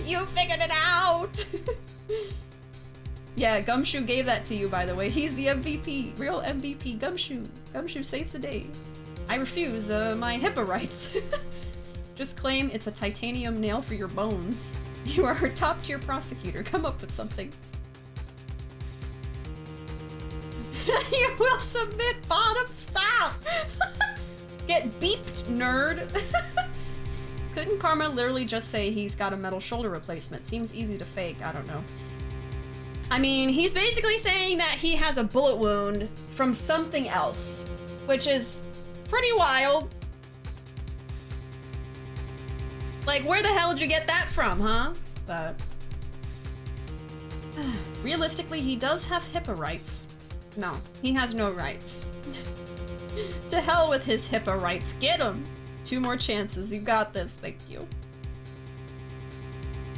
You figured it out! Yeah, Gumshoe gave that to you, by the way. He's the MVP, real MVP, Gumshoe. Gumshoe saves the day. I refuse, my HIPAA rights. Just claim it's a titanium nail for your bones. You are a top-tier prosecutor. Come up with something. You will submit bottom. Stop! Get beeped, nerd. Couldn't Karma literally just say he's got a metal shoulder replacement? Seems easy to fake. I don't know. I mean, he's basically saying that he has a bullet wound from something else, which is pretty wild. Like, where the hell did you get that from, huh? But realistically, he does have HIPAA rights. No, he has no rights. To hell with his HIPAA rights. Get him! 2 more chances. You got this. Thank you.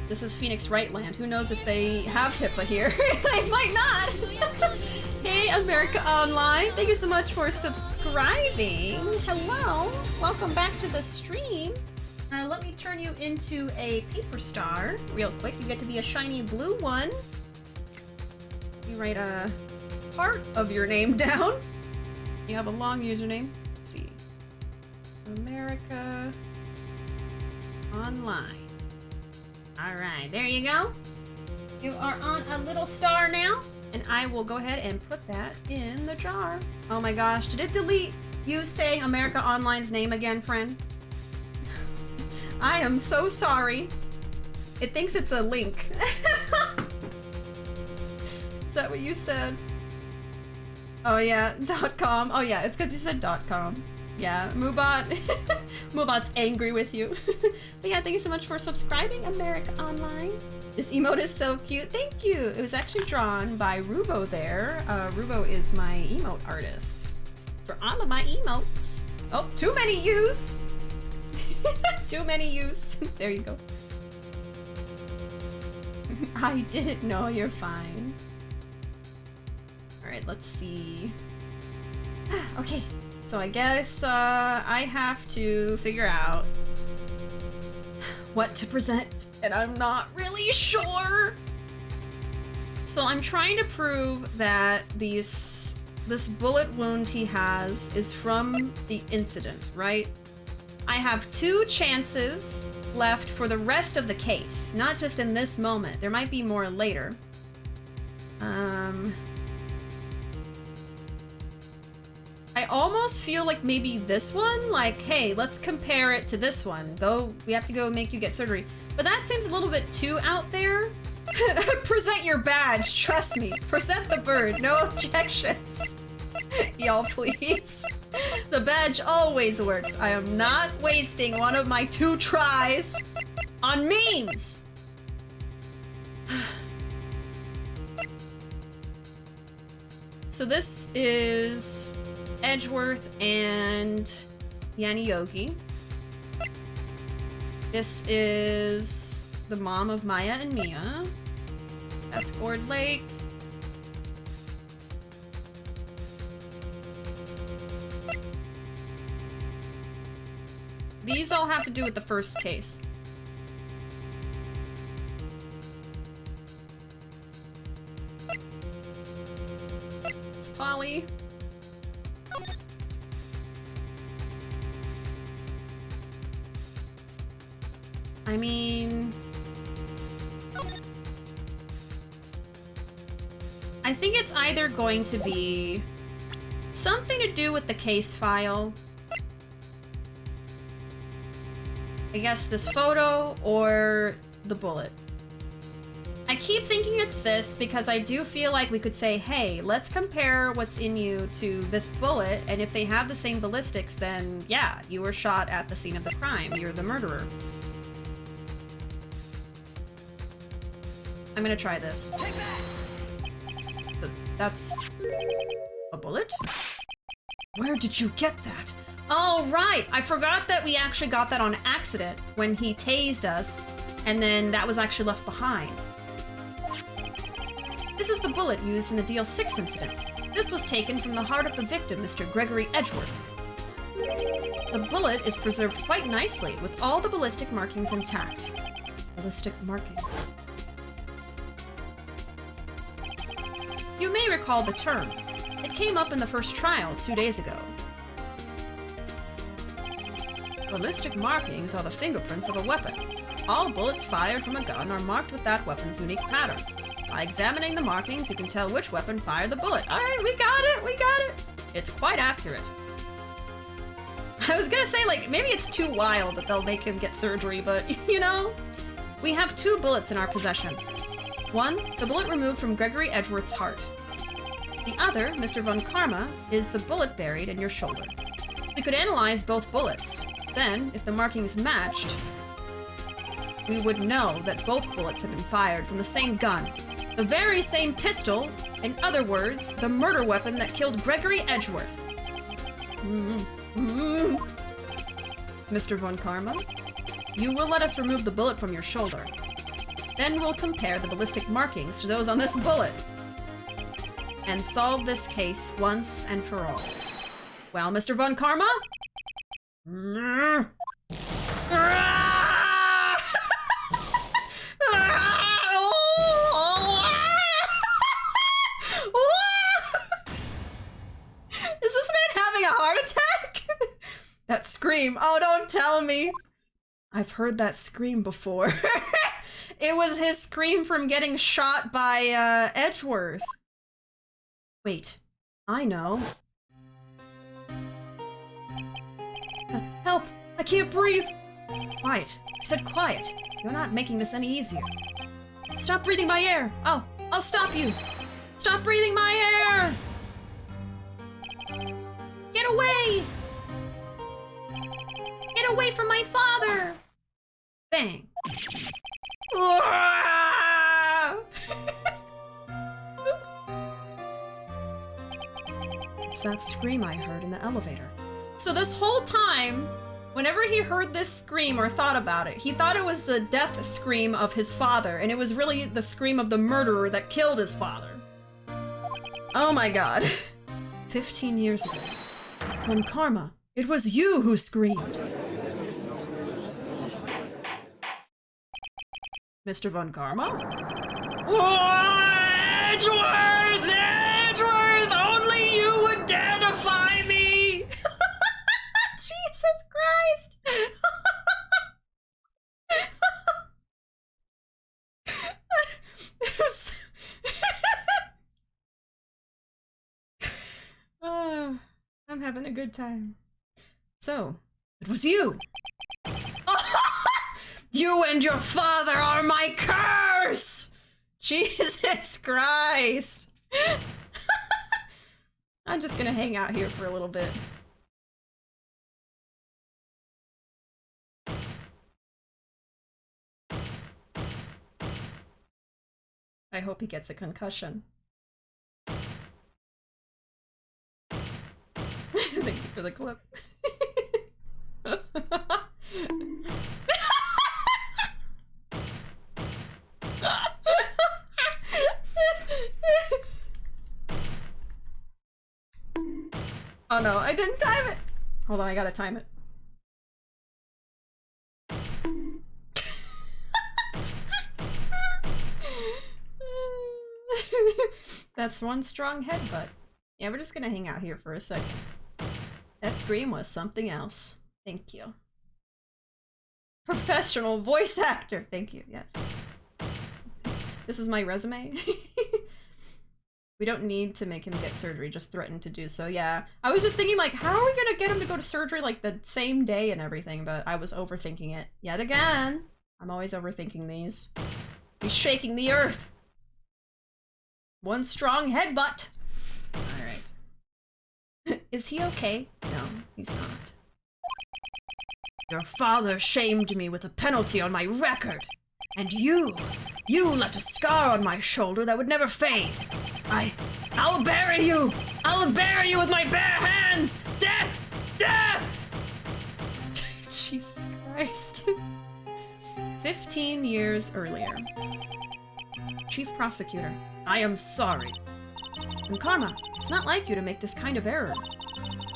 This is Phoenix Wright land. Who knows if they have HIPAA here? They might not! Hey, America Online, thank you so much for subscribing. Hello, welcome back to the stream. Let me turn you into a paper star real quick. You get to be a shiny blue one. You write a part of your name down. You have a long username. Let's see. America Online. All right, there you go. You are on a little star now, and I will go ahead and put that in the jar. Oh my gosh, did it delete you saying America Online's name again, friend? I am so sorry. It thinks it's a link. Is that what you said? Oh yeah, .com. Oh yeah, it's because you said .com. Yeah, Moobot. Moobot's angry with you. But yeah, thank you so much for subscribing, America Online. This emote is so cute. Thank you. It was actually drawn by Ruuuvo there. Ruuuvo is my emote artist for all of my emotes. Oh, too many U's. Too many U's. There you go. I didn't know. You're fine. All right, let's see. Okay, so I guess I have to figure out what to present, and I'm not really sure. So I'm trying to prove that this bullet wound he has is from the incident, right? I have 2 chances left for the rest of the case, not just in this moment. There might be more later. I almost feel like maybe this one, like, hey, let's compare it to this one. Though we have to go make you get surgery. But that seems a little bit too out there. Present your badge, trust me. Present the bird, no objections. Y'all, please. The badge always works. I am not wasting one of my 2 tries on memes. So this is Edgeworth and Yanni Yogi. This is the mom of Maya and Mia. That's Gourd Lake. These all have to do with the first case. It's Polly. I mean, I think it's either going to be something to do with the case file. I guess this photo or the bullet. I keep thinking it's this because I do feel like we could say, hey, let's compare what's in you to this bullet, and if they have the same ballistics, then yeah, you were shot at the scene of the crime. You're the murderer. I'm gonna try this. That's a bullet? Where did you get that? Oh, right! I forgot that we actually got that on accident when he tased us, and then that was actually left behind. This is the bullet used in the Deal 6 incident. This was taken from the heart of the victim, Mr. Gregory Edgeworth. The bullet is preserved quite nicely, with all the ballistic markings intact. Ballistic markings. You may recall the term. It came up in the first trial 2 days ago. Ballistic markings are the fingerprints of a weapon. All bullets fired from a gun are marked with that weapon's unique pattern. By examining the markings, you can tell which weapon fired the bullet. All right, we got it, we got it. It's quite accurate. I was gonna say, like, maybe it's too wild that they'll make him get surgery, but, you know? We have 2 bullets in our possession. One, the bullet removed from Gregory Edgeworth's heart. The other, Mr. Von Karma, is the bullet buried in your shoulder. We could analyze both bullets. Then, if the markings matched, we would know that both bullets had been fired from the same gun. The very same pistol, in other words, the murder weapon that killed Gregory Edgeworth. Mr. Von Karma, you will let us remove the bullet from your shoulder. Then we'll compare the ballistic markings to those on this bullet. and solve this case once and for all. Well, Mr. Von Karma? Is this man having a heart attack? That scream. Oh, don't tell me. I've heard that scream before. It was his scream from getting shot by Edgeworth. Wait, I know. Help! I can't breathe! Quiet. I said quiet. You're not making this any easier. Stop breathing my air! I'll stop you! Stop breathing my air! Get away! Get away from my father! Bang! It's that scream I heard in the elevator. So this whole time, whenever he heard this scream or thought about it, he thought it was the death scream of his father, and it was really the scream of the murderer that killed his father. Oh my god. 15 years ago. Von Karma, it was you who screamed. Mr. Von Karma? Edgeworth! Edgeworth! Only you would dare defy me! Jesus Christ! I'm having a good time. So, it was you! You and your father are my curse! Jesus Christ! I'm just gonna hang out here for a little bit. I hope he gets a concussion. Thank you for the clip. Oh no, I didn't time it! Hold on, I gotta time it. That's one strong headbutt. Yeah, we're just gonna hang out here for a second. That scream was something else. Thank you. Professional voice actor! Thank you, yes. This is my resume. We don't need to make him get surgery, just threaten to do so. Yeah, I was just thinking like, how are we gonna get him to go to surgery like the same day and everything, but I was overthinking it. Yet again. I'm always overthinking these. He's shaking the earth. One strong headbutt. Alright. Is he okay? No, he's not. Your father shamed me with a penalty on my record. And you left a scar on my shoulder that would never fade. I'll bury you! I'll bury you with my bare hands! Death! Death! Jesus Christ. 15 years earlier. Chief Prosecutor, I am sorry. And Karma, it's not like you to make this kind of error.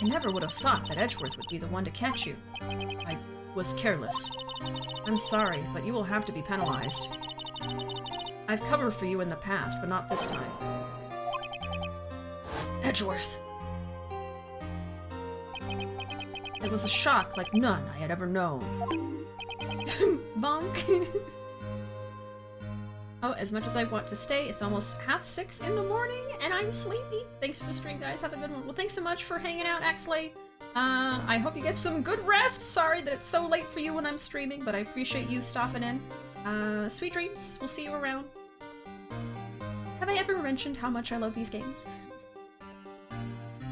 I never would have thought that Edgeworth would be the one to catch you. I was careless. I'm sorry, but you will have to be penalized. I've covered for you in the past, but not this time. Edgeworth. It was a shock like none I had ever known. Bonk. Oh, as much as I want to stay, it's almost 5:30 in the morning, and I'm sleepy. Thanks for the stream, guys. Have a good one. Well, thanks so much for hanging out, Axley. I hope you get some good rest. Sorry that it's so late for you when I'm streaming, but I appreciate you stopping in. Sweet dreams. We'll see you around. Have I ever mentioned how much I love these games?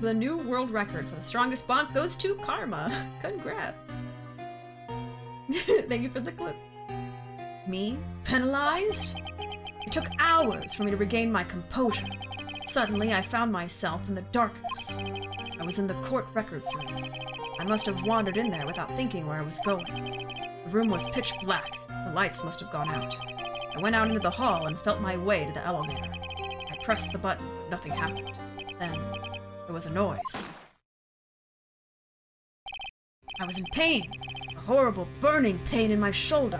The new world record for the strongest bonk goes to Karma. Congrats. Thank you for the clip. Me? Penalized? It took hours for me to regain my composure. Suddenly, I found myself in the darkness. I was in the court records room. I must have wandered in there without thinking where I was going. The room was pitch black. The lights must have gone out. I went out into the hall and felt my way to the elevator. I pressed the button, but nothing happened. Then, there was a noise. I was in pain. A horrible, burning pain in my shoulder.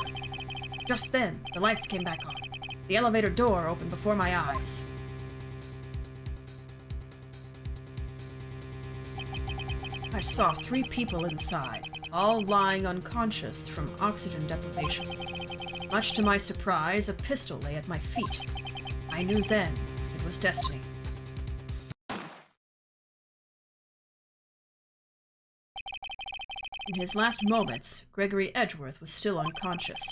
Just then, the lights came back on. The elevator door opened before my eyes. I saw 3 people inside, all lying unconscious from oxygen deprivation. Much to my surprise, a pistol lay at my feet. I knew then it was destiny. In his last moments, Gregory Edgeworth was still unconscious.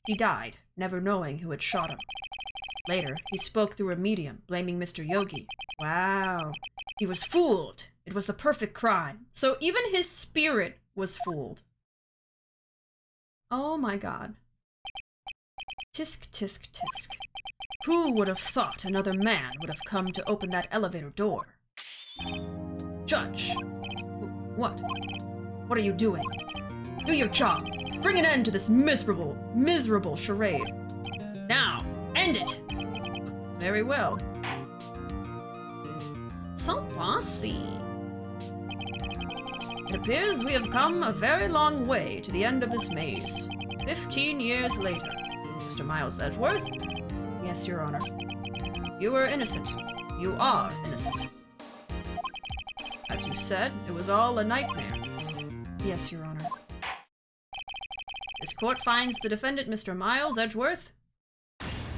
He died, never knowing who had shot him. Later, he spoke through a medium, blaming Mr. Yogi. Wow. He was fooled. It was the perfect crime. So even his spirit was fooled. Oh my god. Tisk, tisk, tisk. Who would have thought another man would have come to open that elevator door? Judge. What? What are you doing? Do your job. Bring an end to this miserable, miserable charade. Now, end it. Very well. So bossy. It appears we have come a very long way to the end of this maze. 15 years later. Mr. Miles Edgeworth? Yes, Your Honor. You were innocent. You are innocent. As you said, it was all a nightmare. Yes, Your Honor. This court finds the defendant, Mr. Miles Edgeworth,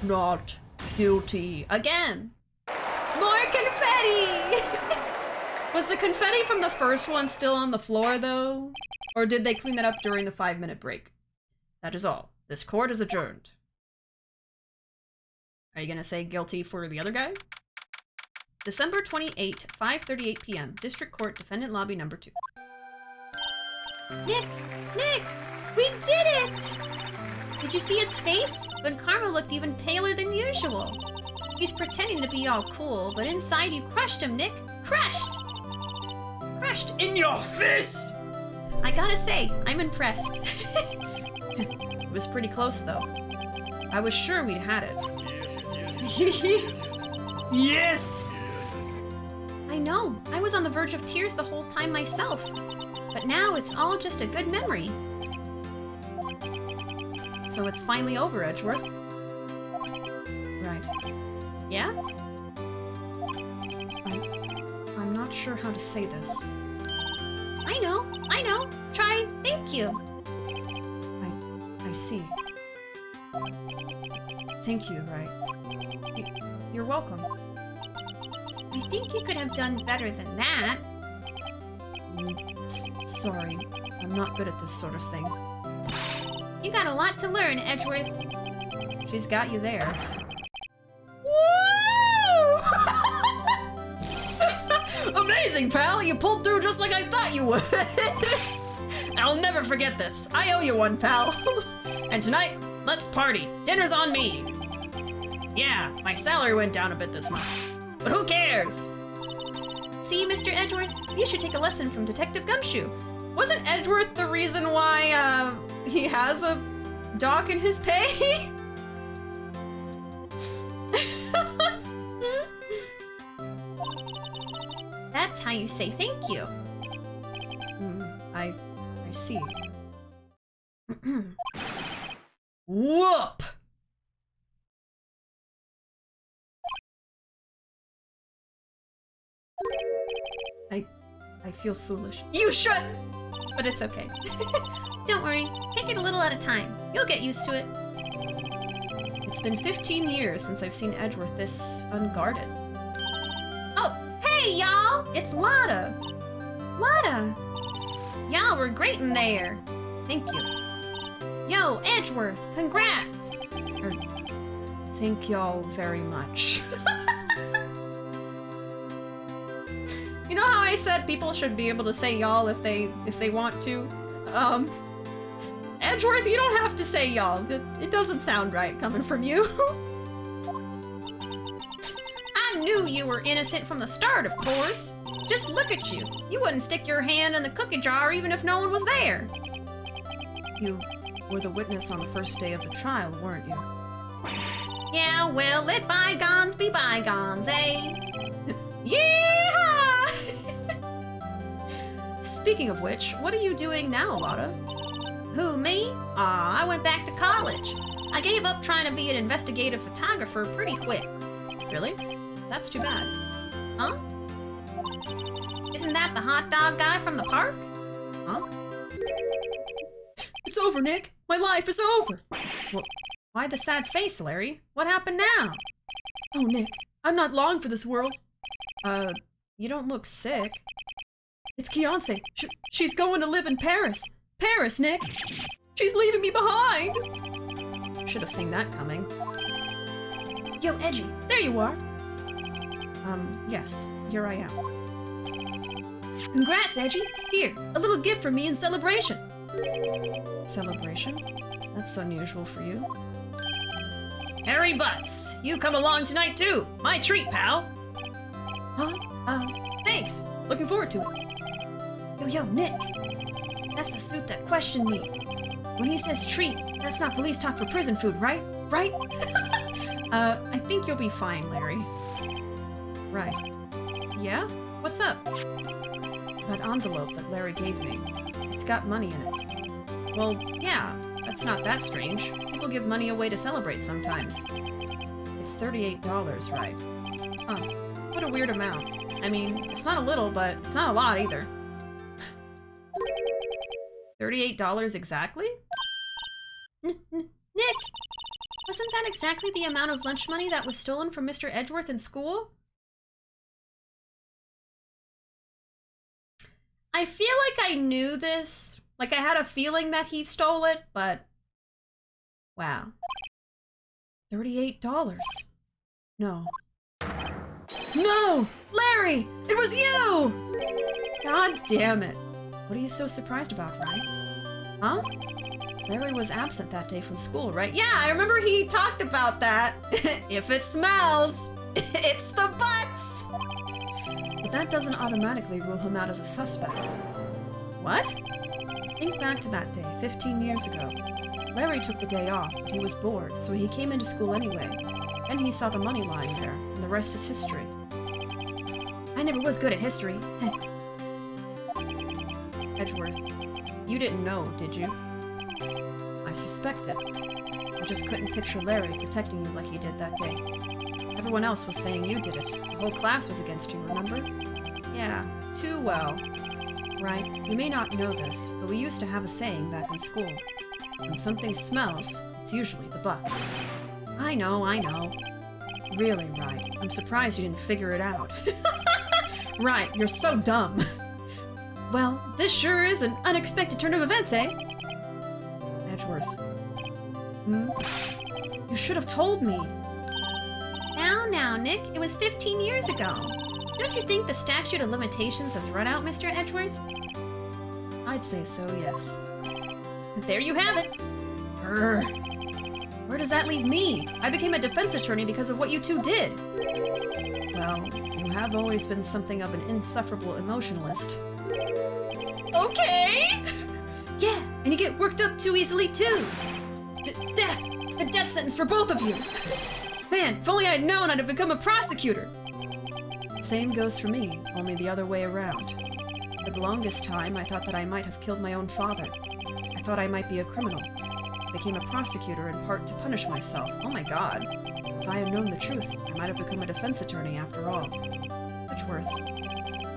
not guilty again. More confetti! Was the confetti from the first one still on the floor, though? Or did they clean it up during the 5-minute break? That is all. This court is adjourned. Are you gonna say guilty for the other guy? December 28, 5:38 p.m. District Court, Defendant Lobby Number 2. Nick! Nick! We did it! Did you see his face? But Karma looked even paler than usual. He's pretending to be all cool, but inside you crushed him, Nick. Crushed! Crushed in your fist! I gotta say, I'm impressed. It was pretty close, though. I was sure we'd had it. Yes! I know. I was on the verge of tears the whole time myself. But now it's all just a good memory. So it's finally over, Edgeworth. Right. Yeah? I'm not sure how to say this. I know. Try thank you. I see. Thank you, Wright. You're welcome. I think you could have done better than that. Sorry. I'm not good at this sort of thing. You got a lot to learn, Edgeworth. She's got you there. Woo! Amazing, pal! You pulled through just like I thought you would! I'll never forget this. I owe you one, pal. And tonight, let's party. Dinner's on me. Yeah, my salary went down a bit this month. But who cares? See, Mr. Edgeworth, you should take a lesson from Detective Gumshoe. Wasn't Edgeworth the reason why, he has a dock in his pay? That's how you say thank you. I see. Whoop! I feel foolish. You shouldn't! But it's okay. Don't worry, take it a little at a time. You'll get used to it. It's been 15 years since I've seen Edgeworth this unguarded. Oh, hey y'all! It's Lotta! Lotta! Y'all were great in there! Thank you. Yo, Edgeworth, congrats! Thank y'all very much. You know how I said people should be able to say y'all if they want to? Edgeworth, you don't have to say y'all. It doesn't sound right coming from you. I knew you were innocent from the start, of course. Just look at you. You wouldn't stick your hand in the cookie jar even if no one was there. You were the witness on the first day of the trial, weren't you? Yeah, well, let bygones be bygones, eh? Yeah! Speaking of which, what are you doing now, Lotta? Who, me? Aw, I went back to college. I gave up trying to be an investigative photographer pretty quick. Really? That's too bad. Huh? Isn't that the hot dog guy from the park? Huh? It's over, Nick. My life is over. Well, why the sad face, Larry? What happened now? Oh, Nick, I'm not long for this world. You don't look sick. It's Kiance. She's going to live in Paris. Paris, Nick. She's leaving me behind. Should have seen that coming. Yo, Edgy, there you are. Yes, here I am. Congrats, Edgy. Here, a little gift for me in celebration. Celebration? That's unusual for you. Harry Butts, you come along tonight too. My treat, pal. Huh? Thanks. Looking forward to it. Yo, Nick. That's the suit that questioned me. When he says treat, that's not police talk for prison food, right? Right? I think you'll be fine, Larry. Right. Yeah? What's up? That envelope that Larry gave me. It's got money in it. Well, yeah, that's not that strange. People give money away to celebrate sometimes. It's $38, right? Huh. What a weird amount. I mean, it's not a little, but it's not a lot either. $38 exactly? Nick! Wasn't that exactly the amount of lunch money that was stolen from Mr. Edgeworth in school? I feel like I knew this. Like I had a feeling that he stole it, but... Wow. $38. No. No! Larry! It was you! God damn it. What are you so surprised about, Wright? Huh? Larry was absent that day from school, right? Yeah, I remember he talked about that. If it smells, it's the butts! But that doesn't automatically rule him out as a suspect. What? Think back to that day, 15 years ago. Larry took the day off, but he was bored, so he came into school anyway. Then he saw the money lying there, and the rest is history. I never was good at history. Edgeworth, you didn't know, did you? I suspected. I just couldn't picture Larry protecting you like he did that day. Everyone else was saying you did it. The whole class was against you, remember? Yeah, too well. Right, you may not know this, but we used to have a saying back in school. When something smells, it's usually the butts. I know. Really, Wright, I'm surprised you didn't figure it out. Right, you're so dumb. Well, this sure is an unexpected turn of events, eh? Edgeworth. You should have told me. Now, Nick, it was 15 years ago. Don't you think the statute of limitations has run out, Mr. Edgeworth? I'd say so, yes. There you have it. Where does that leave me? I became a defense attorney because of what you two did. Well, you have always been something of an insufferable emotionalist. Okay! Yeah, and you get worked up too easily, too. Death! A death sentence for both of you! Man, if only I'd known I'd have become a prosecutor! Same goes for me, only the other way around. For the longest time, I thought that I might have killed my own father. I thought I might be a criminal. I became a prosecutor in part to punish myself. Oh my god. If I had known the truth, I might have become a defense attorney after all. Edgeworth,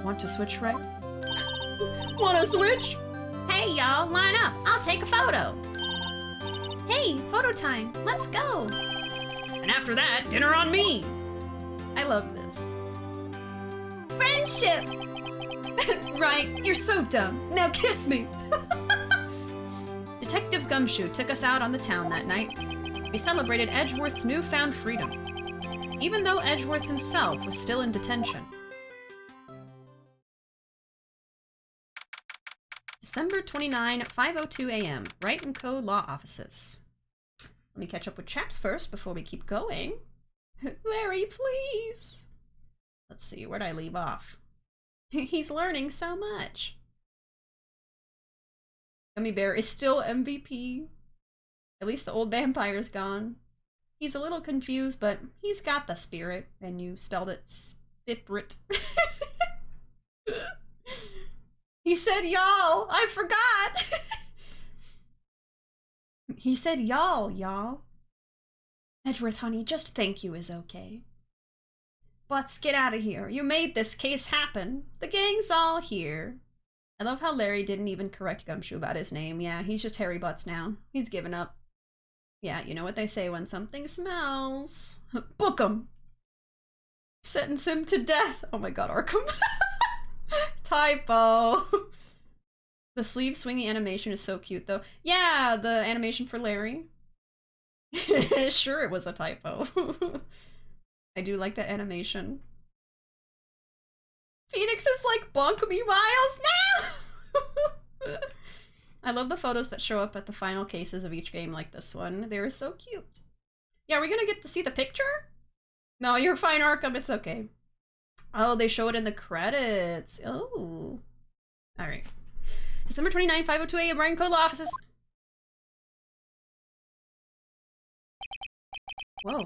want to switch, Wright? Wanna switch? Hey, y'all, line up. I'll take a photo. Hey, photo time. Let's go. And after that, dinner on me. I love this. Friendship! Right, you're so dumb. Now kiss me. Detective Gumshoe took us out on the town that night. We celebrated Edgeworth's newfound freedom, even though Edgeworth himself was still in detention. December 29, 5:02 a.m. Wright & Co. Law Offices. Let me catch up with chat first before we keep going. Larry, please. Let's see, where'd I leave off? He's learning so much. Gummy Bear is still MVP. At least the old vampire's gone. He's a little confused, but he's got the spirit, and you spelled it Biprit. He said y'all. I forgot. He said y'all. Edgeworth, honey, just thank you is okay. Let's get out of here. You made this case happen. The gang's all here. I love how Larry didn't even correct Gumshoe about his name. Yeah, he's just Harry Butts now. He's given up. Yeah, you know what they say when something smells. Book him! Sentence him to death! Oh my god, Arkham. Typo! The sleeve swinging animation is so cute though. Yeah, the animation for Larry. Sure, it was a typo. I do like that animation. Phoenix is like, bonk me, Miles, now! I love the photos that show up at the final cases of each game like this one. They're so cute. Yeah, are we gonna get to see the picture? No, you're fine, Arkham, it's okay. Oh, they show it in the credits. Oh. Alright. December 29, 5:02 a.m. Ryan Code Law Offices. Whoa.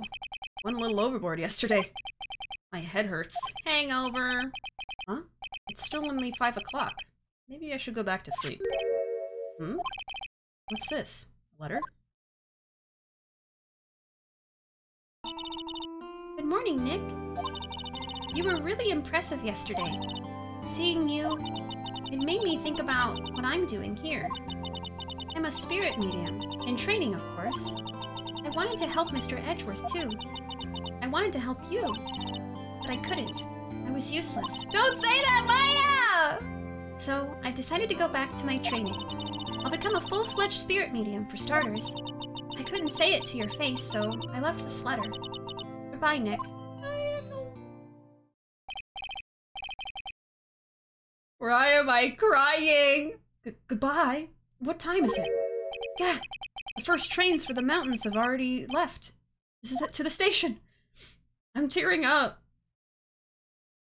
Went a little overboard yesterday. My head hurts. Hangover. Huh? It's still only 5 o'clock. Maybe I should go back to sleep. Hmm? What's this? A letter? Good morning, Nick. You were really impressive yesterday. Seeing you, it made me think about what I'm doing here. I'm a spirit medium, in training, of course. I wanted to help Mr. Edgeworth, too. I wanted to help you, but I couldn't. I was useless. Don't say that, Maya! So, I've decided to go back to my training. I'll become a full-fledged spirit medium, for starters. I couldn't say it to your face, so I left this letter. Goodbye, Nick. Why am I crying? Goodbye? What time is it? Yeah, the first trains for the mountains have already left. This is it to the station. I'm tearing up.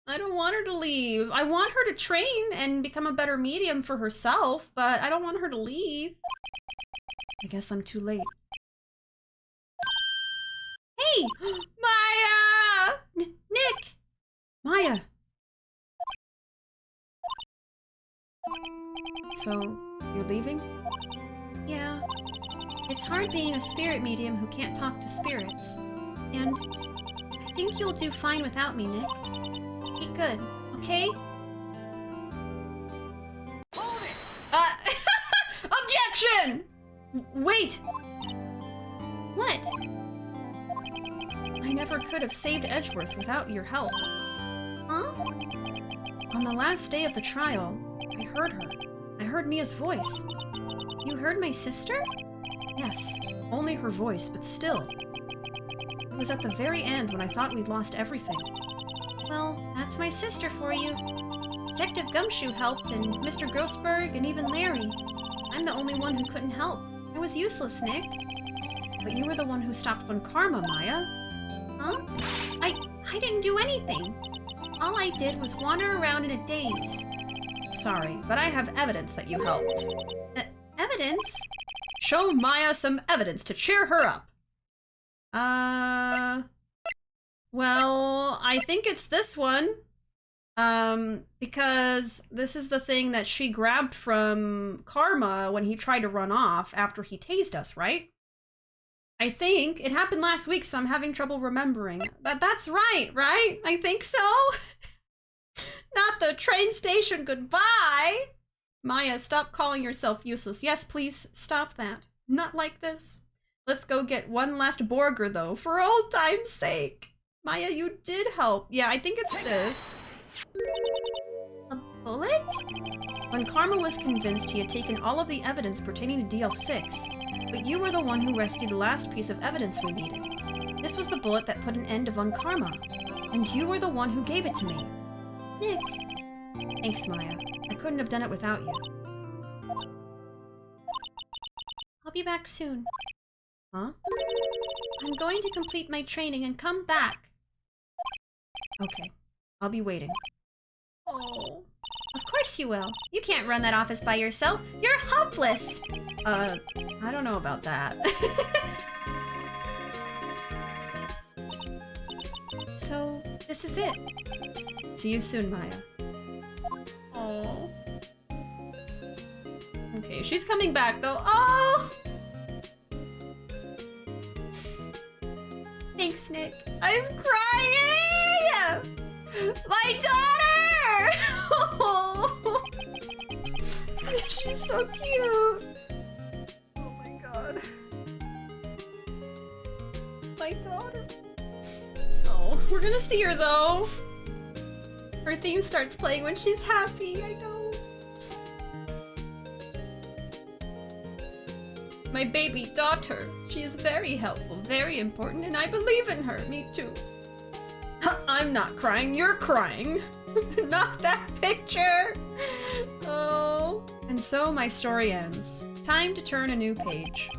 I don't want her to leave. I want her to train and become a better medium for herself, but I don't want her to leave. I guess I'm too late. Hey! Maya! Nick! Maya! So, you're leaving? Yeah. It's hard being a spirit medium who can't talk to spirits. And I think you'll do fine without me, Nick. Be good, okay? Hold it! Objection! Wait! What? I never could have saved Edgeworth without your help. Huh? On the last day of the trial, I heard her. I heard Mia's voice. You heard my sister? Yes, only her voice, but still. It was at the very end when I thought we'd lost everything. Well, that's my sister for you. Detective Gumshoe helped, and Mr. Grossberg, and even Larry. I'm the only one who couldn't help. I was useless, Nick. But you were the one who stopped Von Karma, Maya. Huh? I didn't do anything. All I did was wander around in a daze. Sorry, but I have evidence that you helped. Evidence? Show Maya some evidence to cheer her up. Well, I think it's this one. Because this is the thing that she grabbed from Karma when he tried to run off after he tased us, right? I think it happened last week, so I'm having trouble remembering. That's right, right? I think so. Not the train station goodbye. Maya, stop calling yourself useless. Yes, please, stop that. Not like this. Let's go get one last burger, though, for old time's sake. Maya, you did help. Yeah, I think it's this. A bullet? When Karma was convinced he had taken all of the evidence pertaining to DL6, but you were the one who rescued the last piece of evidence we needed. This was the bullet that put an end to Von Karma, and you were the one who gave it to me. Nick. Thanks, Maya. I couldn't have done it without you. I'll be back soon. Huh? I'm going to complete my training and come back. Okay. I'll be waiting. Oh. Of course you will. You can't run that office by yourself. You're hopeless! I don't know about that. So, This is it. See you soon, Maya. Oh. Okay, she's coming back though. Oh! Thanks, Nick. I'm crying! My daughter! Oh. She's so cute. Oh my god. My daughter. Oh, we're gonna see her though. Her theme starts playing when she's happy, I know. My baby daughter. She is very helpful, very important, and I believe in her. Me too. I'm not crying, you're crying. Not that picture. Oh. And so my story ends. Time to turn a new page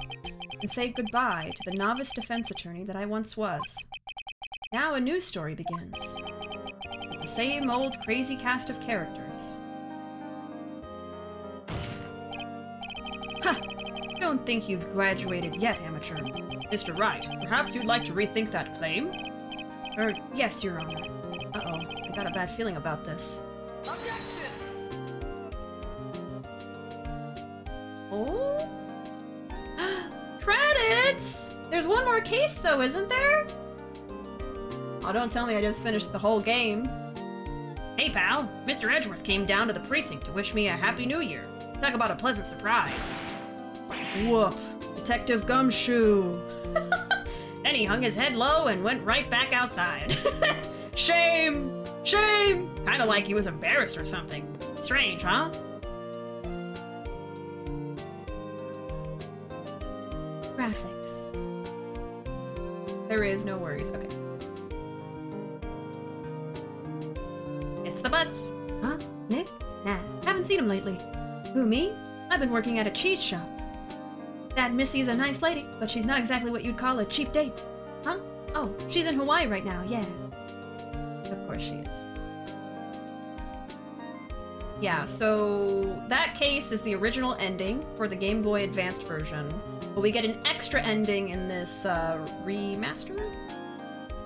and say goodbye to the novice defense attorney that I once was. Now a new story begins. With the same old crazy cast of characters. Ha! Don't think you've graduated yet, amateur. Mr. Wright, perhaps you'd like to rethink that claim? Yes, Your Honor. Uh-oh, I got a bad feeling about this. Objection! Oh? Credits! There's one more case though, isn't there? Oh, don't tell me I just finished the whole game. Hey pal, Mr. Edgeworth came down to the precinct to wish me a happy new year. Talk about a pleasant surprise. Whoop, Detective Gumshoe. Then he hung his head low and went right back outside. Shame! Shame! Kinda like he was embarrassed or something. Strange, huh? Graphics. There is no worries, okay. It's the Butts. Huh? Nick? Nah, haven't seen him lately. Who, me? I've been working at a cheese shop. Dad Missy's a nice lady, but she's not exactly what you'd call a cheap date. Huh? Oh, she's in Hawaii right now, yeah. Of course she is. Yeah, so that case is the original ending for the Game Boy Advanced version, but we get an extra ending in this remaster?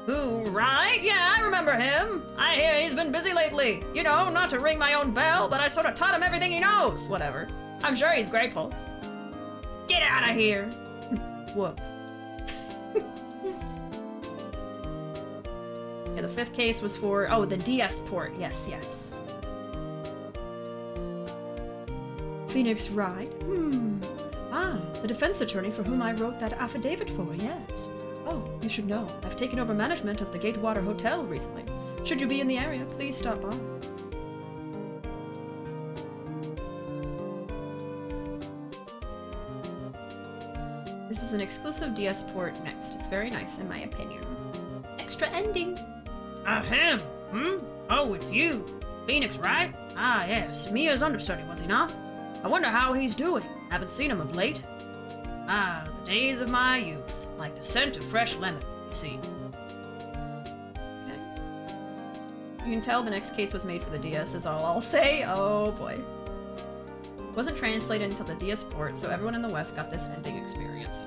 Ooh, right? Yeah, I remember him. I hear he's been busy lately. You know, not to ring my own bell, but I sort of taught him everything he knows. Whatever. I'm sure he's grateful. Get out of here! Whoop. Yeah, the fifth case was for, oh, the DS port. Yes, yes. Phoenix Wright? Ah, the defense attorney for whom I wrote that affidavit for, yes. Oh, you should know. I've taken over management of the Gatewater Hotel recently. Should you be in the area, please stop by. This is an exclusive DS port next. It's very nice, in my opinion. Extra ending. Him? Oh, it's you. Phoenix, right? Ah, yes. Mia's understudy, was he not? I wonder how he's doing. Haven't seen him of late. Ah, the days of my youth. Like the scent of fresh lemon, you see. Okay. You can tell the next case was made for the DS, is all I'll say. Oh, boy. Wasn't translated until the DS port, so everyone in the West got this ending experience.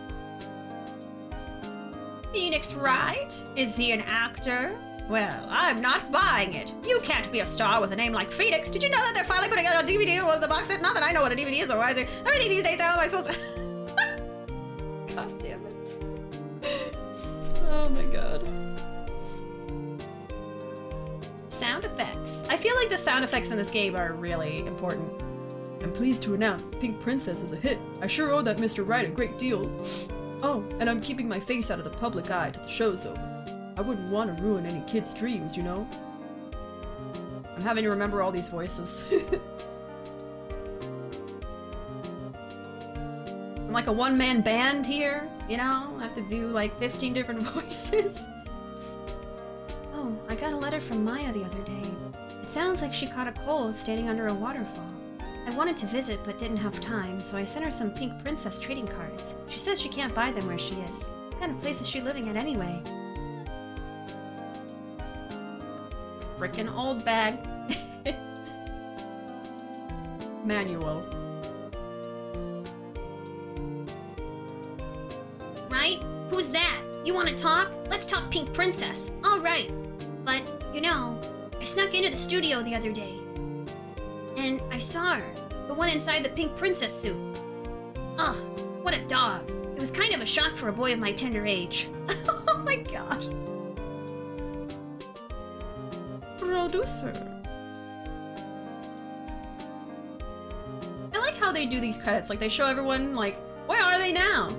Phoenix Wright? Is he an actor? Well, I'm not buying it. You can't be a star with a name like Phoenix. Did you know that they're finally putting out a DVD of the box set? Not that I know what a DVD is or either. Everything these days, how am I supposed to... God damn it. Oh my god. Sound effects. I feel like the sound effects in this game are really important. I'm pleased to announce The Pink Princess is a hit. I sure owe that Mr. Wright a great deal. Oh, and I'm keeping my face out of the public eye till the show's over. I wouldn't want to ruin any kid's dreams, you know? I'm having to remember all these voices. I'm like a one-man band here, you know? I have to do like 15 different voices. Oh, I got a letter from Maya the other day. It sounds like she caught a cold standing under a waterfall. I wanted to visit but didn't have time, so I sent her some Pink Princess trading cards. She says she can't buy them where she is. What kind of place is she living at anyway? Frickin' old bag. Manual. Right? Who's that? You want to talk? Let's talk Pink Princess. All right. But You know, I snuck into the studio the other day. And I saw her. The one inside the pink princess suit. Ugh, what a dog. It was kind of a shock for a boy of my tender age. Oh my god. Producer. I like how they do these credits. Like, they show everyone, like, where are they now?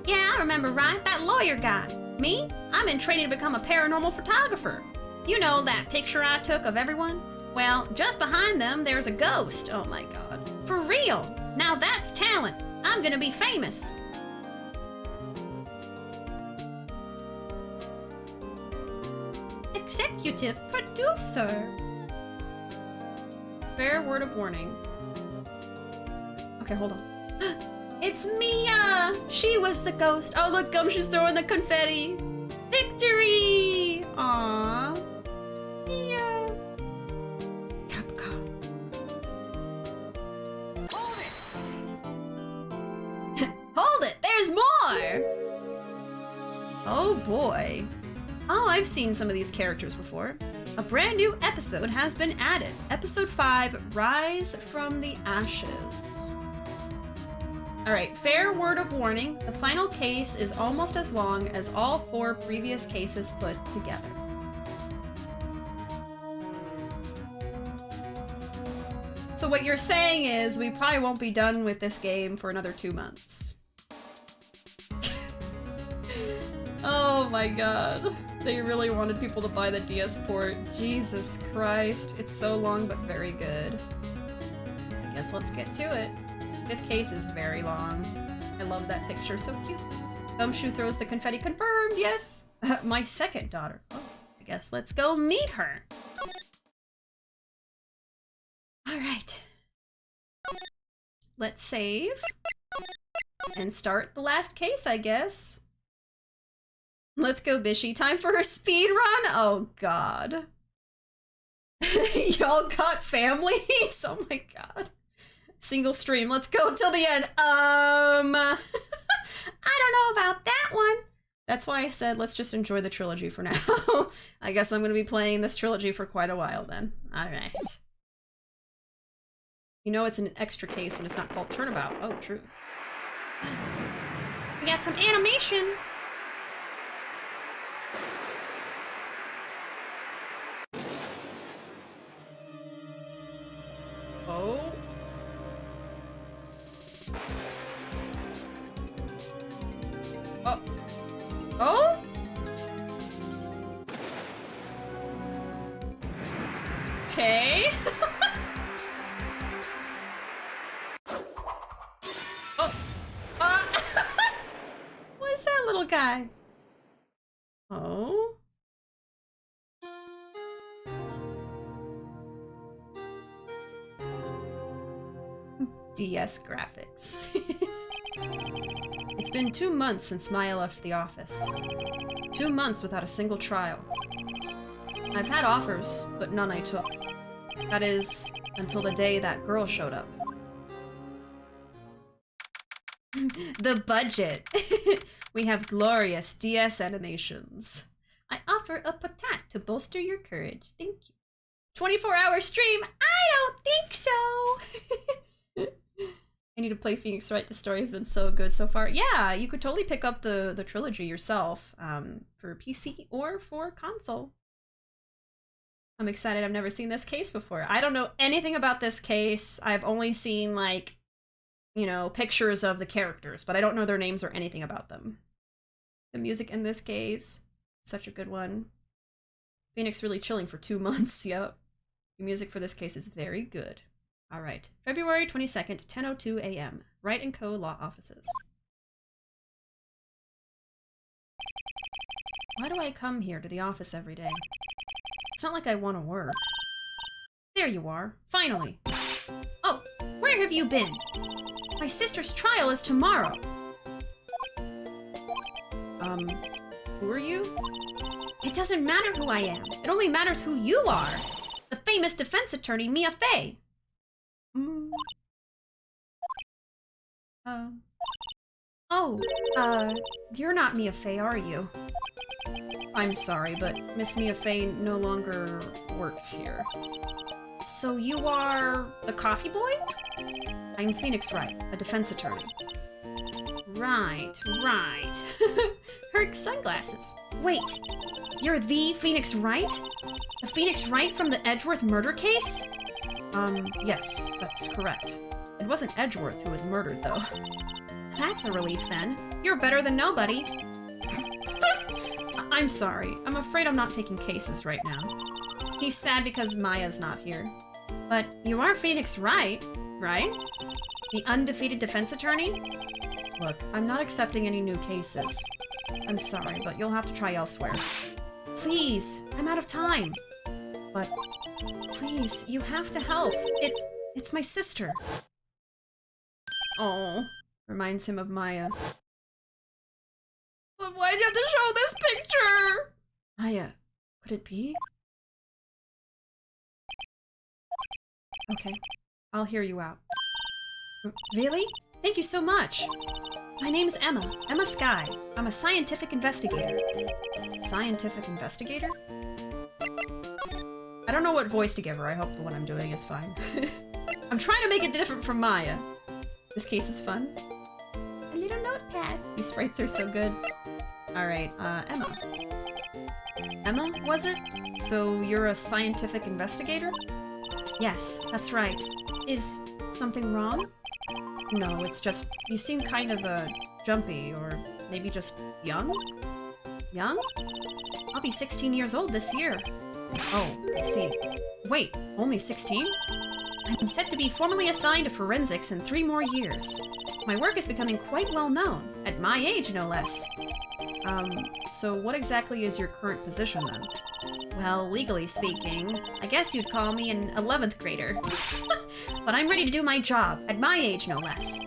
Yeah, I remember, right? That lawyer guy. Me? I'm in training to become a paranormal photographer. You know that picture I took of everyone? Well, just behind them, there's a ghost. Oh my god. For real. Now that's talent. I'm gonna be famous. Executive producer. Fair word of warning. Okay, hold on. It's Mia! She was the ghost. Oh, look, Gumshoe's throwing the confetti. Victory! Aww. Mia. Capcom. Hold it! Hold it! There's more! Oh boy. Oh, I've seen some of these characters before. A brand new episode has been added. Episode 5, Rise from the Ashes. Alright, fair word of warning, the final case is almost as long as all 4 previous cases put together. So what you're saying is we probably won't be done with this game for another 2 months. Oh my god. They really wanted people to buy the DS port. Jesus Christ. It's so long but very good. I guess let's get to it. 5th case is very long. I love that picture, so cute. Gumshoe throws the confetti, confirmed, yes! My second daughter. Oh, I guess let's go meet her. Alright. Let's save. And start the last case, I guess. Let's go, Bishi. Time for a speed run? Oh, God. Y'all got families? Oh my god. Single stream. Let's go till the end. I don't know about that one. That's why I said let's just enjoy the trilogy for now. I guess I'm going to be playing this trilogy for quite a while then. Alright. You know it's an extra case when it's not called Turnabout. Oh, true. We got some animation. Oh. Oh. Oh? Okay. Oh. What's that little guy? Oh. DS graphics. It's been 2 months since Maya left the office. 2 months without a single trial. I've had offers, but none I took. That is, until the day that girl showed up. The budget! We have glorious DS animations. I offer a patat to bolster your courage. Thank you. 24-hour stream? I don't think so! I need to play Phoenix Wright. The story has been so good so far. Yeah, you could totally pick up the trilogy yourself for PC or for console. I'm excited. I've never seen this case before. I don't know anything about this case. I've only seen, like, you know, pictures of the characters, but I don't know their names or anything about them. The music in this case, such a good one. Phoenix really chilling for 2 months, yep. The music for this case is very good. Alright, February 22nd, 10:02 a.m. Wright & Co. Law Offices. Why do I come here to the office every day? It's not like I want to work. There you are, finally. Oh, where have you been? My sister's trial is tomorrow. Who are you? It doesn't matter who I am. It only matters who you are. The famous defense attorney, Mia Fey. Oh, you're not Mia Fey, are you? I'm sorry, but Miss Mia Fey no longer works here. So you are the coffee boy? I'm Phoenix Wright, a defense attorney. Right. Her sunglasses. Wait, you're the Phoenix Wright? The Phoenix Wright from the Edgeworth murder case? Yes, that's correct. It wasn't Edgeworth who was murdered, though. That's a relief, then. You're better than nobody. I'm sorry. I'm afraid I'm not taking cases right now. He's sad because Maya's not here. But you are Phoenix Wright, right? The undefeated defense attorney? Look, I'm not accepting any new cases. I'm sorry, but you'll have to try elsewhere. Please, I'm out of time. But please, you have to help. It's my sister. Oh, reminds him of Maya. But why'd you have to show this picture? Maya, could it be? Okay, I'll hear you out. Really? Thank you so much. My name's Emma Sky. I'm a scientific investigator. Scientific investigator? I don't know what voice to give her. I hope the one I'm doing is fine. I'm trying to make it different from Maya. This case is fun. A little notepad. These sprites are so good. Alright, Emma. Emma, was it? So you're a scientific investigator? Yes, that's right. Is something wrong? No, it's just, you seem kind of, jumpy, or maybe just young? Young? I'll be 16 years old this year. Oh, I see. Wait, only 16? I'm set to be formally assigned to forensics in 3 more years. My work is becoming quite well known, at my age no less. So what exactly is your current position then? Well, legally speaking, I guess you'd call me an 11th grader. But I'm ready to do my job, at my age no less.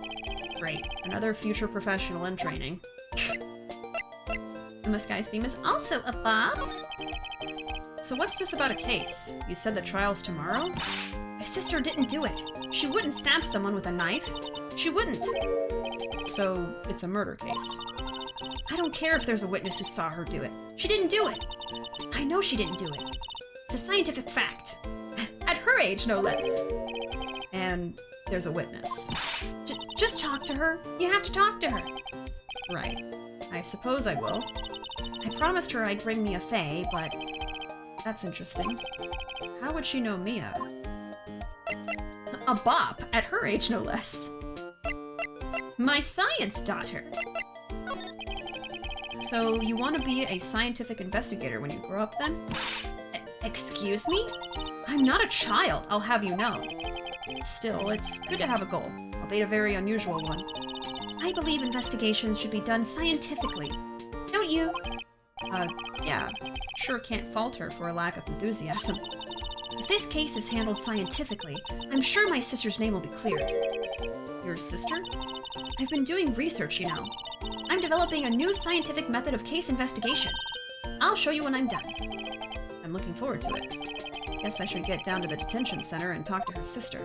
Great, another future professional in training. Emma Sky's theme is also a bop. So what's this about a case? You said the trial's tomorrow? My sister didn't do it. She wouldn't stab someone with a knife. She wouldn't. So it's a murder case. I don't care if there's a witness who saw her do it. She didn't do it. I know she didn't do it. It's a scientific fact. At her age, no less. And there's a witness. Just talk to her. You have to talk to her. Right. I suppose I will. I promised her I'd bring Mia Fey, but that's interesting. How would she know Mia? A bop, at her age no less. My science daughter. So you want to be a scientific investigator when you grow up then? Excuse me? I'm not a child, I'll have you know. Still, it's good to have a goal, albeit a very unusual one. I believe investigations should be done scientifically. Don't you? Yeah. Sure can't fault her for a lack of enthusiasm. If this case is handled scientifically, I'm sure my sister's name will be cleared. Your sister? I've been doing research, you know. I'm developing a new scientific method of case investigation. I'll show you when I'm done. I'm looking forward to it. Guess I should get down to the detention center and talk to her sister.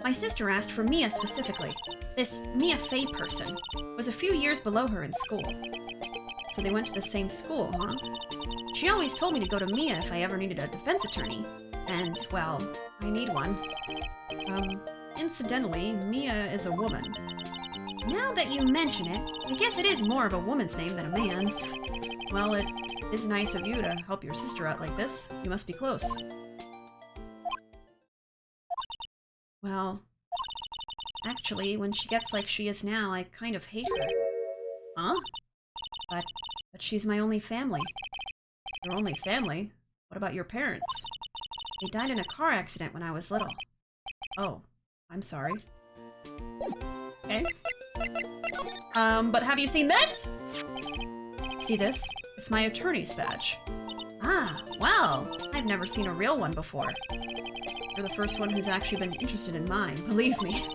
My sister asked for Mia specifically. This Mia Fey person was a few years below her in school. So they went to the same school, huh? She always told me to go to Mia if I ever needed a defense attorney. And, well, I need one. Incidentally, Mia is a woman. Now that you mention it, I guess it is more of a woman's name than a man's. Well, it is nice of you to help your sister out like this. You must be close. Well, actually, when she gets like she is now, I kind of hate her. Huh? But she's my only family. Your only family? What about your parents? They died in a car accident when I was little. Oh, I'm sorry. Okay. But have you seen this? See this? It's my attorney's badge. Ah, well, I've never seen a real one before. You're the first one who's actually been interested in mine, believe me.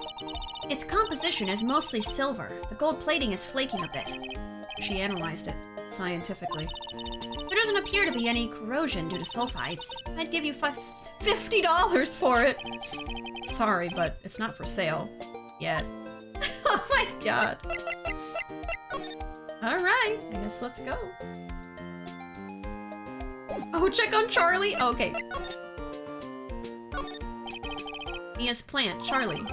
Its composition is mostly silver. The gold plating is flaking a bit. She analyzed it, scientifically. There doesn't appear to be any corrosion due to sulfides. I'd give you $50 for it. Sorry, but it's not for sale. Yet. Oh my god. Alright, I guess let's go. Oh, check on Charlie? Okay. Mia's plant, Charlie.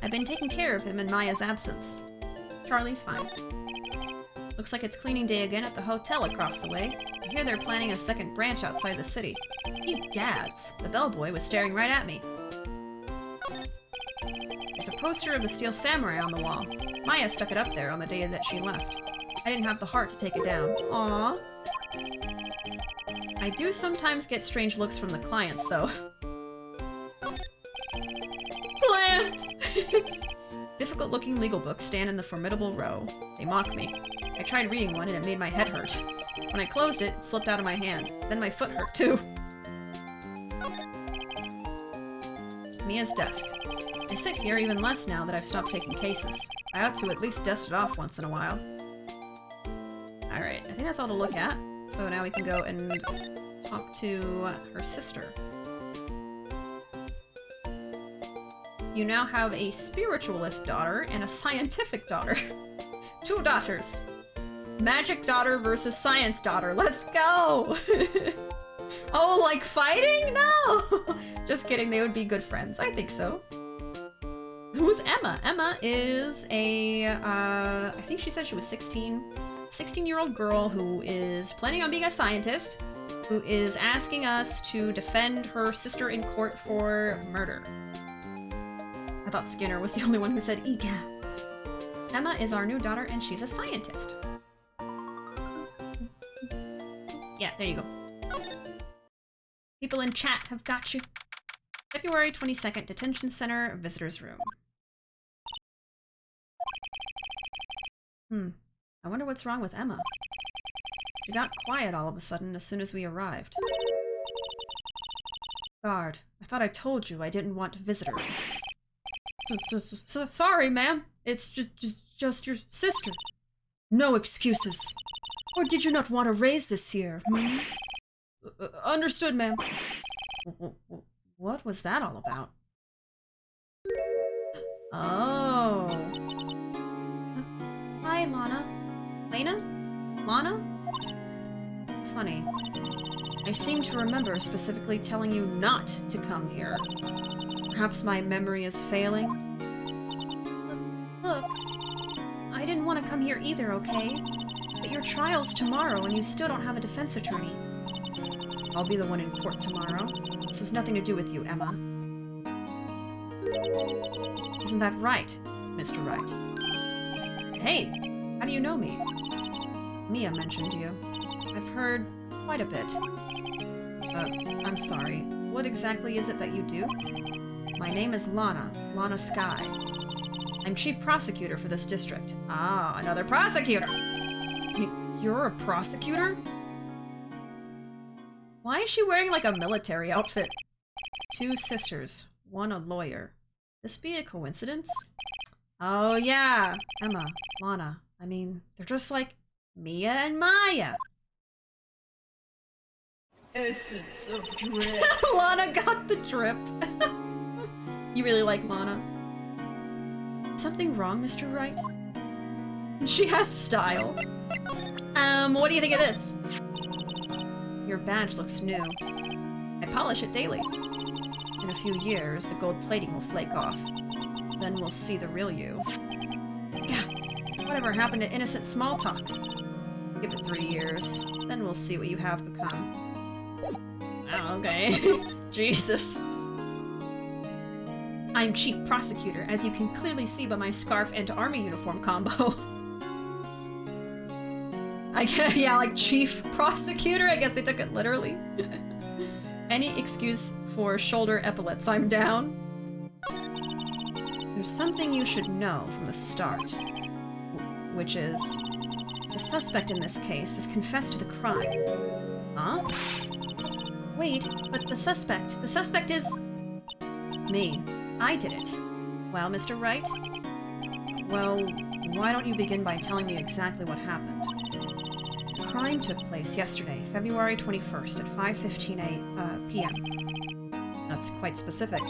I've been taking care of him in Maya's absence. Charlie's fine. Looks like it's cleaning day again at the hotel across the way. I hear they're planning a second branch outside the city. Egads, the bellboy was staring right at me. There's a poster of the Steel Samurai on the wall. Maya stuck it up there on the day that she left. I didn't have the heart to take it down. Aww. I do sometimes get strange looks from the clients, though. Plant! Difficult-looking legal books stand in the formidable row. They mock me. I tried reading one and it made my head hurt. When I closed it, it slipped out of my hand. Then my foot hurt, too. Mia's desk. I sit here even less now that I've stopped taking cases. I ought to at least dust it off once in a while. Alright, I think that's all to look at. So now we can go and talk to her sister. You now have a spiritualist daughter and a scientific daughter. 2 daughters. Magic daughter versus science daughter. Let's go! Oh, like fighting? No! Just kidding, they would be good friends. I think so. Who's Emma? Emma is a, I think she said she was 16. 16-year-old girl who is planning on being a scientist, who is asking us to defend her sister in court for murder. I thought Skinner was the only one who said egads. Emma is our new daughter and she's a scientist. Yeah, there you go. People in chat have got you. February 22nd, Detention Center, Visitor's Room. I wonder what's wrong with Emma. She got quiet all of a sudden as soon as we arrived. Guard, I thought I told you I didn't want visitors. Sorry, ma'am. It's just your sister. No excuses. Or did you not want to raise this here? Understood, ma'am. What was that all about? Oh. Hi, Lana. Lena? Lana? Funny. I seem to remember specifically telling you not to come here. Perhaps my memory is failing? Look, I didn't want to come here either, okay? But your trial's tomorrow and you still don't have a defense attorney. I'll be the one in court tomorrow. This has nothing to do with you, Emma. Isn't that right, Mr. Wright? Hey, how do you know me? Mia mentioned you. I've heard quite a bit. I'm sorry. What exactly is it that you do? My name is Lana Sky. I'm chief prosecutor for this district. Ah, another prosecutor! You're a prosecutor? Why is she wearing like a military outfit? 2 sisters, 1 a lawyer. This be a coincidence? Oh yeah, Emma, Lana. I mean, they're just like Mia and Maya. Essence of drip. Lana got the drip. You really like Lana? Something wrong, Mr. Wright? She has style. What do you think of this? Your badge looks new. I polish it daily. In a few years, the gold plating will flake off. Then we'll see the real you. Yeah, whatever happened to innocent small talk? Give it 3 years, then we'll see what you have become. Oh, okay. Jesus. I'm chief prosecutor, as you can clearly see by my scarf and army uniform combo. Yeah, like chief prosecutor? I guess they took it literally. Any excuse for shoulder epaulets, I'm down. There's something you should know from the start, which is the suspect in this case has confessed to the crime. Huh? Wait, but the suspect is... me. I did it. Well, Mr. Wright? Well, why don't you begin by telling me exactly what happened? The crime took place yesterday, February 21st at 5:15 p.m. That's quite specific.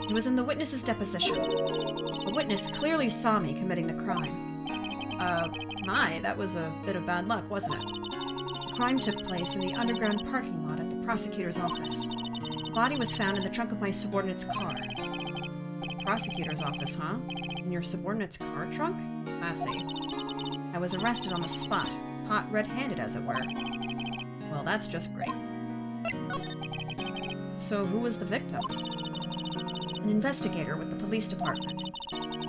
It was in the witness's deposition. The witness clearly saw me committing the crime. That was a bit of bad luck, wasn't it? The crime took place in the underground parking lot at the prosecutor's office. The body was found in the trunk of my subordinate's car. The prosecutor's office, huh? In your subordinate's car trunk? Classy. I was arrested on the spot, caught red-handed, as it were. Well, that's just great. So who was the victim? An investigator with the police department.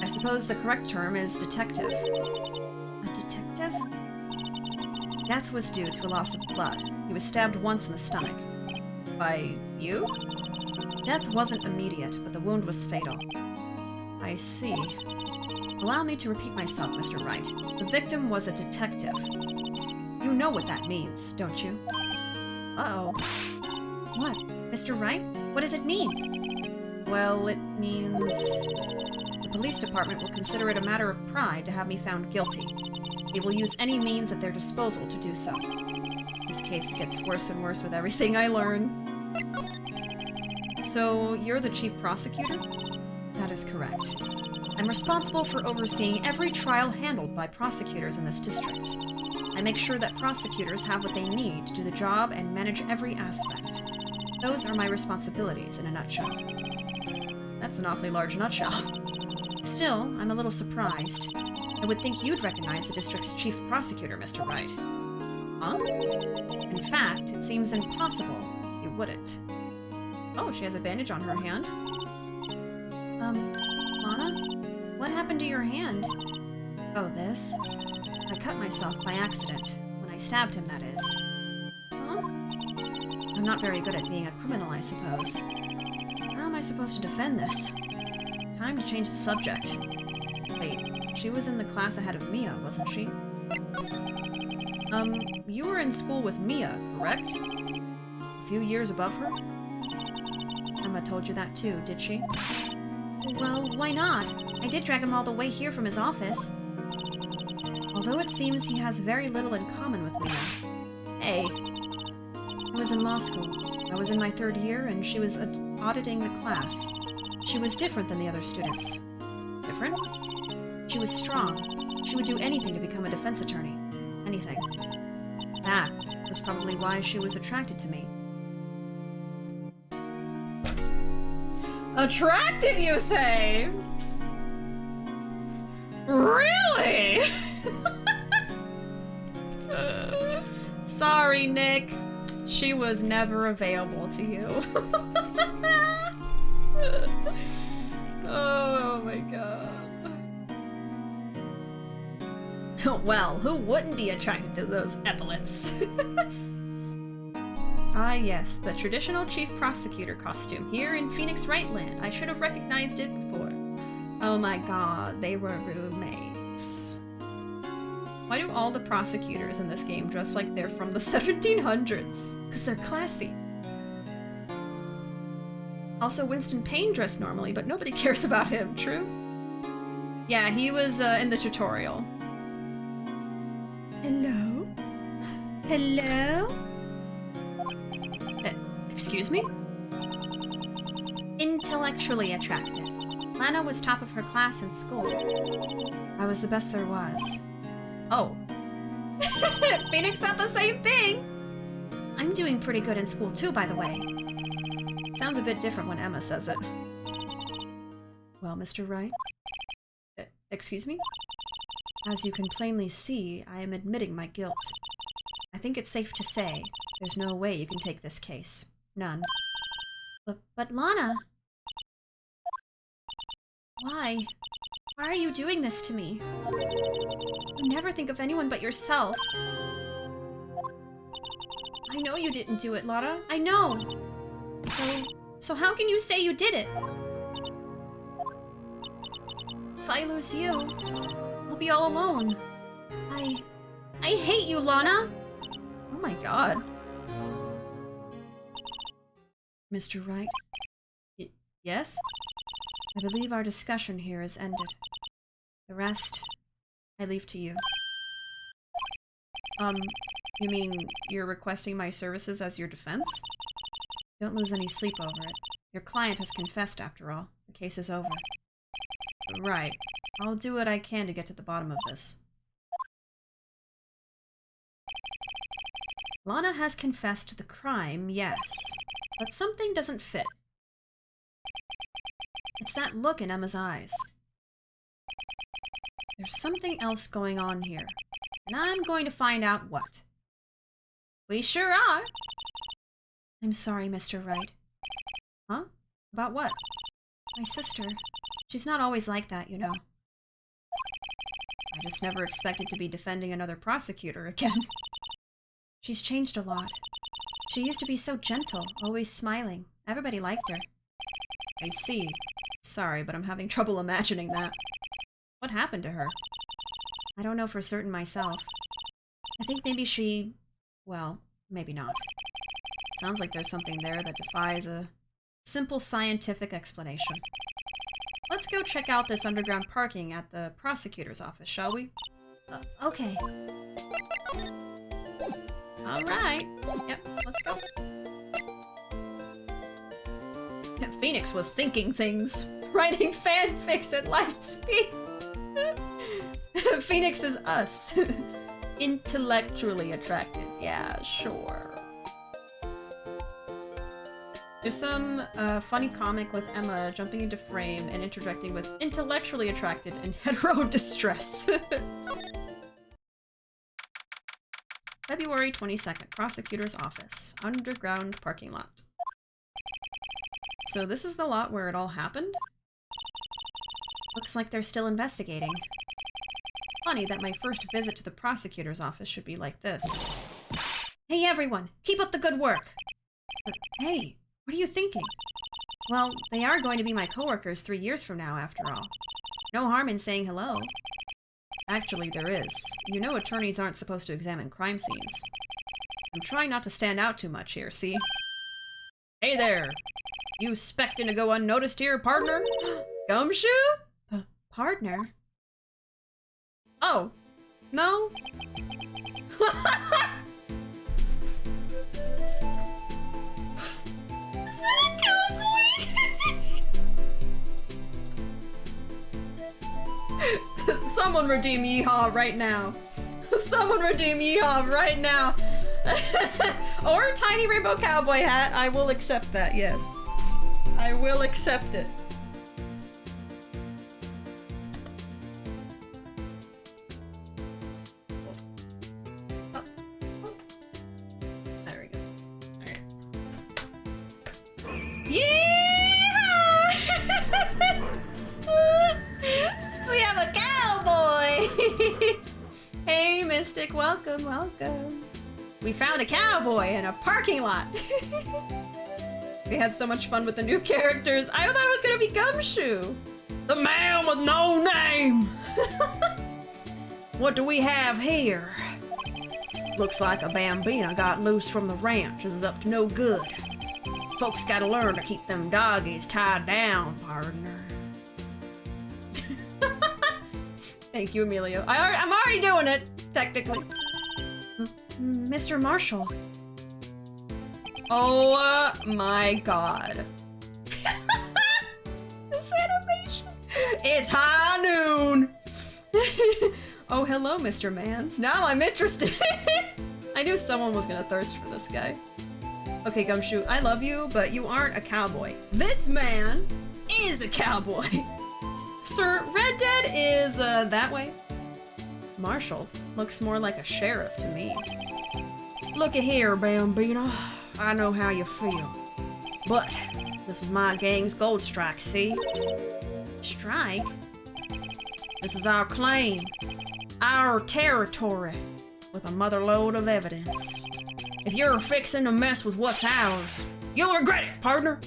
I suppose the correct term is detective. A detective? Death was due to a loss of blood. He was stabbed once in the stomach. By you? Death wasn't immediate, but the wound was fatal. I see. Allow me to repeat myself, Mr. Wright. The victim was a detective. You know what that means, don't you? Uh-oh. What? Mr. Wright? What does it mean? Well, it means... the police department will consider it a matter of pride to have me found guilty. They will use any means at their disposal to do so. This case gets worse and worse with everything I learn. So, you're the chief prosecutor? That is correct. I'm responsible for overseeing every trial handled by prosecutors in this district. I make sure that prosecutors have what they need to do the job and manage every aspect. Those are my responsibilities in a nutshell. That's an awfully large nutshell. Still, I'm a little surprised. I would think you'd recognize the district's chief prosecutor, Mr. Wright. Huh? In fact, it seems impossible you wouldn't. Oh, she has a bandage on her hand. Lana? What happened to your hand? Oh, this? I cut myself by accident. When I stabbed him, that is. Huh? I'm not very good at being a criminal, I suppose. How am I supposed to defend this? Time to change the subject. Wait, she was in the class ahead of Mia, wasn't she? You were in school with Mia, correct? A few years above her? Emma told you that too, did she? Well, why not? I did drag him all the way here from his office. Although it seems he has very little in common with Mia. Hey. I was in law school. I was in my 3rd year, and she was auditing the class. She was different than the other students. Different? She was strong. She would do anything to become a defense attorney. Anything. That was probably why she was attracted to me. Attracted, you say? Really? Sorry, Nick. She was never available to you. Oh my god. Well, who wouldn't be attracted to those epaulets? Ah yes, the traditional chief prosecutor costume here in Phoenix Wrightland. I should have recognized it before. Oh my god, they were roommates. Why do all the prosecutors in this game dress like they're from the 1700s? Because they're classy. Also, Winston Payne dressed normally, but nobody cares about him, true? Yeah, he was in the tutorial. Hello? Hello? Excuse me? Intellectually attracted. Lana was top of her class in school. I was the best there was. Oh. Phoenix thought the same thing! I'm doing pretty good in school too, by the way. Sounds a bit different when Emma says it. Well, Mr. Wright? Excuse me? As you can plainly see, I am admitting my guilt. I think it's safe to say there's no way you can take this case. None. But Lana... Why? Why are you doing this to me? You never think of anyone but yourself. I know you didn't do it, Lana. I know. So how can you say you did it? If I lose you, I'll be all alone. I hate you, Lana. Oh my god. Mr. Wright? Yes? I believe our discussion here is ended. The rest, I leave to you. You mean you're requesting my services as your defense? Don't lose any sleep over it. Your client has confessed, after all. The Case is over. Right. I'll do what I can to get to the bottom of this. Lana has confessed to the crime, yes. But something doesn't fit. It's that look in Emma's eyes. There's something else going on here. And I'm going to find out what. We sure are. I'm sorry, Mr. Wright. Huh? About what? My sister. She's not always like that, you know. I just never expected to be defending another prosecutor again. She's changed a lot. She used to be so gentle, always smiling. Everybody liked her. I see. Sorry, but I'm having trouble imagining that. What happened to her? I don't know for certain myself. I think maybe she... well, maybe not. Sounds like there's something there that defies a simple scientific explanation. Let's go check out this underground parking at the prosecutor's office, shall we? Okay. Alright. Yep, let's go. Phoenix was thinking things. Writing fanfics at light speed. Phoenix is us. Intellectually attracted. Yeah, sure. There's some funny comic with Emma jumping into frame and interjecting with intellectually attracted and hetero distress. February 22nd, prosecutor's office, underground parking lot. So this is the lot where it all happened? Looks like they're still investigating. Funny that my first visit to the prosecutor's office should be like this. Hey everyone, keep up the good work! Hey, what are you thinking? Well, they are going to be my coworkers 3 years from now, after all. No harm in saying hello. Actually, there is. You know attorneys aren't supposed to examine crime scenes. I'm trying not to stand out too much here, see? Hey there! You 'specting to go unnoticed here, partner? Gumshoe? Partner? Oh. No? Is that a cowboy? Someone redeem Yeehaw right now. Someone redeem Yeehaw right now. Or a tiny rainbow cowboy hat. I will accept that, yes. I will accept it. Oh. Oh. There we go. Alright. Yeah! We have a cowboy! Hey, Mystic, welcome, welcome. We found a cowboy in a parking lot. We had so much fun with the new characters. I thought it was gonna be Gumshoe. The man with no name. What do we have here? Looks like a bambina got loose from the ranch and is up to no good. Folks gotta learn to keep them doggies tied down, partner. Thank you, Emilio. I'm already doing it, technically. Mr. Marshall. Oh my god. This animation. It's high noon. Oh, hello, Mr. Mans. Now I'm interested. I knew someone was gonna thirst for this guy. Okay, Gumshoe, I love you, but you aren't a cowboy. This man is a cowboy. Sir, Red Dead is, that way. Marshall looks more like a sheriff to me. Looky here, Bambina. I know how you feel. But this is my gang's gold strike, see? Strike? This is our claim. Our territory. With a motherload of evidence. If you're fixing to mess with what's ours, you'll regret it, partner.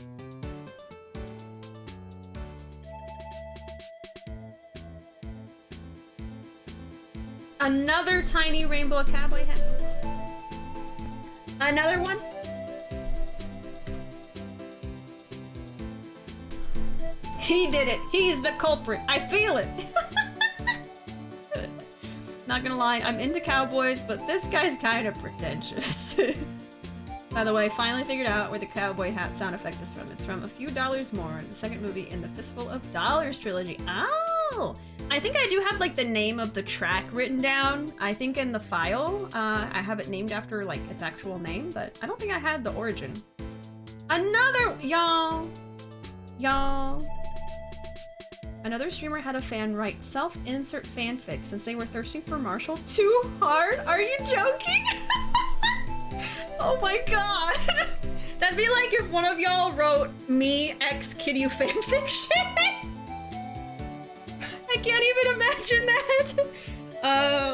Another tiny rainbow cowboy hat. Another one? He did it. He's the culprit. I feel it. Not gonna lie, I'm into cowboys, but this guy's kind of pretentious. By the way, finally figured out where the cowboy hat sound effect is from. It's from A Few Dollars More, the second movie in the Fistful of Dollars trilogy. Oh! I think I do have, like, the name of the track written down. I think in the file, I have it named after, like, its actual name, but I don't think I had the origin. Another... Y'all. Another streamer had a fan write self-insert fanfic since they were thirsting for Marshall too hard. Are you joking? Oh my god! That'd be like if one of y'all wrote me ex Kiryu fanfiction. I can't even imagine that.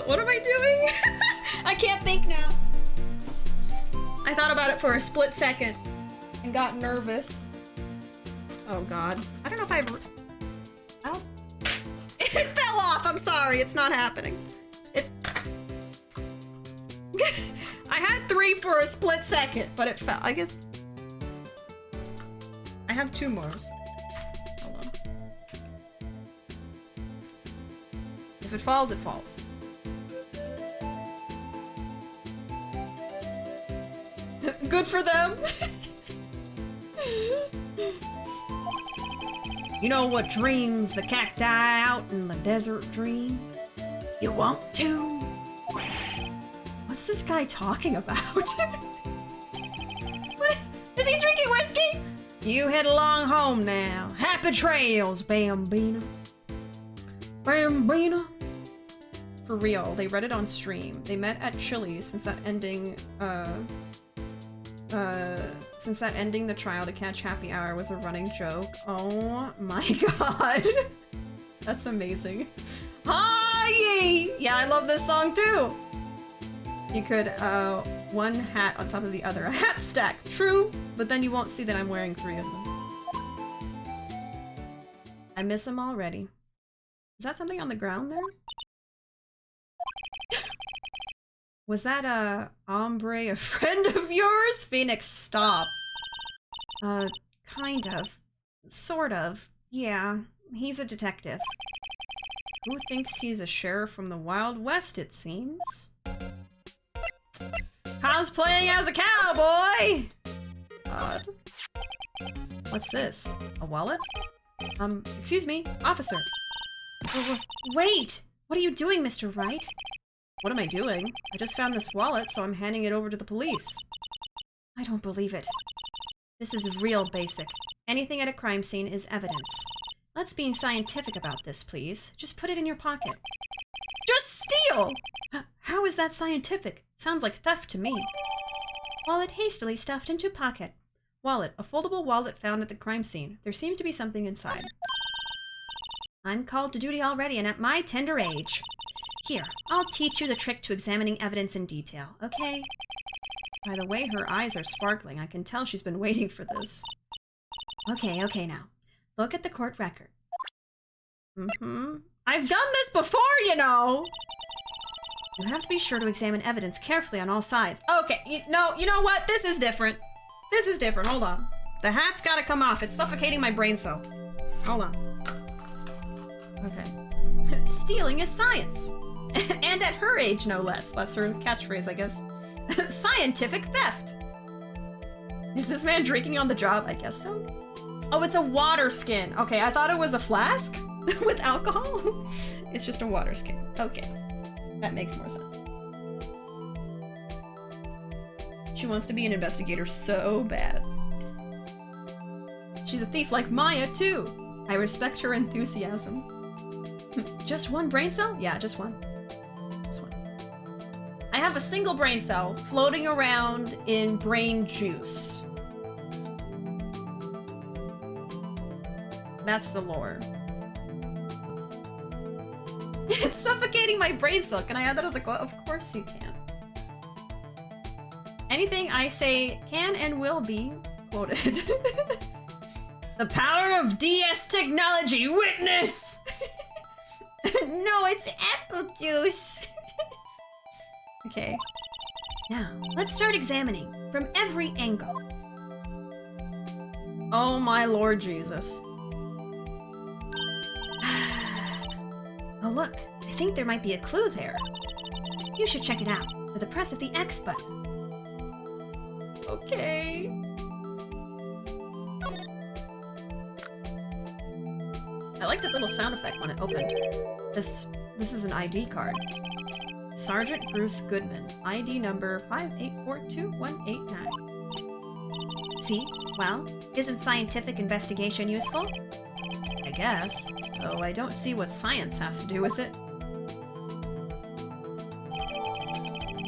What am I doing? I can't think now. I thought about it for a split second and got nervous. Oh god. I don't know if I've... Oh. It fell off! I'm sorry, it's not happening. I had 3 for a split second, but it fell. I guess... I have 2 more. Hold on. If it falls, it falls. Good for them! You know what dreams the cacti out in the desert dream? You want to? What's this guy talking about? What? Is he drinking whiskey? You head along home now. Happy trails, Bambina. Bambina. For real, they read it on stream. They met at Chili's since that ending the trial to catch happy hour was a running joke. Oh my god. That's amazing. Hi! Yeah, I love this song too. You could, one hat on top of the other. A hat stack. True, but then you won't see that I'm wearing 3 of them. I miss him already. Is that something on the ground there? Was that a hombre a friend of yours? Phoenix, stop. Kind of. Sort of. Yeah, he's a detective. Who thinks he's a sheriff from the Wild West, it seems? Cosplaying as a cowboy! God. What's this? A wallet? Excuse me, officer. Wait! What are you doing, Mr. Wright? What am I doing? I just found this wallet, so I'm handing it over to the police. I don't believe it. This is real basic. Anything at a crime scene is evidence. Let's be scientific about this, please. Just put it in your pocket. Just steal! How is that scientific? Sounds like theft to me. Wallet hastily stuffed into pocket. Wallet, a foldable wallet found at the crime scene. There seems to be something inside. I'm called to duty already and at my tender age. Here, I'll teach you the trick to examining evidence in detail, okay? By the way her eyes are sparkling, I can tell she's been waiting for this. Okay now. Look at the court record. I've done this before, you know! You have to be sure to examine evidence carefully on all sides. Okay, you know what? This is different. This is different, hold on. The hat's gotta come off, it's suffocating my brain cell. Hold on. Okay. Stealing is science. And at her age, no less. That's her catchphrase, I guess. Scientific theft. Is this man drinking on the job? I guess so. Oh, it's a water skin. Okay, I thought it was a flask with alcohol. It's just a water skin. Okay, that makes more sense. She wants to be an investigator so bad. She's a thief like Maya, too. I respect her enthusiasm. Just one brain cell? Yeah, just one. Just one. I have a single brain cell floating around in brain juice. That's the lore. It's suffocating my brain cell. Can I add that as a quote? Of course you can. Anything I say can and will be quoted. The power of DS technology, witness! No, it's apple juice. Okay. Now, let's start examining from every angle. Oh my Lord Jesus. Oh look, I think there might be a clue there. You should check it out with the press of the X button. Okay. I liked that little sound effect when it opened. This is an ID card. Sergeant Bruce Goodman, ID number 5842189. See? Well, isn't scientific investigation useful? I guess, though I don't see what science has to do with it.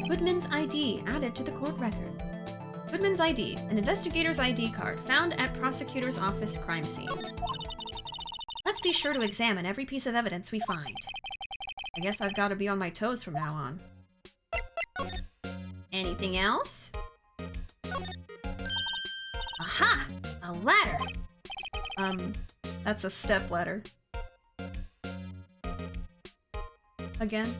Goodman's ID added to the court record. Goodman's ID, an investigator's ID card found at prosecutor's office crime scene. Let's be sure to examine every piece of evidence we find. I guess I've got to be on my toes from now on. Anything else? Aha! A ladder! That's a step ladder. Again?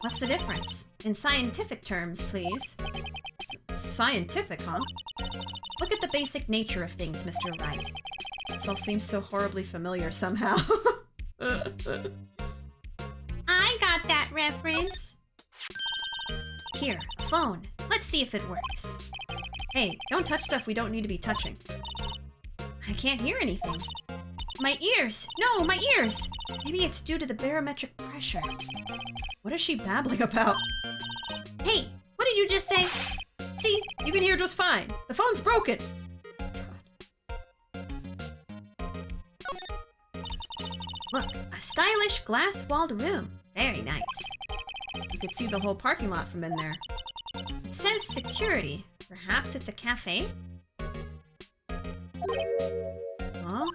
What's the difference? In scientific terms, please. Scientific, huh? Look at the basic nature of things, Mr. Wright. This all seems so horribly familiar somehow. I got that reference. Here, a phone. Let's see if it works. Hey, don't touch stuff we don't need to be touching. I can't hear anything. My ears! No, my ears! Maybe it's due to the barometric pressure. What is she babbling about? Hey, what did you just say? See, you can hear just fine. The phone's broken. Look, a stylish glass-walled room. Very nice. You could see the whole parking lot from in there. It says security. Perhaps it's a cafe? Huh?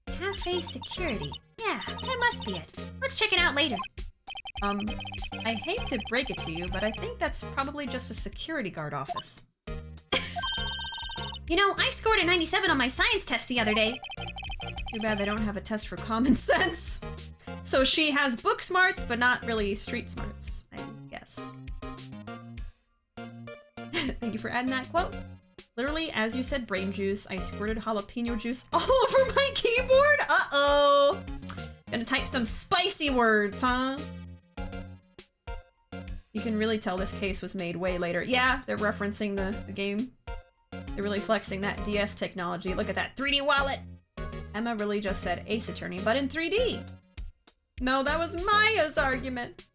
Cafe security. Yeah, that must be it. Let's check it out later. I hate to break it to you, but I think that's probably just a security guard office. You know, I scored a 97 on my science test the other day. Too bad they don't have a test for common sense. So she has book smarts, but not really street smarts, I guess. Thank you for adding that quote. Literally, as you said brain juice, I squirted jalapeno juice all over my keyboard. Uh-oh. Gonna type some spicy words, huh? You can really tell this case was made way later. Yeah, they're referencing the game. They're really flexing that DS technology. Look at that 3D wallet. Emma really just said Ace Attorney, but in 3D. No, that was Maya's argument.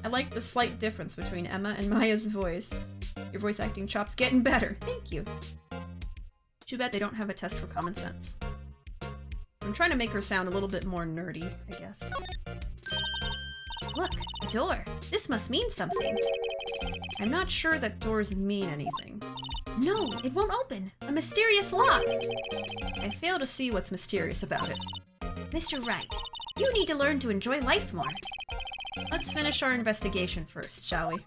I like the slight difference between Emma and Maya's voice. Your voice acting chop's getting better. Thank you. Too bad they don't have a test for common sense. I'm trying to make her sound a little bit more nerdy, I guess. Look, a door. This must mean something. I'm not sure that doors mean anything. No, it won't open. A mysterious lock. I fail to see what's mysterious about it. Mr. Wright, you need to learn to enjoy life more. Let's finish our investigation first, shall we?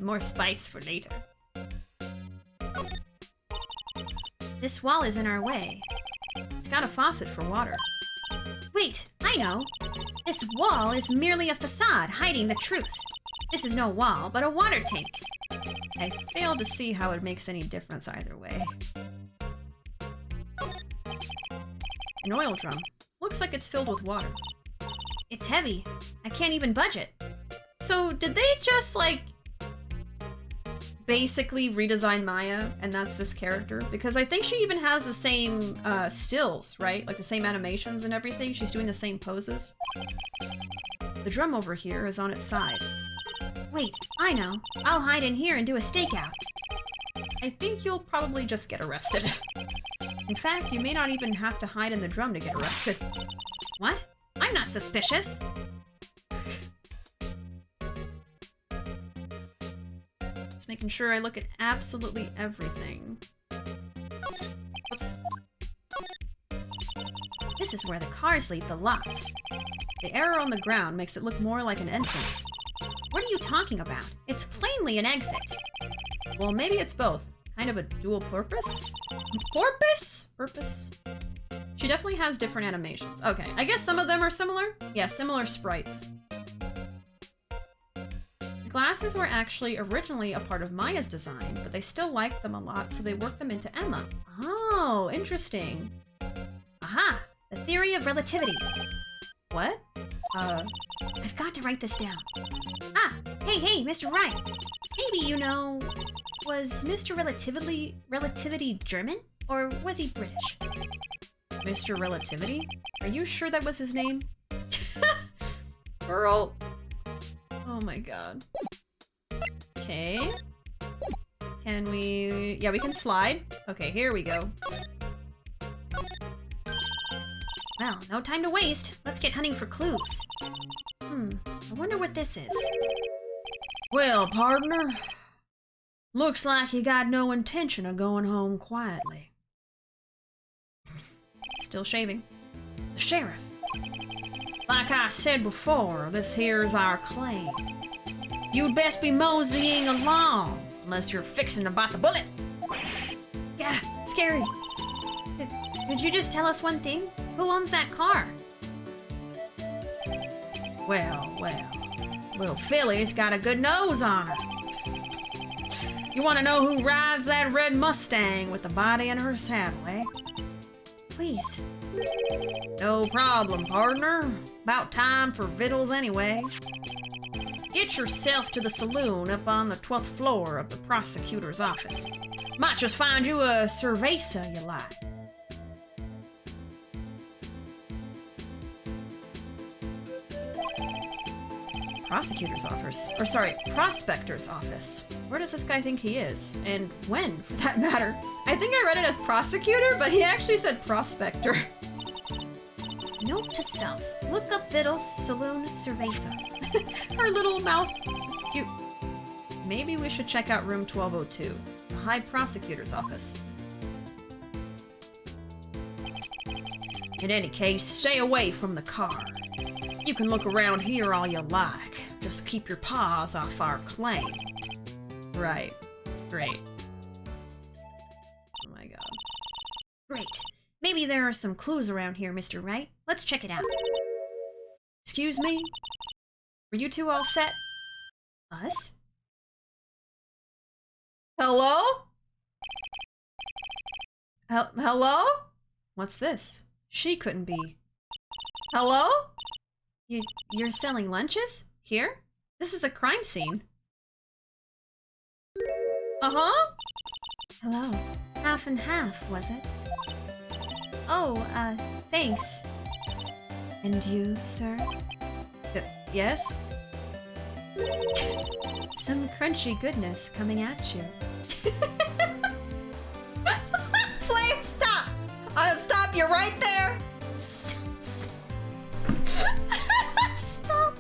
More spice for later. This wall is in our way. It's got a faucet for water. Wait, I know. This wall is merely a facade hiding the truth. This is no wall, but a water tank. I fail to see how it makes any difference either way. An oil drum. Looks like it's filled with water. It's heavy. I can't even budge it. So did they just, like, basically redesign Maya, and that's this character? Because I think she even has the same stills, right? Like the same animations and everything. She's doing the same poses. The drum over here is on its side. Wait, I know. I'll hide in here and do a stakeout. I think you'll probably just get arrested. In fact, you may not even have to hide in the drum to get arrested. What? I'm not suspicious. Just making sure I look at absolutely everything. Oops. This is where the cars leave the lot. The arrow on the ground makes it look more like an entrance. What are you talking about? It's plainly an exit. Well, maybe it's both. Kind of a dual purpose? Porpoise? Purpose? She definitely has different animations. Okay, I guess some of them are similar? Yeah, similar sprites. The glasses were actually originally a part of Maya's design, but they still liked them a lot, so they worked them into Emma. Oh, interesting. Aha! The theory of relativity. What? I've got to write this down. Ah! Hey, Mr. Wright! maybe you know, was Mr. Relativity German? Or was he British? Mr. Relativity? Are you sure that was his name? Girl. Oh my god. Okay. Can we... Yeah, we can slide. Okay, here we go. Well, no time to waste. Let's get hunting for clues. I wonder what this is. Well, partner, looks like you got no intention of going home quietly. Still shaving. The sheriff. Like I said before, this here's our claim. You'd best be moseying along, unless you're fixing to bite the bullet. Yeah, scary. Could you just tell us one thing? Who owns that car? Well, little Philly's got a good nose on her. You want to know who rides that red Mustang with the body in her saddle, eh? Please. No problem, partner. About time for victuals anyway. Get yourself to the saloon up on the 12th floor of the prosecutor's office. Might just find you a cerveza you like. Prosecutor's office. Or sorry, prospector's office. Where does this guy think he is? And when, for that matter? I think I read it as prosecutor, but he actually said prospector. Note to self. Look up Vittles, Saloon, Cerveza. Her little mouth. Cute. Maybe we should check out room 1202. The High Prosecutor's office. In any case, stay away from the car. You can look around here all you like. Just keep your paws off our claim. Right. Great. Oh my god. Great. Maybe there are some clues around here, Mr. Wright. Let's check it out. Excuse me? Were you two all set? Us? Hello? Hello? What's this? She couldn't be. Hello? You're selling lunches? Here? This is a crime scene. Uh-huh. Hello. Half and half, was it? Oh, thanks. And you, sir? Yes? Some crunchy goodness coming at you. Flame, stop! I'll stop you right there! Stop!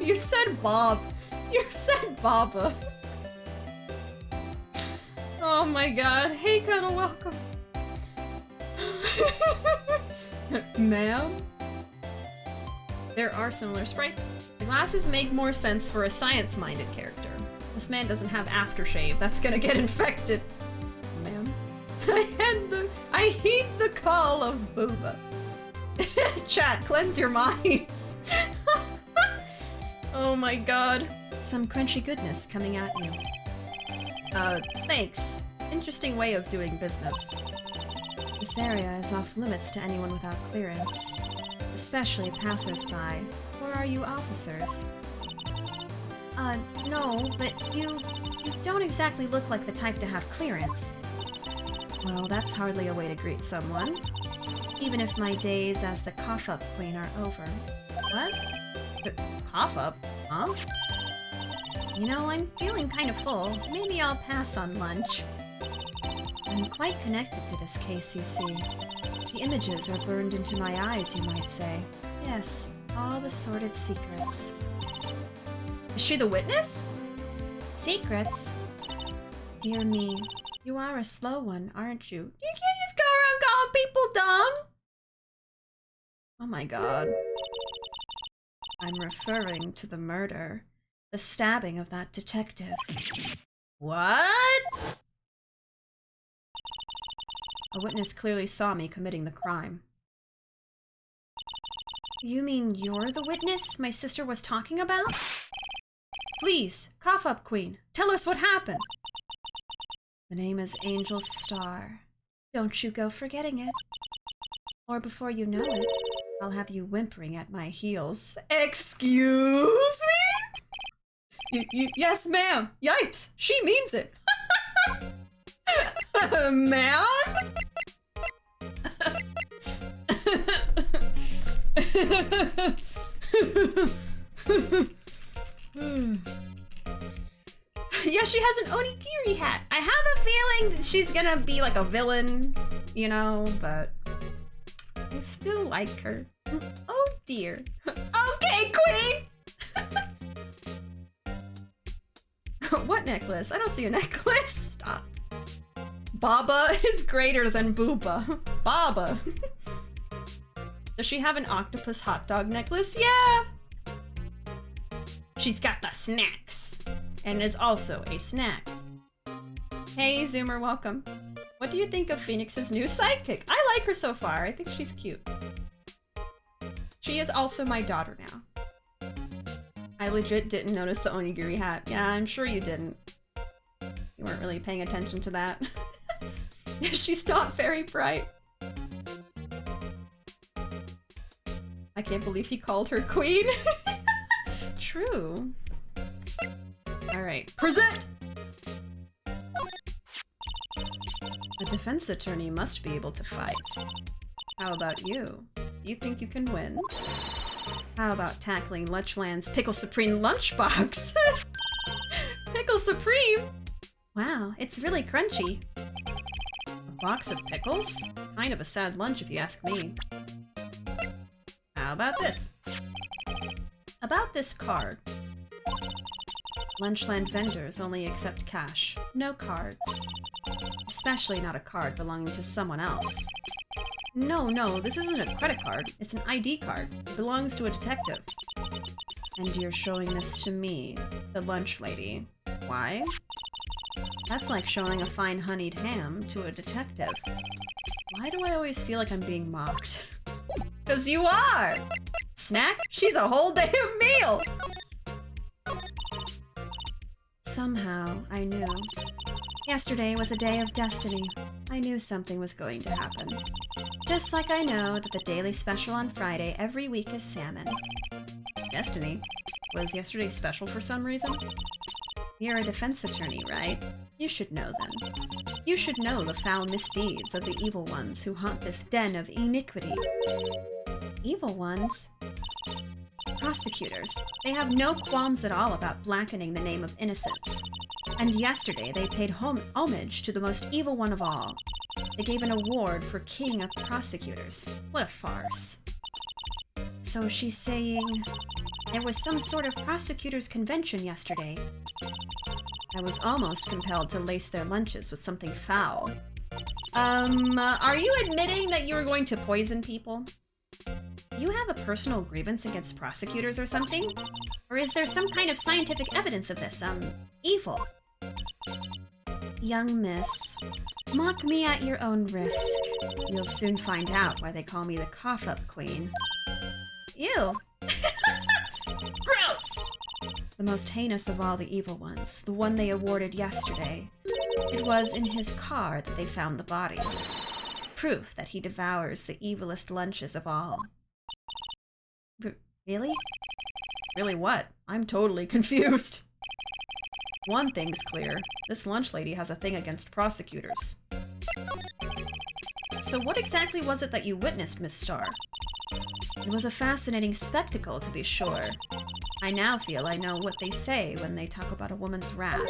You said Bob. You said Baba. Oh my god. Hey, Cuddle, welcome. Ma'am? There are similar sprites. The glasses make more sense for a science-minded character. This man doesn't have aftershave. That's gonna get infected. Ma'am? I heed the call of Booba. Chat, cleanse your minds. Oh my god. Some crunchy goodness coming at you. Thanks. Interesting way of doing business. This area is off limits to anyone without clearance, especially passers-by. Or are you officers? No, but you don't exactly look like the type to have clearance. Well, that's hardly a way to greet someone. Even if my days as the cough-up queen are over. What? Cough-up? Huh? You know, I'm feeling kind of full. Maybe I'll pass on lunch. I'm quite connected to this case, you see. The images are burned into my eyes, you might say. Yes, all the sordid secrets. Is she the witness? Secrets? Dear me, you are a slow one, aren't you? You can't just go around calling people dumb! Oh my god. I'm referring to the murder. The stabbing of that detective. What? A witness clearly saw me committing the crime. You mean you're the witness my sister was talking about? Please, cough up, Queen. Tell us what happened. The name is Angel Star. Don't you go forgetting it. Or before you know it, I'll have you whimpering at my heels. Excuse me? Yes, ma'am. Yipes. She means it. Ma'am? Yeah, she has an onigiri hat. I have a feeling that she's gonna be like a villain, you know, but I still like her. Oh dear. Okay, queen! What necklace? I don't see a necklace. Stop. Baba is greater than Booba. Baba. Does she have an octopus hot dog necklace? Yeah! She's got the snacks. And is also a snack. Hey, Zoomer, welcome. What do you think of Phoenix's new sidekick? I like her so far. I think she's cute. She is also my daughter now. I legit didn't notice the onigiri hat. Yeah, I'm sure you didn't. You weren't really paying attention to that. She's not very bright. I can't believe he called her queen. True. Alright, present! A defense attorney must be able to fight. How about you? You think you can win? How about tackling Lunchland's Pickle Supreme lunchbox? Pickle Supreme? Wow, it's really crunchy. A box of pickles? Kind of a sad lunch if you ask me. How about this? About this card. Lunchland vendors only accept cash, no cards. Especially not a card belonging to someone else. No, this isn't a credit card. It's an ID card. It belongs to a detective. And you're showing this to me, the lunch lady. Why? That's like showing a fine honeyed ham to a detective. Why do I always feel like I'm being mocked? 'Cause you are! Snack? She's a whole damn meal! Somehow, I knew. Yesterday was a day of destiny. I knew something was going to happen. Just like I know that the daily special on Friday every week is salmon. Destiny? Was yesterday special for some reason? You're a defense attorney, right? You should know then. You should know the foul misdeeds of the evil ones who haunt this den of iniquity. Evil ones? Prosecutors. They have no qualms at all about blackening the name of innocence. And yesterday they paid homage to the most evil one of all. They gave an award for King of Prosecutors. What a farce. So she's saying there was some sort of prosecutors' convention yesterday. I was almost compelled to lace their lunches with something foul. Are you admitting that you were going to poison people? You have a personal grievance against prosecutors or something? Or is there some kind of scientific evidence of this, evil? Young miss, mock me at your own risk. You'll soon find out why they call me the cough-up queen. Ew. Gross! The most heinous of all the evil ones, the one they awarded yesterday. It was in his car that they found the body. Proof that he devours the evilest lunches of all. Really? Really what? I'm totally confused. One thing's clear. This lunch lady has a thing against prosecutors. So what exactly was it that you witnessed, Miss Starr? It was a fascinating spectacle, to be sure. I now feel I know what they say when they talk about a woman's wrath.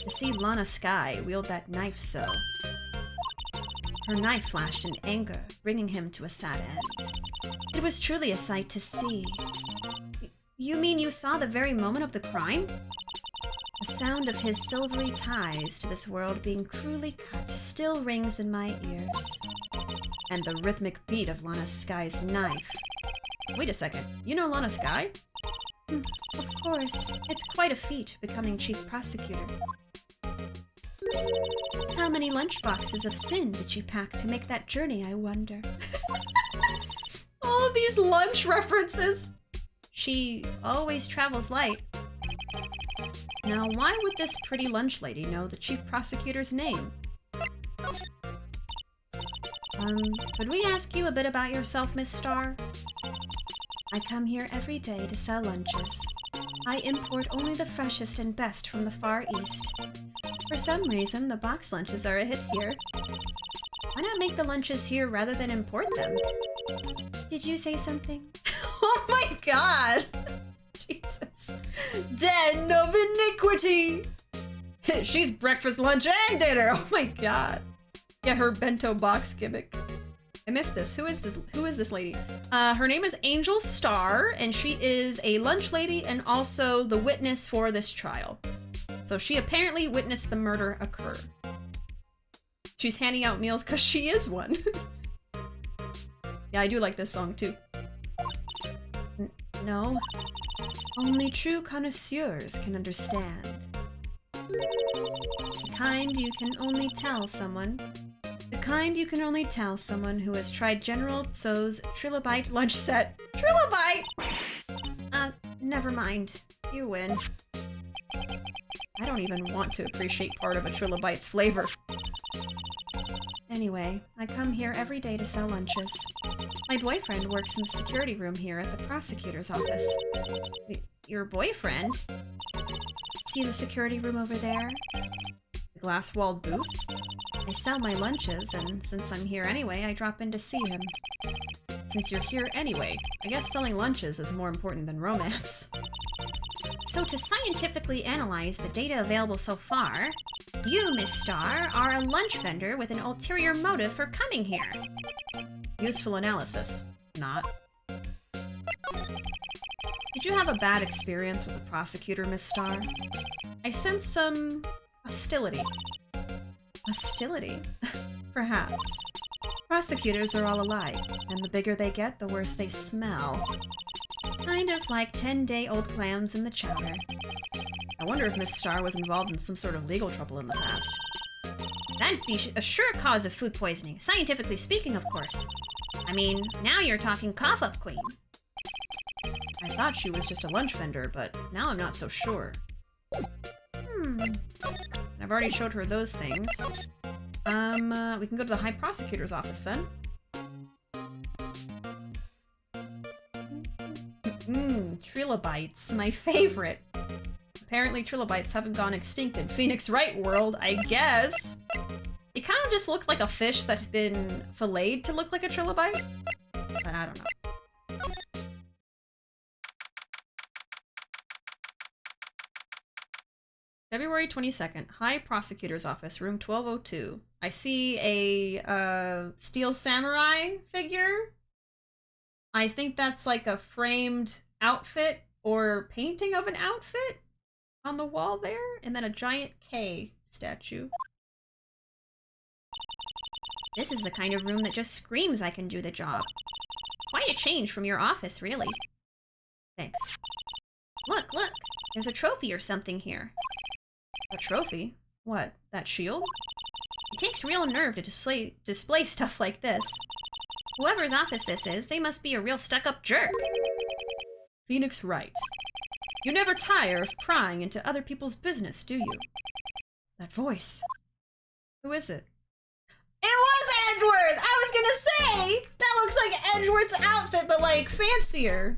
To see Lana Skye wield that knife so. Her knife flashed in anger, bringing him to a sad end. It was truly a sight to see. You mean you saw the very moment of the crime? The sound of his silvery ties to this world being cruelly cut still rings in my ears. And the rhythmic beat of Lana Skye's knife. Wait a second, you know Lana Skye? Of course, it's quite a feat becoming chief prosecutor. How many lunchboxes of sin did she pack to make that journey, I wonder? All these lunch references! She always travels light. Now, why would this pretty lunch lady know the chief prosecutor's name? Could we ask you a bit about yourself, Miss Starr? I come here every day to sell lunches. I import only the freshest and best from the Far East. For some reason, the box lunches are a hit here. Why not make the lunches here rather than import them? Did you say something? Oh my god! Jesus. Den of iniquity! She's breakfast, lunch, and dinner! Oh my god. Yeah, her bento box gimmick. I missed this. Who is this lady? Her name is Angel Star, and she is a lunch lady and also the witness for this trial. So she apparently witnessed the murder occur. She's handing out meals because she is one. Yeah, I do like this song too. No. Only true connoisseurs can understand. The kind you can only tell someone. The kind you can only tell someone who has tried General Tso's Trilobite lunch set. Trilobite! Never mind. You win. I don't even want to appreciate part of a Trilobite's flavor. Anyway, I come here every day to sell lunches. My boyfriend works in the security room here at the prosecutor's office. Your boyfriend? See the security room over there? The glass-walled booth? I sell my lunches, and since I'm here anyway, I drop in to see him. Since you're here anyway, I guess selling lunches is more important than romance. So to scientifically analyze the data available so far, you, Miss Star, are a lunch vendor with an ulterior motive for coming here. Useful analysis. Not. Did you have a bad experience with the prosecutor, Miss Star? I sense some hostility. Hostility? Perhaps. Prosecutors are all alike, and the bigger they get, the worse they smell. Kind of like 10-day-old clams in the chowder. I wonder if Miss Star was involved in some sort of legal trouble in the past. That'd be a sure cause of food poisoning, scientifically speaking, of course. I mean, now you're talking cough-up queen. I thought she was just a lunch vendor, but now I'm not so sure. I've already showed her those things. We can go to the High Prosecutor's office then. Trilobites, my favorite. Apparently trilobites haven't gone extinct in Phoenix Wright world, I guess. It kind of just looked like a fish that's been filleted to look like a trilobite, but I don't know. February 22nd, High Prosecutor's Office, room 1202. I see a steel samurai figure. I think that's like a framed outfit or painting of an outfit on the wall there, and then a giant K statue. This is the kind of room that just screams I can do the job. Quite a change from your office, really. Thanks. Look, there's a trophy or something here. A trophy? What, that shield? It takes real nerve to display stuff like this. Whoever's office this is, they must be a real stuck-up jerk. Phoenix Wright. You never tire of prying into other people's business, do you? That voice. Who is it? It was Edgeworth! I was gonna say! That looks like Edgeworth's outfit, but like fancier.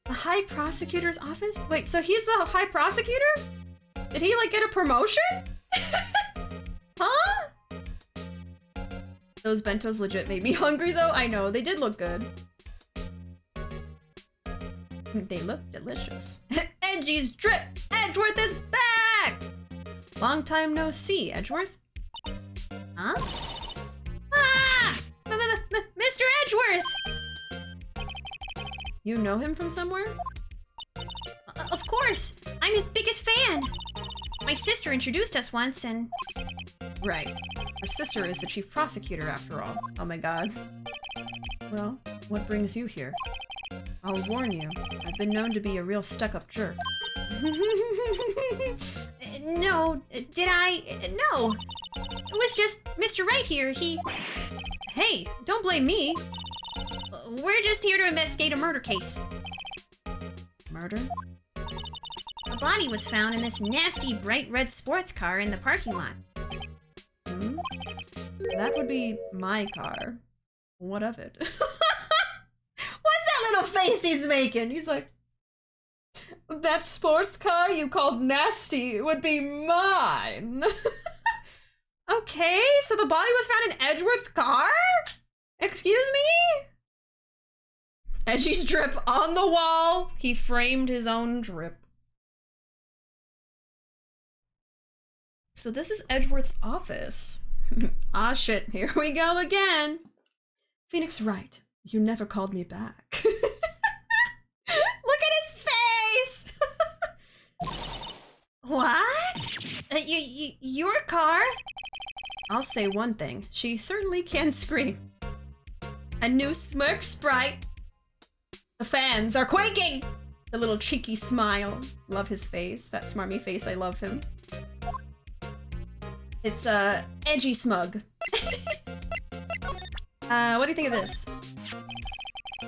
The High Prosecutor's office? Wait, so he's the High Prosecutor? Did he like get a promotion? Huh? Those bentos legit made me hungry though. I know, they did look good. They look delicious. Edgy's drip! Edgeworth is back! Long time no see, Edgeworth. Huh? Ah! Mr. Edgeworth! You know him from somewhere? Of course! I'm his biggest fan! My sister introduced us once and... Right. Her sister is the chief prosecutor after all. Oh my god. Well, what brings you here? I'll warn you, I've been known to be a real stuck-up jerk. No, did I? No. It was just Mr. Wright here, he... Hey, don't blame me! We're just here to investigate a murder case. Murder? A body was found in this nasty bright red sports car in the parking lot. Hmm? That would be my car. What of it? What's that little face he's making? He's like, That sports car you called nasty would be mine. Okay, so the body was found in Edgeworth's car? Excuse me? Edgy's drip on the wall. He framed his own drip. So this is Edgeworth's office. Ah shit, here we go again. Phoenix Wright, you never called me back. Look at his face! What? Your car? I'll say one thing, she certainly can scream. A new smirk sprite. The fans are quaking! The little cheeky smile. Love his face, that smarmy face, I love him. It's, edgy smug. What do you think of this?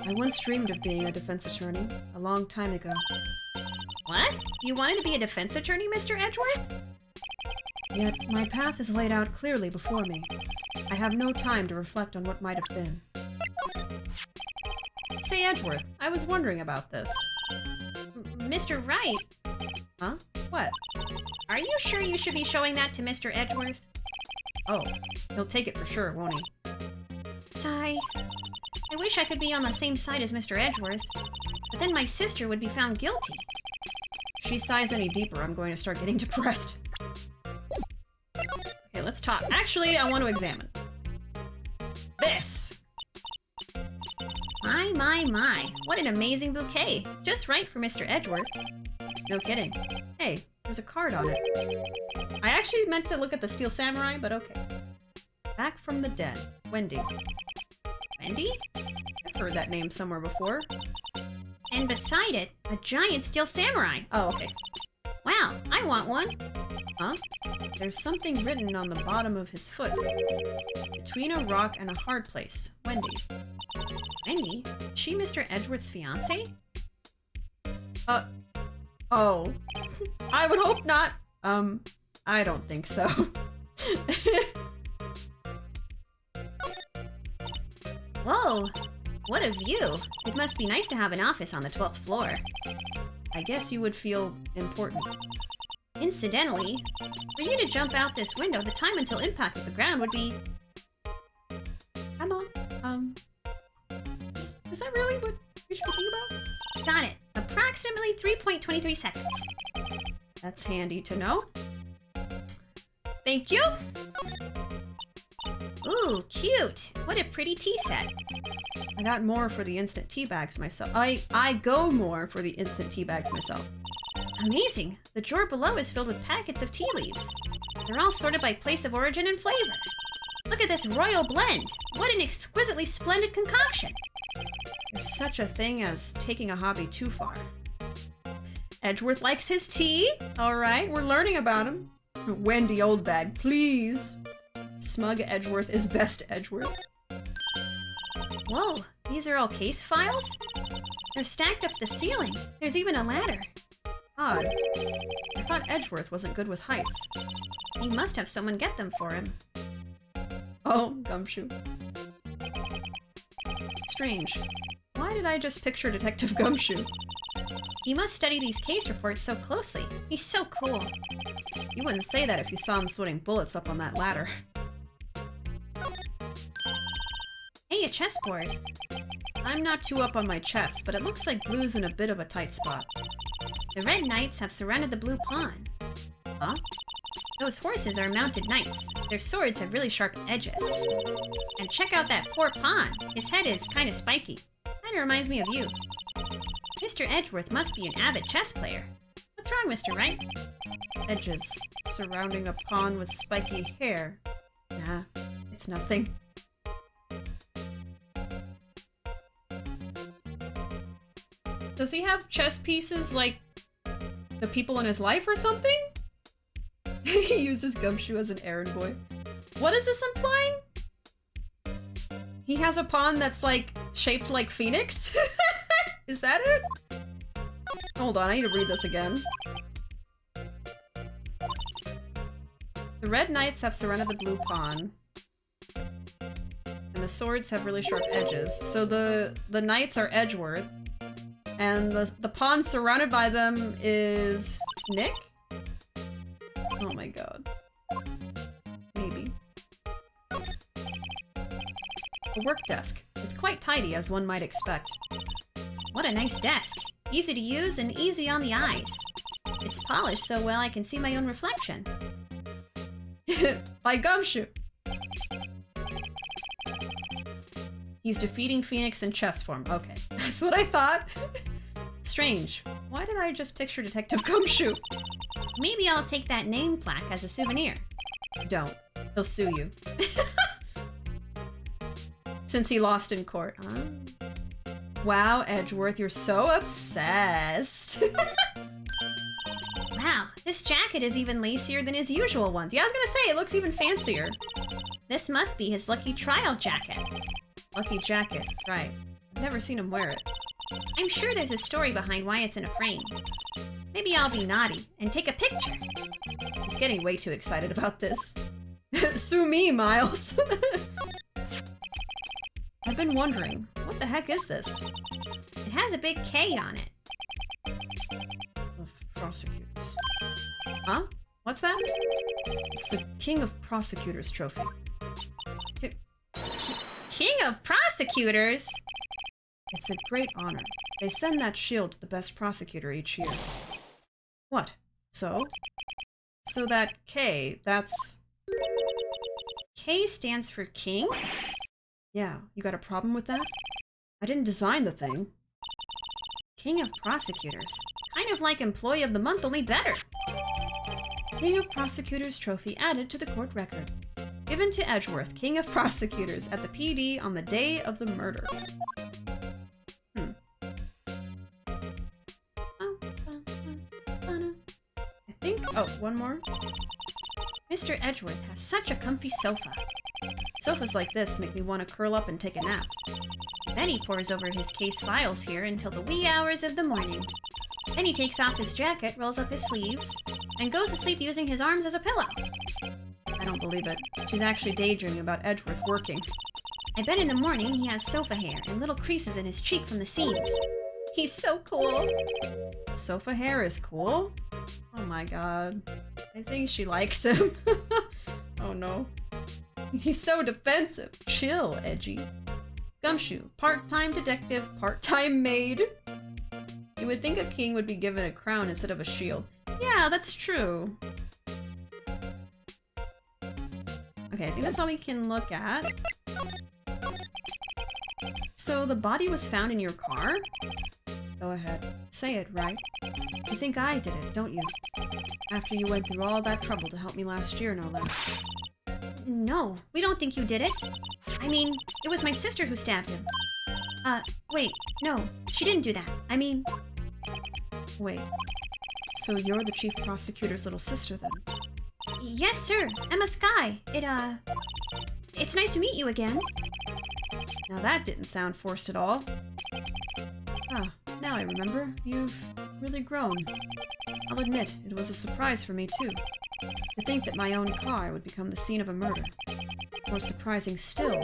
I once dreamed of being a defense attorney, a long time ago. What? You wanted to be a defense attorney, Mr. Edgeworth? Yet, my path is laid out clearly before me. I have no time to reflect on what might have been. Say, Edgeworth, I was wondering about this. Mr. Wright? Huh? What? Are you sure you should be showing that to Mr. Edgeworth? Oh, he'll take it for sure, won't he? Sigh. I wish I could be on the same side as Mr. Edgeworth, but then my sister would be found guilty. If she sighs any deeper, I'm going to start getting depressed. Okay, let's talk. Actually, I want to examine this. My. What an amazing bouquet. Just right for Mr. Edgeworth. No kidding. Hey, there's a card on it. I actually meant to look at the Steel Samurai, but okay. Back from the dead. Wendy. Wendy? I've heard that name somewhere before. And beside it, a giant steel samurai. Oh, okay. Wow, I want one. Huh? There's something written on the bottom of his foot. Between a rock and a hard place. Wendy. Wendy? Is she Mr. Edgeworth's fiancé? Oh. I would hope not. I don't think so. Whoa, what a view. It must be nice to have an office on the 12th floor. I guess you would feel important. Incidentally, for you to jump out this window, the time until impact with the ground would be... Come on. Is that really what we should be thinking about? Got it. Approximately 3.23 seconds. That's handy to know. Thank you. Ooh, cute. What a pretty tea set. I got more for the instant tea bags myself. I go more for the instant tea bags myself. Amazing. The drawer below is filled with packets of tea leaves. They're all sorted by place of origin and flavor. Look at this royal blend. What an exquisitely splendid concoction. There's such a thing as taking a hobby too far. Edgeworth likes his tea. All right, we're learning about him. Wendy Oldbag, please. Smug Edgeworth is best Edgeworth. Whoa, these are all case files? They're stacked up to the ceiling. There's even a ladder. Odd. I thought Edgeworth wasn't good with heights. He must have someone get them for him. Oh, Gumshoe. Strange. Why did I just picture Detective Gumshoe? He must study these case reports so closely. He's so cool. You wouldn't say that if you saw him sweating bullets up on that ladder. Hey, a chessboard. I'm not too up on my chess, but it looks like blue's in a bit of a tight spot. The red knights have surrounded the blue pawn. Huh? Those horses are mounted knights. Their swords have really sharp edges. And check out that poor pawn. His head is kind of spiky. Kinda reminds me of you. Mr. Edgeworth must be an avid chess player. What's wrong, Mr. Wright? Edges surrounding a pawn with spiky hair. Nah, it's nothing. Does he have chess pieces like the people in his life or something? He uses Gumshoe as an errand boy. What is this implying? He has a pawn that's like shaped like Phoenix? Is that it? Hold on, I need to read this again. The red knights have surrounded the blue pawn. And the swords have really sharp edges. So the knights are Edgeworth. And the pond surrounded by them is Nick? Oh my god. Maybe. A work desk. It's quite tidy, as one might expect. What a nice desk. Easy to use and easy on the eyes. It's polished so well I can see my own reflection. By Gumshoe. He's defeating Phoenix in chess form. Okay, that's what I thought. Strange. Why did I just picture Detective Gumshoe? Maybe I'll take that name plaque as a souvenir. Don't. He'll sue you. Since he lost in court. Wow, Edgeworth, you're so obsessed. Wow, this jacket is even lacier than his usual ones. Yeah, I was gonna say, it looks even fancier. This must be his lucky trial jacket. Lucky jacket, right. I've never seen him wear it. I'm sure there's a story behind why it's in a frame. Maybe I'll be naughty and take a picture. He's getting way too excited about this. Sue me, Miles. I've been wondering, what the heck is this? It has a big K on it. Of prosecutors. Huh? What's that? It's the King of Prosecutors trophy. King of Prosecutors? It's a great honor. They send that shield to the best prosecutor each year. What? So? So that K, that's... K stands for king? Yeah, you got a problem with that? I didn't design the thing. King of Prosecutors. Kind of like Employee of the Month, only better. King of Prosecutors trophy added to the court record. Given to Edgeworth, King of Prosecutors, at the PD on the day of the murder. I think... Oh, one more? Mr. Edgeworth has such a comfy sofa. Sofas like this make me want to curl up and take a nap. Then he pores over his case files here until the wee hours of the morning. Then he takes off his jacket, rolls up his sleeves, and goes to sleep using his arms as a pillow. I don't believe it. She's actually daydreaming about Edgeworth working. I bet in the morning he has sofa hair and little creases in his cheek from the seams. He's so cool. Sofa hair is cool? Oh my god. I think she likes him. Oh no. He's so defensive. Chill, Edgy. Gumshoe, part-time detective, part-time maid. You would think a king would be given a crown instead of a shield. Yeah, that's true. Okay, I think that's all we can look at. So the body was found in your car? Go ahead. Say it, Wright. You think I did it, don't you? After you went through all that trouble to help me last year, no less. No, we don't think you did it. I mean, it was my sister who stabbed him. Wait, no, she didn't do that. I mean... Wait, so you're the chief prosecutor's little sister then? Yes, sir. Emma Skye. It's nice to meet you again. Now that didn't sound forced at all. Ah, now I remember. You've really grown. I'll admit, it was a surprise for me too. To think that my own car would become the scene of a murder. More surprising still,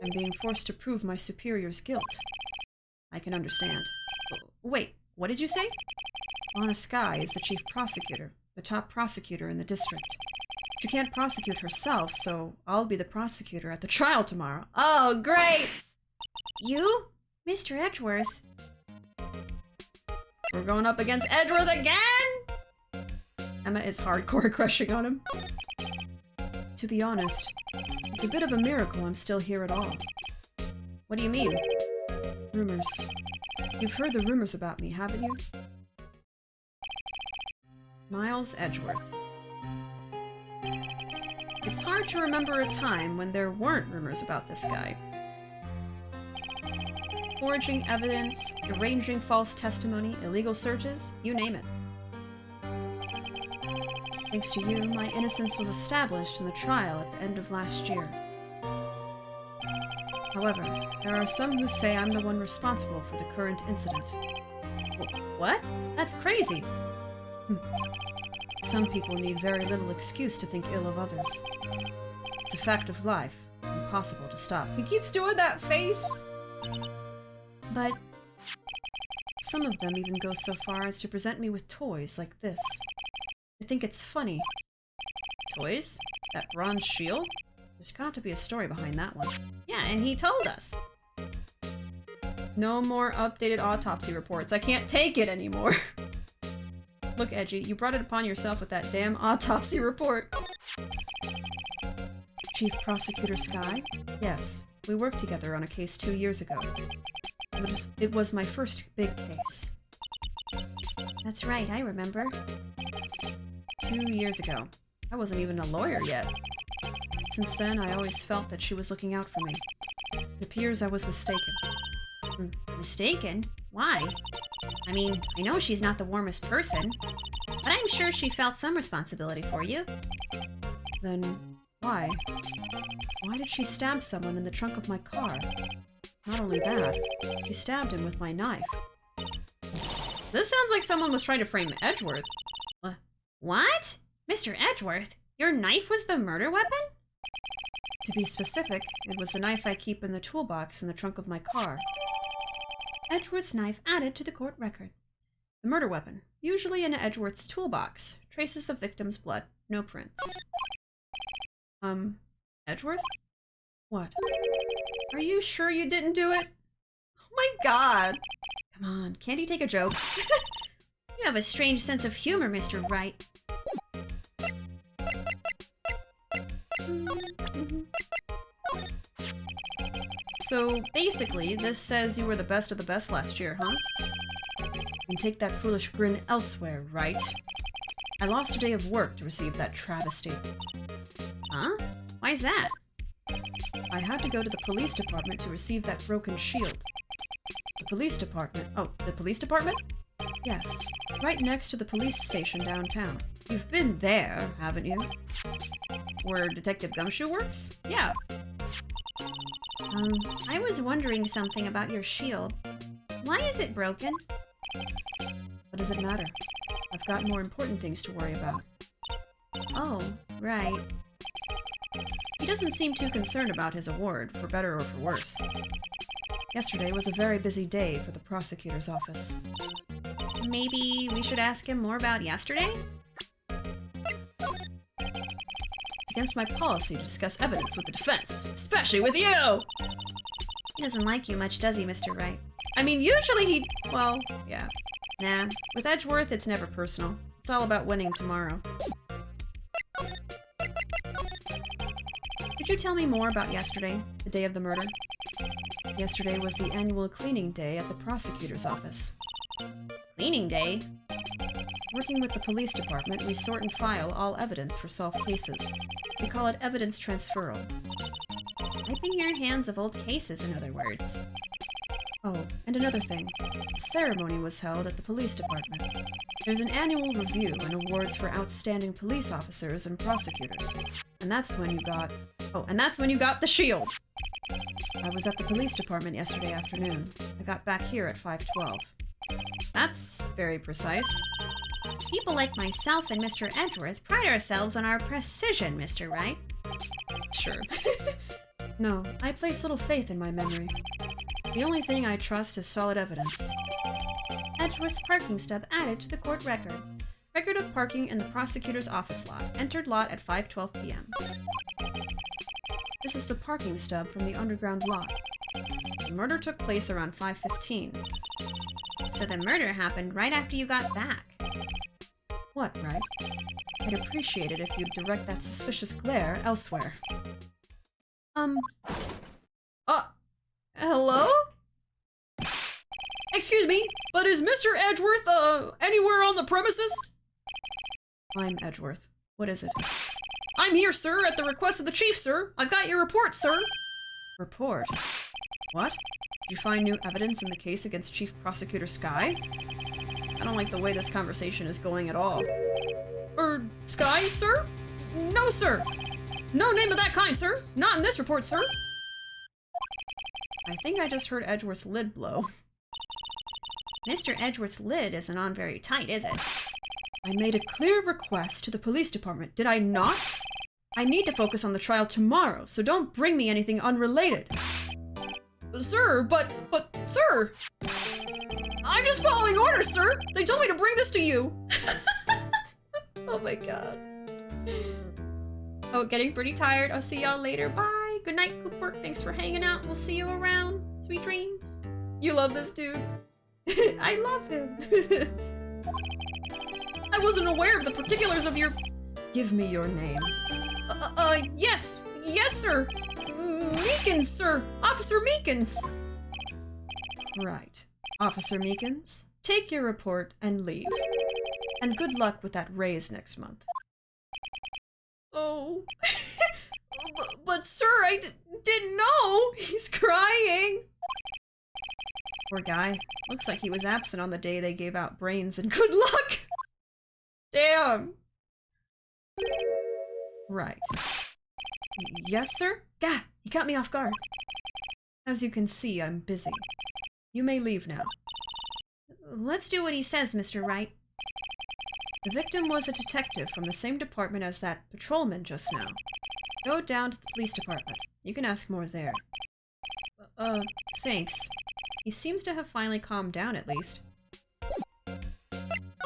I'm being forced to prove my superior's guilt. I can understand. Wait, what did you say? Anna Skye is the chief prosecutor, the top prosecutor in the district. She can't prosecute herself, so I'll be the prosecutor at the trial tomorrow. Oh, great! You? Mr. Edgeworth? We're going up against Edgeworth again?! Emma is hardcore crushing on him. To be honest, it's a bit of a miracle I'm still here at all. What do you mean? Rumors. You've heard the rumors about me, haven't you? Miles Edgeworth. It's hard to remember a time when there weren't rumors about this guy. Forging evidence, arranging false testimony, illegal searches, you name it. Thanks to you, my innocence was established in the trial at the end of last year. However, there are some who say I'm the one responsible for the current incident. What? That's crazy! Some people need very little excuse to think ill of others. It's a fact of life, impossible to stop. He keeps doing that face! But Some of them even go so far as to present me with toys like this. I think it's funny. Toys? That bronze shield? There's got to be a story behind that one. Yeah, and he told us. No more updated autopsy reports. I can't take it anymore. Look, Edgy, you brought it upon yourself with that damn autopsy report. Chief Prosecutor Sky? Yes, we worked together on a case 2 years ago. It was my first big case. That's right, I remember. 2 years ago. I wasn't even a lawyer yet. Since then, I always felt that she was looking out for me. It appears I was mistaken. Mistaken? Why? I mean, I know she's not the warmest person, but I'm sure she felt some responsibility for you. Then, why? Why did she stab someone in the trunk of my car? Not only that, she stabbed him with my knife. This sounds like someone was trying to frame Edgeworth. What? Mr. Edgeworth, your knife was the murder weapon? To be specific, it was the knife I keep in the toolbox in the trunk of my car. Edgeworth's knife added to the court record. The murder weapon, usually in Edgeworth's toolbox, traces the victim's blood, no prints. Edgeworth? What? Are you sure you didn't do it? Oh my god! Come on, can't he take a joke? You have a strange sense of humor, Mr. Wright. So, basically, this says you were the best of the best last year, huh? And take that foolish grin elsewhere, right? I lost a day of work to receive that travesty. Huh? Why's that? I had to go to the police department to receive that broken shield. The police department? Oh, the police department? Yes, right next to the police station downtown. You've been there, haven't you? Where Detective Gumshoe works? Yeah. I was wondering something about your shield. Why is it broken? What does it matter? I've got more important things to worry about. Oh, right. He doesn't seem too concerned about his award, for better or for worse. Yesterday was a very busy day for the prosecutor's office. Maybe we should ask him more about yesterday? It's against my policy to discuss evidence with the defense, especially with you! He doesn't like you much, does he, Mr. Wright? I mean, usually he... well, yeah. Nah, with Edgeworth, it's never personal. It's all about winning tomorrow. Could you tell me more about yesterday, the day of the murder? Yesterday was the annual cleaning day at the prosecutor's office. Cleaning day? Working with the police department, we sort and file all evidence for solved cases. We call it evidence transferal. Wiping your hands of old cases, in other words. Oh, and another thing. A ceremony was held at the police department. There's an annual review and awards for outstanding police officers and prosecutors. And that's when you got... oh, and that's when you got the shield! I was at the police department yesterday afternoon. I got back here at 5:12. That's very precise. People like myself and Mr. Edgeworth pride ourselves on our precision, Mr. Wright. Sure. No, I place little faith in my memory. The only thing I trust is solid evidence. Edgeworth's parking stub added to the court record. Record of parking in the prosecutor's office lot. Entered lot at 5:12 p.m. This is the parking stub from the underground lot. The murder took place around 5:15. So the murder happened right after you got back. What, right? I'd appreciate it if you'd direct that suspicious glare elsewhere. Hello? Excuse me, but is Mr. Edgeworth, anywhere on the premises? I'm Edgeworth. What is it? I'm here, sir, at the request of the chief, sir. I've got your report, sir. Report? What? Did you find new evidence in the case against Chief Prosecutor Sky? I don't like the way this conversation is going at all. Sky, sir? No, sir. No name of that kind, sir. Not in this report, sir. I think I just heard Edgeworth's lid blow. Mr. Edgeworth's lid isn't on very tight, is it? I made a clear request to the police department, did I not? I need to focus on the trial tomorrow, so don't bring me anything unrelated. Sir, but, sir! I'm just following orders, sir! They told me to bring this to you! Oh my god. Oh, getting pretty tired. I'll see y'all later. Bye! Good night, Cooper. Thanks for hanging out. We'll see you around. Sweet dreams. You love this dude. I love him. I wasn't aware of the particulars of your... Give me your name. Yes. Yes, sir. Meekins, sir. Officer Meekins. Right. Officer Meekins, take your report and leave. And good luck with that raise next month. Oh. But sir, I didn't know. He's crying. Poor guy. Looks like he was absent on the day they gave out brains and good luck. Damn. Right. Yes, sir? Gah, you got me off guard. As you can see, I'm busy. You may leave now. Let's do what he says, Mr. Wright. The victim was a detective from the same department as that patrolman just now. Go down to the police department. You can ask more there. Thanks. He seems to have finally calmed down at least.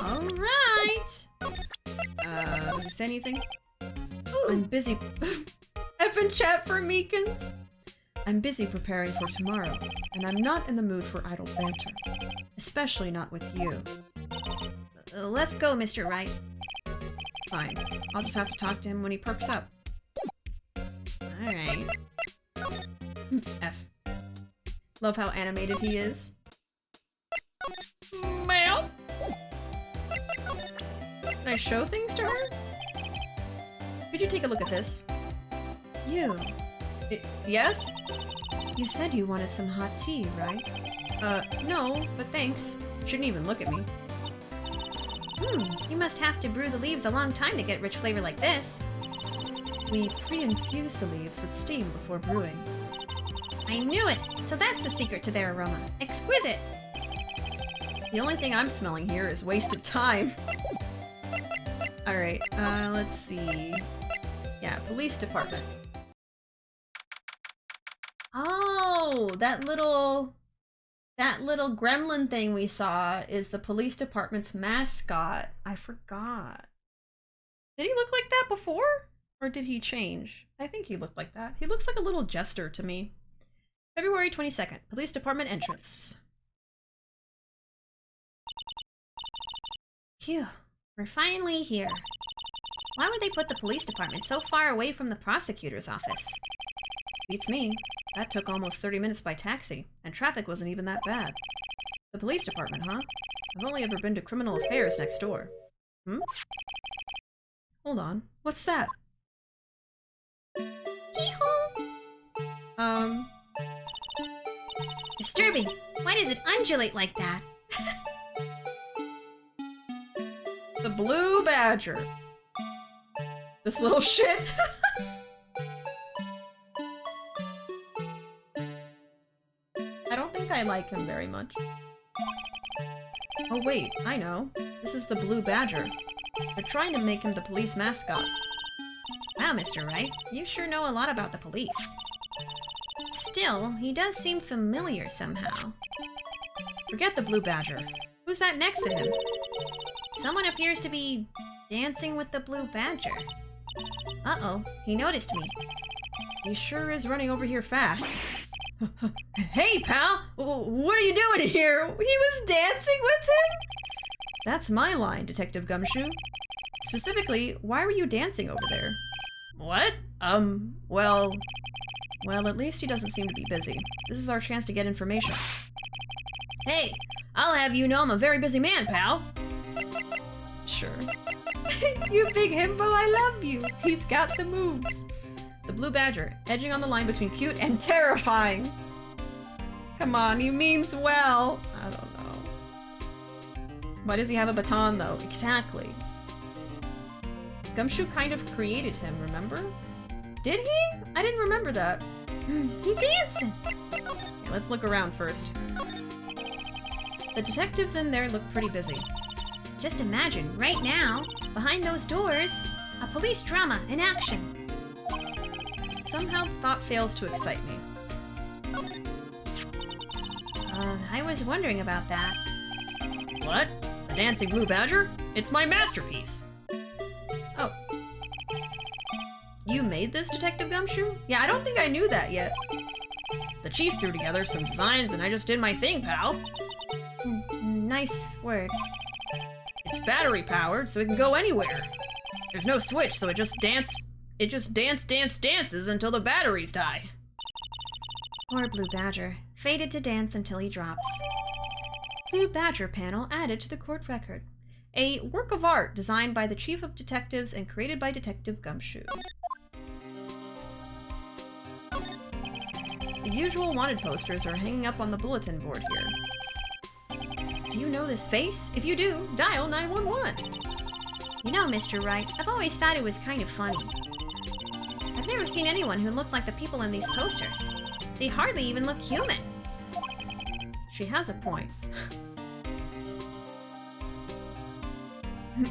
Alright! Did he say anything? Ooh. I'm busy. Effing chat for Meekins! I'm busy preparing for tomorrow, and I'm not in the mood for idle banter. Especially not with you. Let's go, Mr. Wright. Fine. I'll just have to talk to him when he perks up. Alright. F. Love how animated he is. Ma'am? Can I show things to her? Could you take a look at this? You. Yes? You said you wanted some hot tea, right? No, but thanks. Shouldn't even look at me. You must have to brew the leaves a long time to get rich flavor like this. We pre-infuse the leaves with steam before brewing. I knew it! So that's the secret to their aroma. Exquisite! The only thing I'm smelling here is wasted time. Alright, let's see. Yeah, police department. Oh, that little gremlin thing we saw is the police department's mascot. I forgot. Did he look like that before? Or did he change? I think he looked like that. He looks like a little jester to me. February 22nd, police department entrance. Phew, we're finally here. Why would they put the police department so far away from the prosecutor's office? Beats me. That took almost 30 minutes by taxi, and traffic wasn't even that bad. The police department, huh? I've only ever been to criminal affairs next door. Hold on. What's that? Hee-haw! Disturbing. Why does it undulate like that? The blue badger. This little shit. I don't think I like him very much. Oh wait, I know. This is the blue badger. They're trying to make him the police mascot. Wow, Mr. Wright, you sure know a lot about the police. Still, he does seem familiar somehow. Forget the blue badger. Who's that next to him? Someone appears to be dancing with the blue badger. Uh-oh, he noticed me. He sure is running over here fast. Hey, pal! What are you doing here? He was dancing with him? That's my line, Detective Gumshoe. Specifically, why were you dancing over there? What? Well, at least he doesn't seem to be busy. This is our chance to get information. Hey, I'll have you know I'm a very busy man, pal. Sure. You big himbo, I love you. He's got the moves. The blue badger, edging on the line between cute and terrifying. Come on, he means well. I don't know. Why does he have a baton, though? Exactly. Gumshoe kind of created him, remember? Did he? I didn't remember that. He dancing! Okay, let's look around first. The detectives in there look pretty busy. Just imagine, right now, behind those doors, a police drama in action. Somehow the thought fails to excite me. I was wondering about that. What? The Dancing Blue Badger? It's my masterpiece. Oh. You made this, Detective Gumshoe? Yeah, I don't think I knew that yet. The chief threw together some designs and I just did my thing, pal. Nice work. It's battery powered, so it can go anywhere. There's no switch, so it just dances until the batteries die. Poor Blue Badger, fated to dance until he drops. Blue Badger panel added to the court record. A work of art designed by the Chief of Detectives and created by Detective Gumshoe. The usual wanted posters are hanging up on the bulletin board here. Do you know this face? If you do, dial 911. You know, Mr. Wright, I've always thought it was kind of funny. I've never seen anyone who looked like the people in these posters. They hardly even look human. She has a point.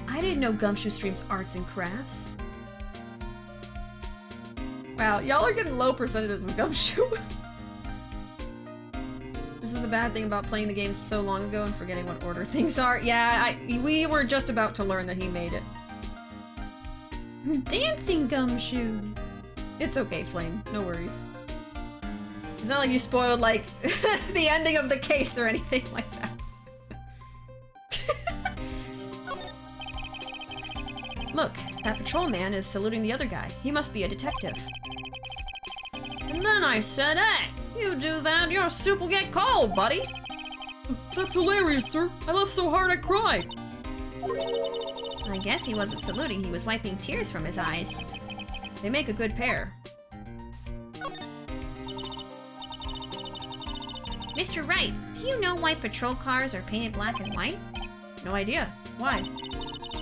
I didn't know Gumshoe streams arts and crafts. Wow, y'all are getting low percentages with Gumshoe. This is the bad thing about playing the game so long ago and forgetting what order things are. Yeah, we were just about to learn that he made it. Dancing Gumshoe! It's okay, Flame. No worries. It's not like you spoiled, like, the ending of the case or anything like that. Look, that patrolman is saluting the other guy. He must be a detective. And then I said, hey, you do that, your soup will get cold, buddy. That's hilarious, sir. I laughed so hard I cried. I guess he wasn't saluting, he was wiping tears from his eyes. They make a good pair. Mr. Wright, do you know why patrol cars are painted black and white? No idea. Why?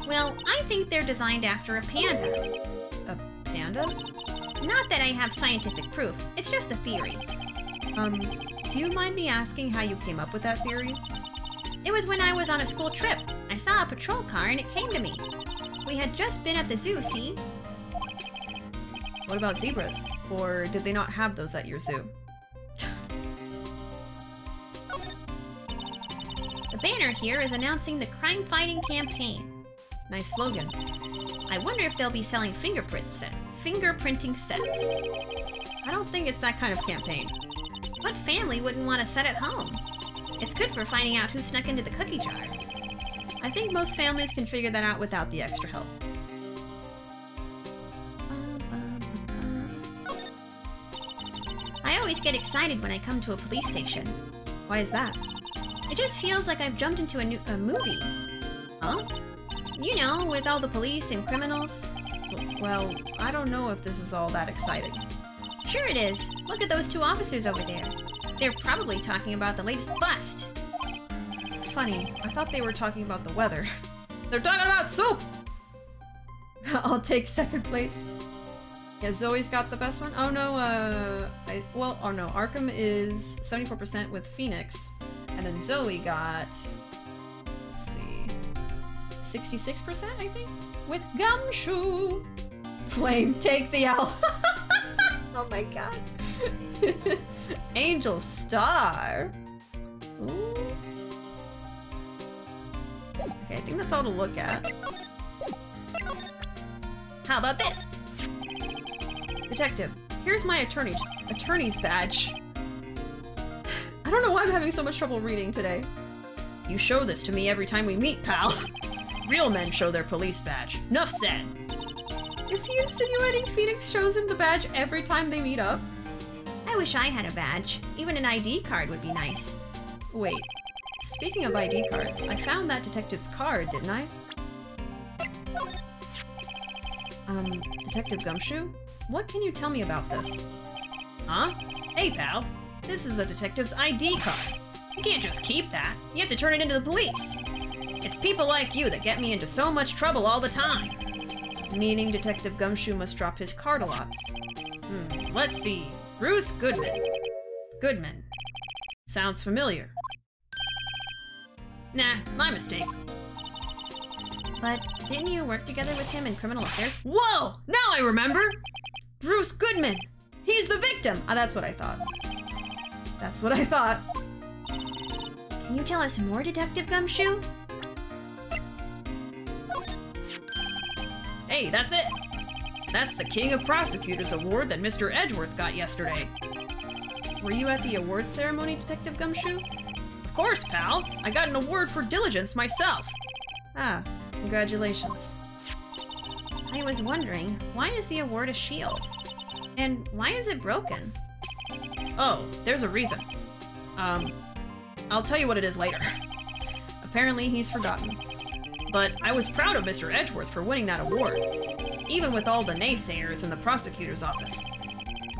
Well, I think they're designed after a panda. A panda? Not that I have scientific proof, it's just a theory. Do you mind me asking how you came up with that theory? It was when I was on a school trip. I saw a patrol car and it came to me. We had just been at the zoo, see? What about zebras? Or did they not have those at your zoo? The banner here is announcing the crime-fighting campaign. Nice slogan. I wonder if they'll be selling fingerprinting sets. I don't think it's that kind of campaign. What family wouldn't want a set at home? It's good for finding out who snuck into the cookie jar. I think most families can figure that out without the extra help. I always get excited when I come to a police station. Why is that? It just feels like I've jumped into a movie. Huh? You know, with all the police and criminals. Well, I don't know if this is all that exciting. Sure it is. Look at those two officers over there. They're probably talking about the latest bust. Funny, I thought they were talking about the weather. They're talking about soup! I'll take second place. Yeah, Zoe's got the best one. Oh no, Arkham is 74% with Phoenix. And then Zoe got, let's see, 66%, I think? With Gumshoe! Flame, take the L! Oh my god. Angel Star! Ooh. Okay, I think that's all to look at. How about this? Detective, here's my attorney's badge. I don't know why I'm having so much trouble reading today. You show this to me every time we meet, pal. Real men show their police badge. Nuff said. Is he insinuating Phoenix shows him the badge every time they meet up? I wish I had a badge. Even an ID card would be nice. Wait, speaking of ID cards, I found that detective's card, didn't I? Detective Gumshoe? What can you tell me about this? Huh? Hey, pal. This is a detective's ID card. You can't just keep that. You have to turn it into the police. It's people like you that get me into so much trouble all the time. Meaning Detective Gumshoe must drop his card a lot. Let's see. Bruce Goodman. Sounds familiar. Nah, my mistake. But didn't you work together with him in criminal affairs? Whoa! Now I remember! Bruce Goodman! He's the victim! That's what I thought. That's what I thought. Can you tell us more, Detective Gumshoe? Hey, that's it! That's the King of Prosecutors award that Mr. Edgeworth got yesterday. Were you at the award ceremony, Detective Gumshoe? Of course, pal! I got an award for diligence myself! Ah, congratulations. I was wondering, why is the award a shield? And why is it broken? Oh, there's a reason. I'll tell you what it is later. Apparently he's forgotten. But I was proud of Mr. Edgeworth for winning that award, even with all the naysayers in the prosecutor's office.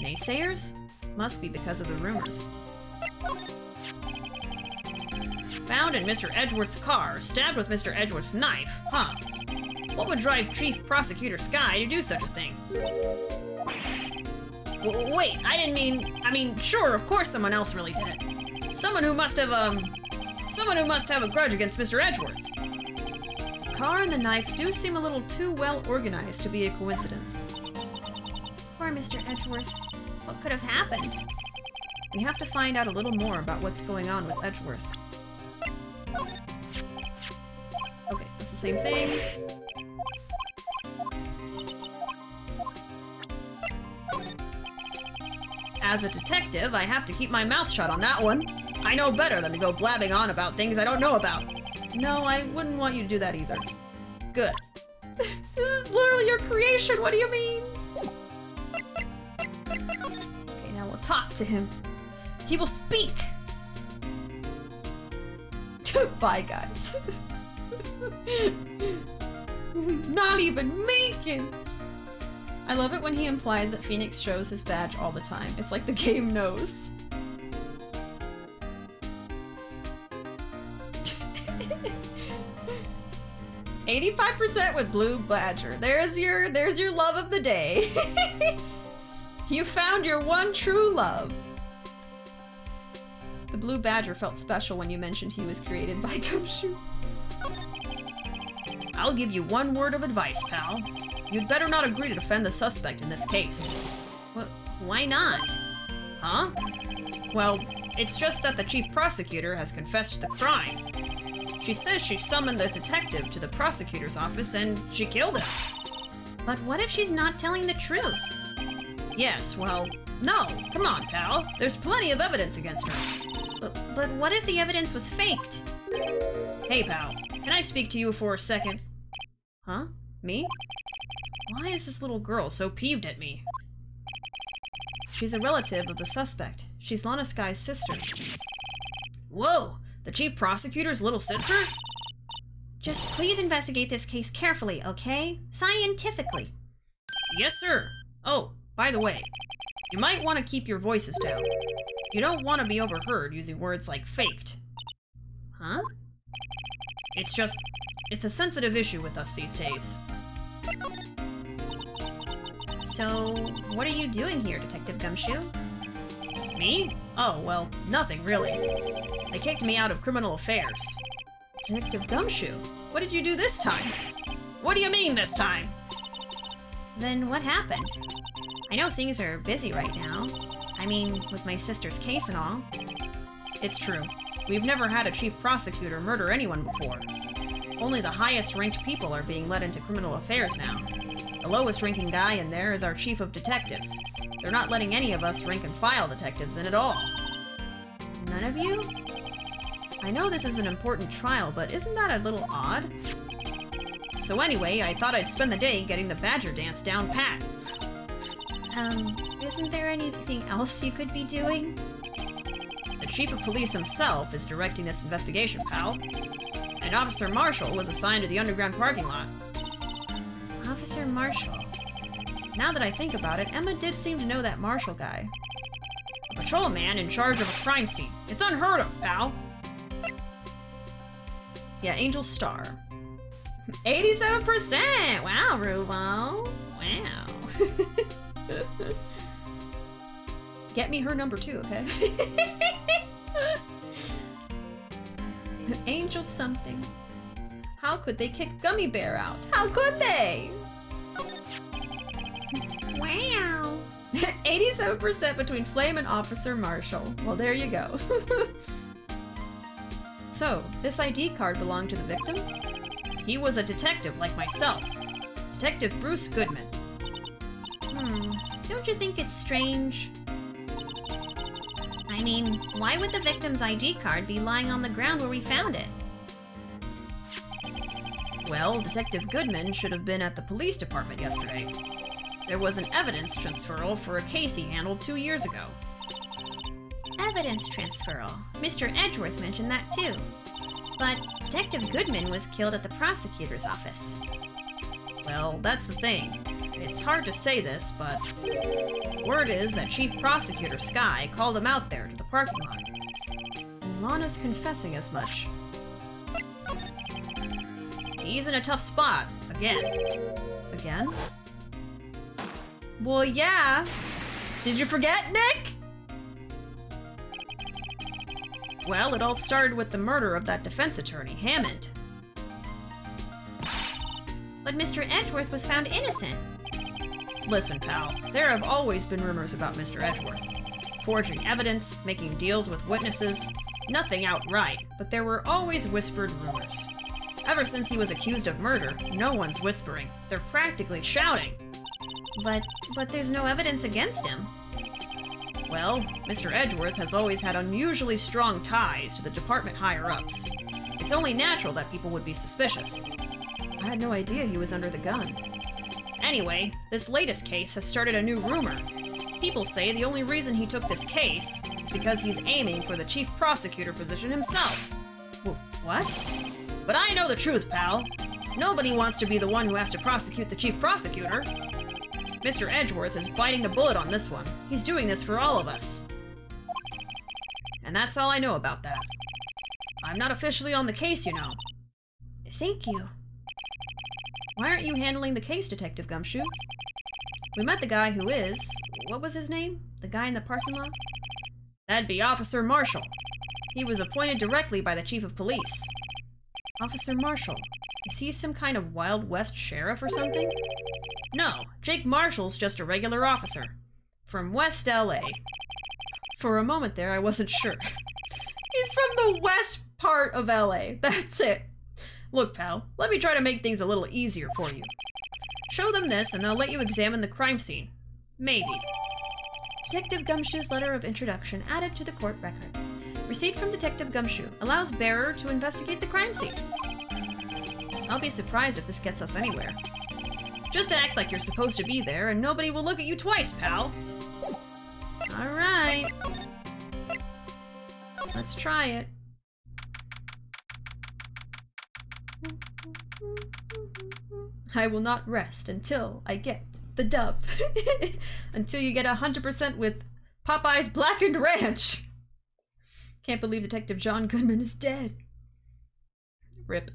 Naysayers? Must be because of the rumors. Found in Mr. Edgeworth's car, stabbed with Mr. Edgeworth's knife, huh? What would drive Chief Prosecutor Sky to do such a thing? Wait, I mean, sure, of course someone else really did it. Someone who must have a grudge against Mr. Edgeworth. The car and the knife do seem a little too well organized to be a coincidence. Poor Mr. Edgeworth. What could have happened? We have to find out a little more about what's going on with Edgeworth. Okay, that's the same thing. As a detective, I have to keep my mouth shut on that one. I know better than to go blabbing on about things I don't know about. No, I wouldn't want you to do that either. Good. This is literally your creation, what do you mean? Okay, now we'll talk to him. He will speak! Bye, guys. Not even Meekins! I love it when he implies that Phoenix shows his badge all the time. It's like the game knows. "85% with Blue Badger. There's your love of the day. You found your one true love." The Blue Badger felt special when you mentioned he was created by Gumshoe. I'll give you one word of advice, pal. You'd better not agree to defend the suspect in this case. Why not? Huh? Well, it's just that the chief prosecutor has confessed the crime. She says she summoned the detective to the prosecutor's office and she killed him. But what if she's not telling the truth? Yes, well, no. Come on, pal. There's plenty of evidence against her. But what if the evidence was faked? Hey, pal. Can I speak to you for a second? Huh? Me? Why is this little girl so peeved at me? She's a relative of the suspect. She's Lana Sky's sister. Whoa! The chief prosecutor's little sister? Just please investigate this case carefully, okay? Scientifically. Yes, sir. Oh, by the way, you might want to keep your voices down. You don't want to be overheard using words like faked. Huh? It's a sensitive issue with us these days. So, what are you doing here, Detective Gumshoe? Me? Oh, well, nothing really. They kicked me out of criminal affairs. Detective Gumshoe, what did you do this time? What do you mean this time? Then what happened? I know things are busy right now. I mean, with my sister's case and all. It's true. We've never had a chief prosecutor murder anyone before. Only the highest ranked people are being let into criminal affairs now. The lowest ranking guy in there is our chief of detectives. They're not letting any of us rank and file detectives in at all. None of you? I know this is an important trial, but isn't that a little odd? So anyway, I thought I'd spend the day getting the Badger dance down pat. Isn't there anything else you could be doing? The chief of police himself is directing this investigation, pal. And Officer Marshall was assigned to the underground parking lot. Officer Marshall. Now that I think about it, Emma did seem to know that Marshall guy. A patrolman in charge of a crime scene. It's unheard of, pal. Yeah, Angel Star. 87%! Wow, Ruuuvo. Wow. Get me her number too, okay? Angel something. How could they kick Gummy Bear out? How could they? Wow. 87% between Flame and Officer Marshall. Well, there you go. So, this ID card belonged to the victim? He was a detective like myself. Detective Bruce Goodman. Don't you think it's strange? I mean, why would the victim's ID card be lying on the ground where we found it? Well, Detective Goodman should have been at the police department yesterday. There was an evidence transferal for a case he handled 2 years ago. Evidence transferal. Mr. Edgeworth mentioned that too. But Detective Goodman was killed at the prosecutor's office. Well, that's the thing. It's hard to say this, but word is that Chief Prosecutor Sky called him out there to the parking lot. And Lana's confessing as much. He's in a tough spot, again. Again? Well, yeah. Did you forget, Nick? Well, it all started with the murder of that defense attorney, Hammond. But Mr. Edgeworth was found innocent. Listen, pal, there have always been rumors about Mr. Edgeworth. Forging evidence, making deals with witnesses. Nothing outright, but there were always whispered rumors. Ever since he was accused of murder, no one's whispering. They're practically shouting. But there's no evidence against him. Well, Mr. Edgeworth has always had unusually strong ties to the department higher-ups. It's only natural that people would be suspicious. I had no idea he was under the gun. Anyway, this latest case has started a new rumor. People say the only reason he took this case is because he's aiming for the chief prosecutor position himself. What? But I know the truth, pal. Nobody wants to be the one who has to prosecute the chief prosecutor. Mr. Edgeworth is biting the bullet on this one. He's doing this for all of us. And that's all I know about that. I'm not officially on the case, you know. Thank you. Why aren't you handling the case, Detective Gumshoe? We met the guy who is... What was his name? The guy in the parking lot? That'd be Officer Marshall. He was appointed directly by the Chief of Police. Officer Marshall. Is he some kind of Wild West sheriff or something? No, Jake Marshall's just a regular officer. From West LA. For a moment there, I wasn't sure. He's from the west part of LA. That's it. Look, pal, let me try to make things a little easier for you. Show them this and they'll let you examine the crime scene. Maybe. Detective Gumshoe's letter of introduction added to the court record. Receipt from Detective Gumshoe allows bearer to investigate the crime scene. I'll be surprised if this gets us anywhere. Just act like you're supposed to be there and nobody will look at you twice, pal. All right. Let's try it. I will not rest until I get the dub. Until you get 100% with Popeye's Blackened Ranch. Can't believe Detective John Goodman is dead. RIP.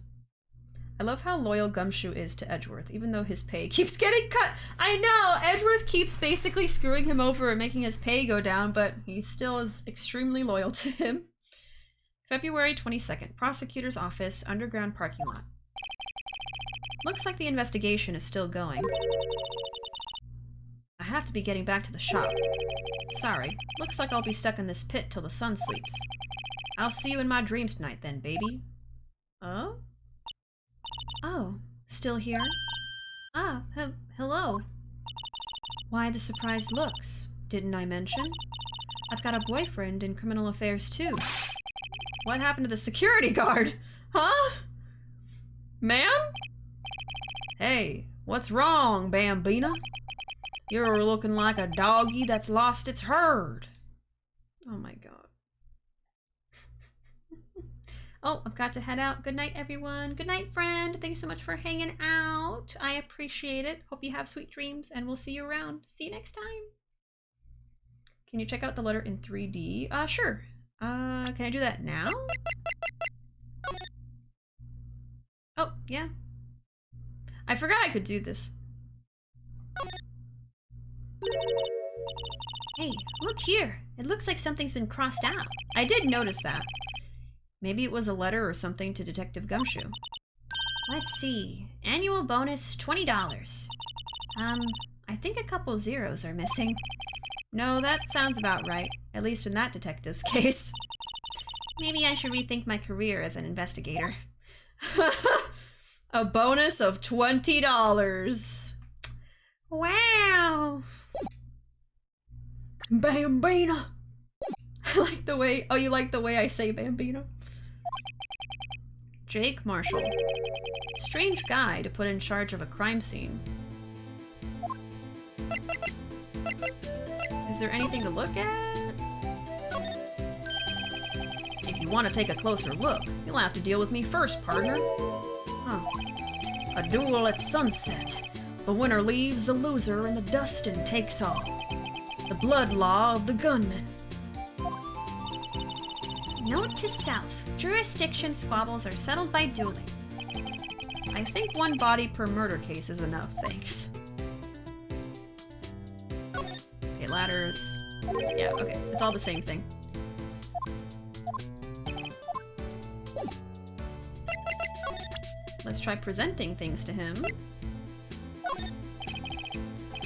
I love how loyal Gumshoe is to Edgeworth, even though his pay keeps getting cut. I know! Edgeworth keeps basically screwing him over and making his pay go down, but he still is extremely loyal to him. February 22nd, Prosecutor's Office, underground parking lot. Looks like the investigation is still going. I have to be getting back to the shop. Sorry, looks like I'll be stuck in this pit till the sun sleeps. I'll see you in my dreams tonight then, baby. Oh? Oh, still here? Ah, hello. Why the surprised looks? Didn't I mention? I've got a boyfriend in criminal affairs too. What happened to the security guard? Huh? Man? Hey, what's wrong, Bambina? You're looking like a doggy that's lost its herd. Oh my god. Oh, I've got to head out. Good night, everyone. Good night, friend. Thanks so much for hanging out. I appreciate it. Hope you have sweet dreams, and we'll see you around. See you next time. Can you check out the letter in 3D? Sure. Can I do that now? Oh, yeah. I forgot I could do this. Hey, look here. It looks like something's been crossed out. I did notice that. Maybe it was a letter or something to Detective Gumshoe. Let's see. Annual bonus $20. I think a couple zeros are missing. No, that sounds about right. At least in that detective's case. Maybe I should rethink my career as an investigator. A bonus of $20. Wow. Bambina. I like the way, oh, you like the way I say Bambina? Jake Marshall. Strange guy to put in charge of a crime scene. Is there anything to look at? If you want to take a closer look, you'll have to deal with me first, partner. Huh. A duel at sunset. The winner leaves the loser and the Dustin takes all. The blood law of the gunman. Note to self. Jurisdiction squabbles are settled by dueling. I think 1 body per murder case is enough, thanks. Okay, ladders. Yeah, okay. It's all the same thing. Let's try presenting things to him.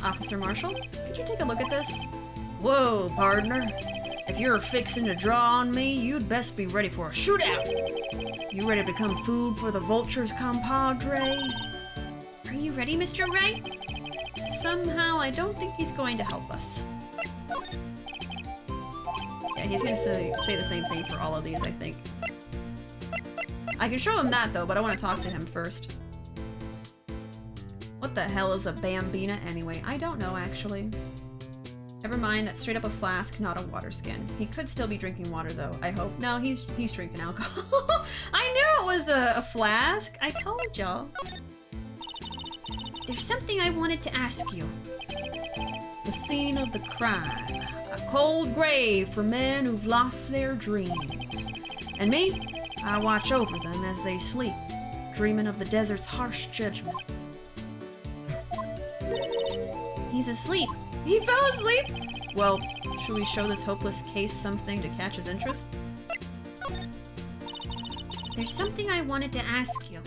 Officer Marshall, could you take a look at this? Whoa, partner. If you're fixing to draw on me, you'd best be ready for a shootout. You ready to become food for the vultures, compadre? Are you ready, Mr. Wright? Somehow, I don't think he's going to help us. Yeah, he's gonna say the same thing for all of these, I think. I can show him that, though, but I want to talk to him first. What the hell is a bambina, anyway? I don't know, actually. Never mind, that's straight up a flask, not a water skin. He could still be drinking water, though, I hope. No, he's drinking alcohol. I knew it was a flask! I told y'all. There's something I wanted to ask you. The scene of the crime. A cold grave for men who've lost their dreams. And me? I watch over them as they sleep, dreaming of the desert's harsh judgment. He's asleep. He fell asleep? Well, should we show this hopeless case something to catch his interest? There's something I wanted to ask you.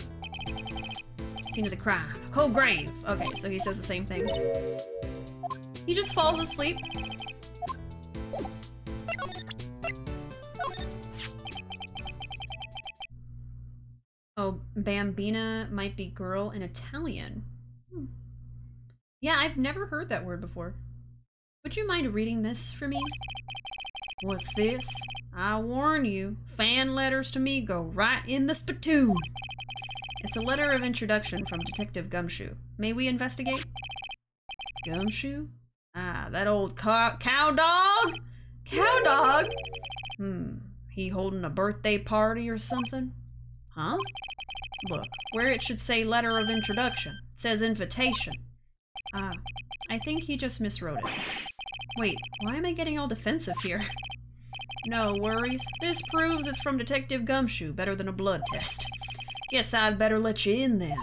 Scene of the crime. Cold grave. Okay, so he says the same thing. He just falls asleep. Oh, bambina might be girl in Italian. Yeah, I've never heard that word before. Would you mind reading this for me? What's this? I warn you, fan letters to me go right in the spittoon. It's a letter of introduction from Detective Gumshoe. May we investigate? Gumshoe? Ah, that old cow dog? Cow dog? He holding a birthday party or something? Huh? Look, where it should say letter of introduction, it says invitation. Ah, I think he just miswrote it. Wait, why am I getting all defensive here? No worries, this proves it's from Detective Gumshoe, better than a blood test. Guess I'd better let you in then.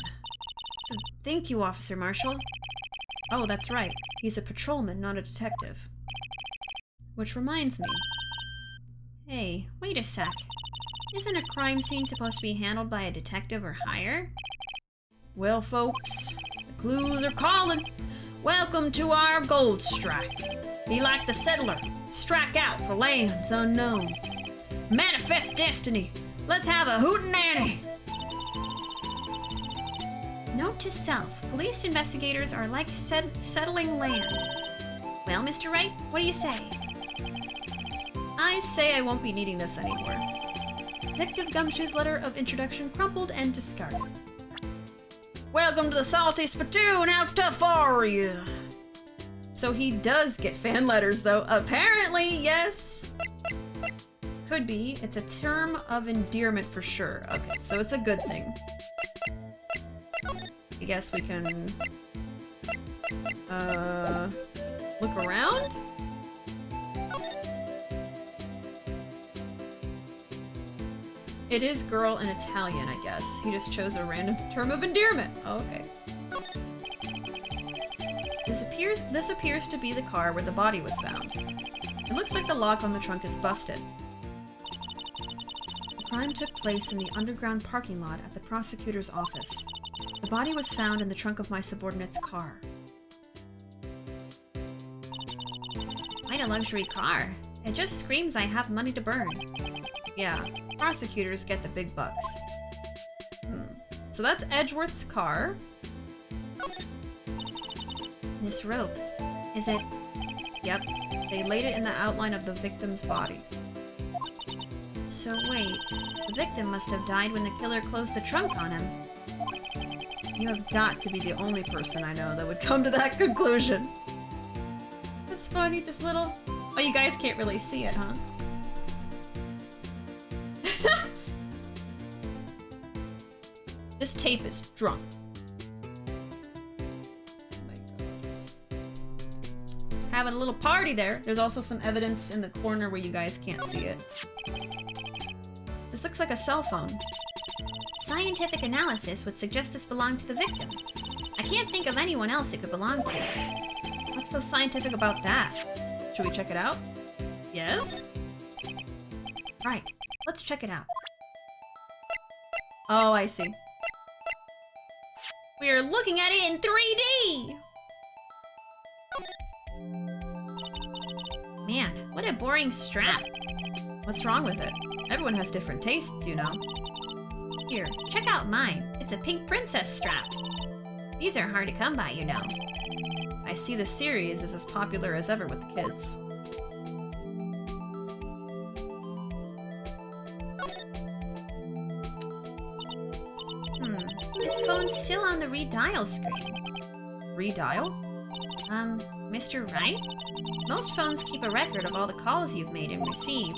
Thank you, Officer Marshall. Oh, that's right, he's a patrolman, not a detective. Which reminds me. Hey, wait a sec. Isn't a crime scene supposed to be handled by a detective or higher? Well, folks, the clues are calling. Welcome to our gold strike. Be like the settler. Strike out for lands unknown. Manifest destiny. Let's have a hootenanny. Note to self. Police investigators are like settling land. Well, Mr. Wright, what do you say? I say I won't be needing this anymore. Detective Gumshoe's letter of introduction crumpled and discarded. Welcome to the salty spittoon, how tough are you? So he does get fan letters though, apparently, yes. Could be, it's a term of endearment for sure. Okay, so it's a good thing. I guess we can, look around? It is girl in Italian, I guess. He just chose a random term of endearment. Oh, okay. This appears to be the car where the body was found. It looks like the lock on the trunk is busted. The crime took place in the underground parking lot at the prosecutor's office. The body was found in the trunk of my subordinate's car. Quite a luxury car. It just screams I have money to burn. Yeah, prosecutors get the big bucks. So that's Edgeworth's car. This rope, is it? Yep, they laid it in the outline of the victim's body. So wait, the victim must have died when the killer closed the trunk on him. You have got to be the only person I know that would come to that conclusion. That's funny, just little... Oh, you guys can't really see it, huh? This tape is drunk. Having a little party there. There's also some evidence in the corner where you guys can't see it. This looks like a cell phone. Scientific analysis would suggest this belonged to the victim. I can't think of anyone else it could belong to. What's so scientific about that? Should we check it out? Yes? Right, let's check it out. Oh, I see. We're looking at it in 3D! Man, what a boring strap. What's wrong with it? Everyone has different tastes, you know. Here, check out mine. It's a pink princess strap. These are hard to come by, you know. I see the series is as popular as ever with the kids. This phone's still on the redial screen. Redial? Mr. Wright? Most phones keep a record of all the calls you've made and received.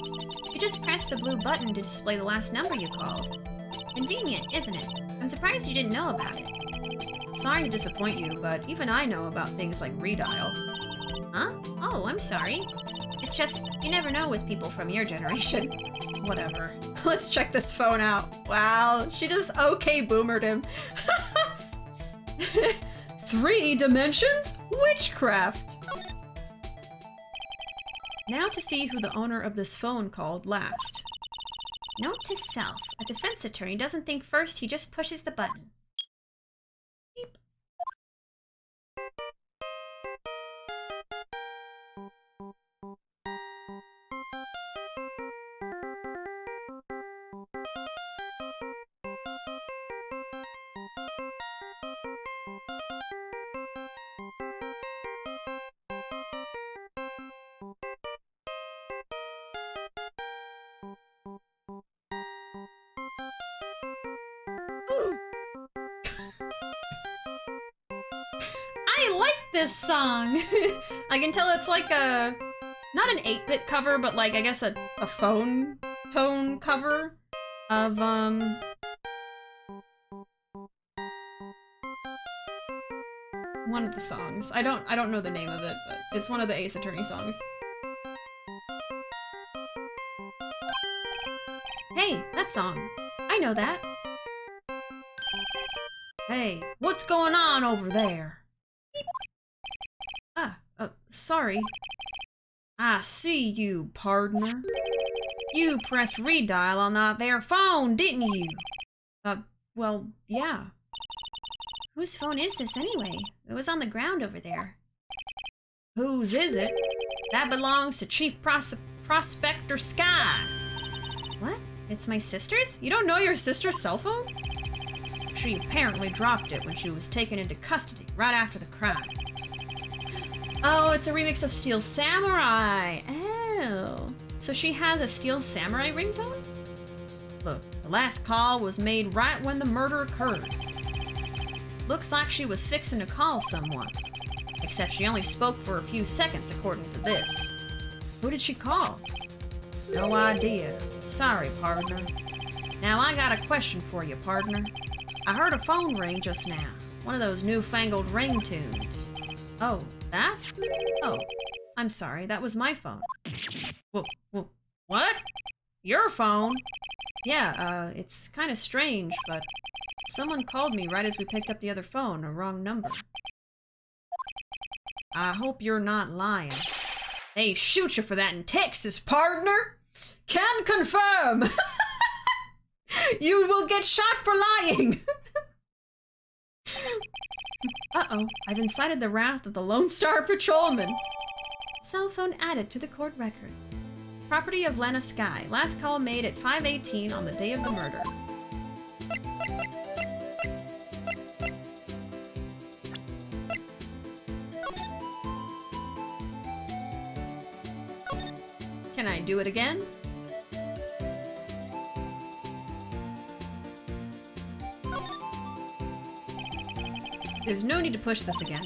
You just press the blue button to display the last number you called. Convenient, isn't it? I'm surprised you didn't know about it. Sorry to disappoint you, but even I know about things like redial. Huh? Oh, I'm sorry. It's just, you never know with people from your generation. Whatever. Let's check this phone out. Wow, she just okay boomered him. 3 dimensions? Witchcraft! Now to see who the owner of this phone called last. Note to self, a defense attorney doesn't think first, he just pushes the button. Beep. I like this song! I can tell it's like a... not an 8-bit cover, but like, I guess a phone tone cover of, one of the songs. I don't know the name of it, but it's one of the Ace Attorney songs. Hey, that song. I know that. Hey, what's going on over there? Sorry. I see you, partner. You pressed redial on that there phone, didn't you? Well, yeah. Whose phone is this anyway? It was on the ground over there. Whose is it? That belongs to Chief Prospector Sky. What? It's my sister's? You don't know your sister's cell phone? She apparently dropped it when she was taken into custody right after the crime. Oh, it's a remix of Steel Samurai. Oh. So she has a Steel Samurai ringtone? Look, the last call was made right when the murder occurred. Looks like she was fixing to call someone. Except she only spoke for a few seconds according to this. Who did she call? No idea. Sorry, partner. Now I got a question for you, partner. I heard a phone ring just now. One of those newfangled ringtones. Oh, that? Oh, I'm sorry, that was my phone. What? Your phone? Yeah, it's kind of strange, but someone called me right as we picked up the other phone, a wrong number. I hope you're not lying. They shoot you for that in Texas, partner! Can confirm! You will get shot for lying! Uh-oh, I've incited the wrath of the Lone Star Patrolman. Cell phone added to the court record. Property of Lena Sky. Last call made at 5:18 on the day of the murder. Can I do it again? There's no need to push this again.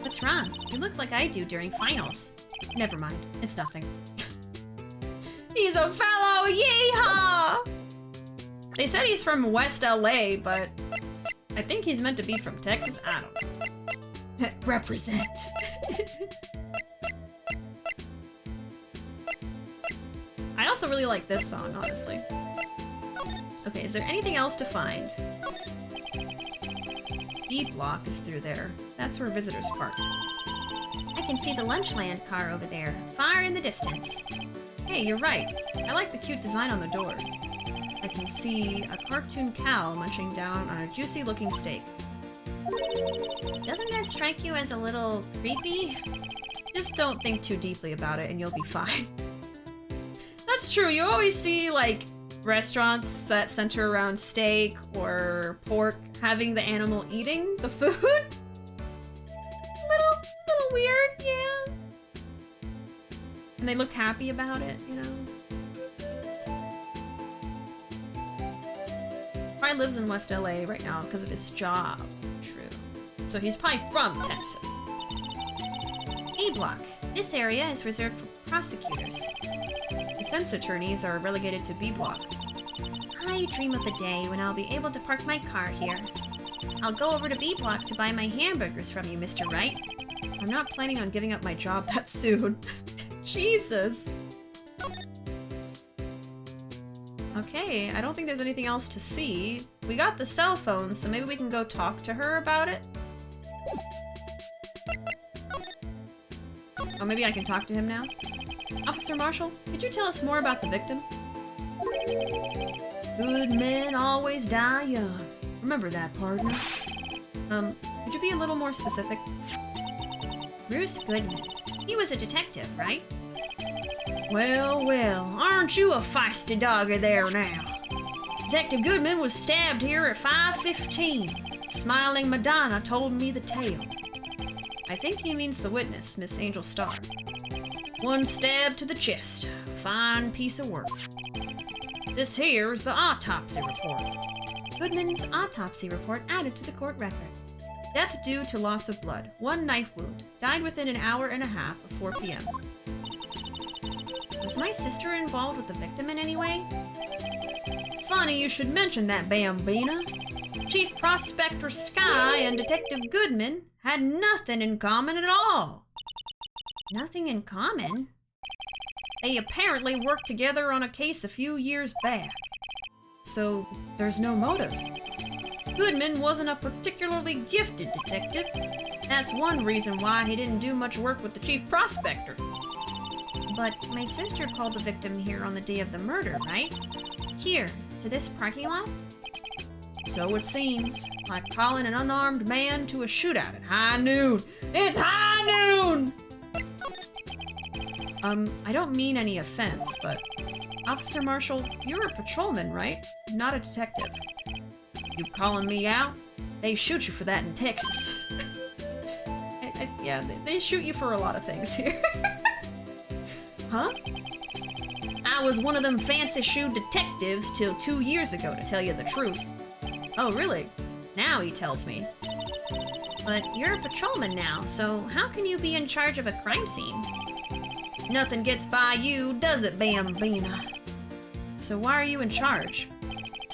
What's wrong? You look like I do during finals. Never mind. It's nothing. He's a fellow! Yeehaw! They said he's from West LA, but I think he's meant to be from Texas. I don't know. Represent. I also really like this song, honestly. Okay, is there anything else to find? B block is through there. That's where visitors park. I can see the Lunchland car over there, far in the distance. Hey, you're right. I like the cute design on the door. I can see a cartoon cow munching down on a juicy-looking steak. Doesn't that strike you as a little creepy? Just don't think too deeply about it and you'll be fine. That's true. You always see, like, restaurants that center around steak or pork having the animal eating the food. Little weird, yeah. And they look happy about it, you know? Probably lives in West LA right now because of his job. True. So he's probably from Texas. A block. This area is reserved for prosecutors. Defense attorneys are relegated to B block. I dream of the day when I'll be able to park my car here. I'll go over to B block to buy my hamburgers from you, Mr. Wright. I'm not planning on giving up my job that soon. Jesus. Okay, I don't think there's anything else to see. We got the cell phone, so maybe we can go talk to her about it. Oh, maybe I can talk to him now? Officer Marshall, could you tell us more about the victim? Good men always die young. Remember that, partner. Could you be a little more specific? Bruce Goodman. He was a detective, right? Well, aren't you a feisty dogger there now? Detective Goodman was stabbed here at 5:15. Smiling Madonna told me the tale. I think he means the witness, Miss Angel Starr. One stab to the chest. Fine piece of work. This here is the autopsy report. Goodman's autopsy report added to the court record. Death due to loss of blood. 1 knife wound. Died within an hour and a half of 4 p.m. Was my sister involved with the victim in any way? Funny you should mention that, Bambina. Chief Prospector Sky and Detective Goodman had nothing in common at all. Nothing in common? They apparently worked together on a case a few years back. So, there's no motive. Goodman wasn't a particularly gifted detective. That's one reason why he didn't do much work with the Chief Prospector. But my sister called the victim here on the day of the murder, right? Here, to this parking lot? So it seems. Like calling an unarmed man to a shootout at high noon. It's high noon! I don't mean any offense, but Officer Marshall, you're a patrolman, right? Not a detective. You calling me out? They shoot you for that in Texas. Yeah, they shoot you for a lot of things here. Huh? I was one of them fancy-shoed detectives till 2 years ago, to tell you the truth. Oh, really? Now he tells me. But you're a patrolman now, so how can you be in charge of a crime scene? Nothing gets by you, does it, Bambina? So why are you in charge?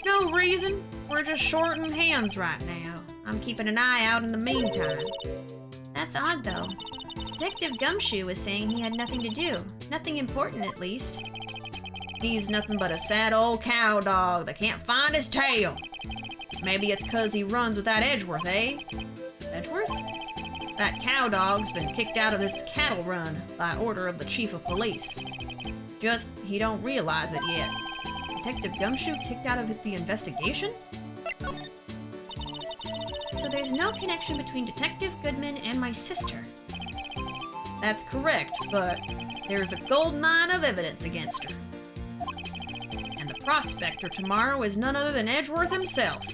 No reason. We're just shorting hands right now. I'm keeping an eye out in the meantime. That's odd, though. Detective Gumshoe was saying he had nothing to do. Nothing important, at least. He's nothing but a sad old cow dog that can't find his tail. Maybe it's 'cause he runs without Edgeworth, eh? Edgeworth? That cow dog's been kicked out of this cattle run by order of the chief of police. Just, he don't realize it yet. Detective Gumshoe kicked out of the investigation? So there's no connection between Detective Goodman and my sister. That's correct, but there's a gold mine of evidence against her. And the prospector tomorrow is none other than Edgeworth himself.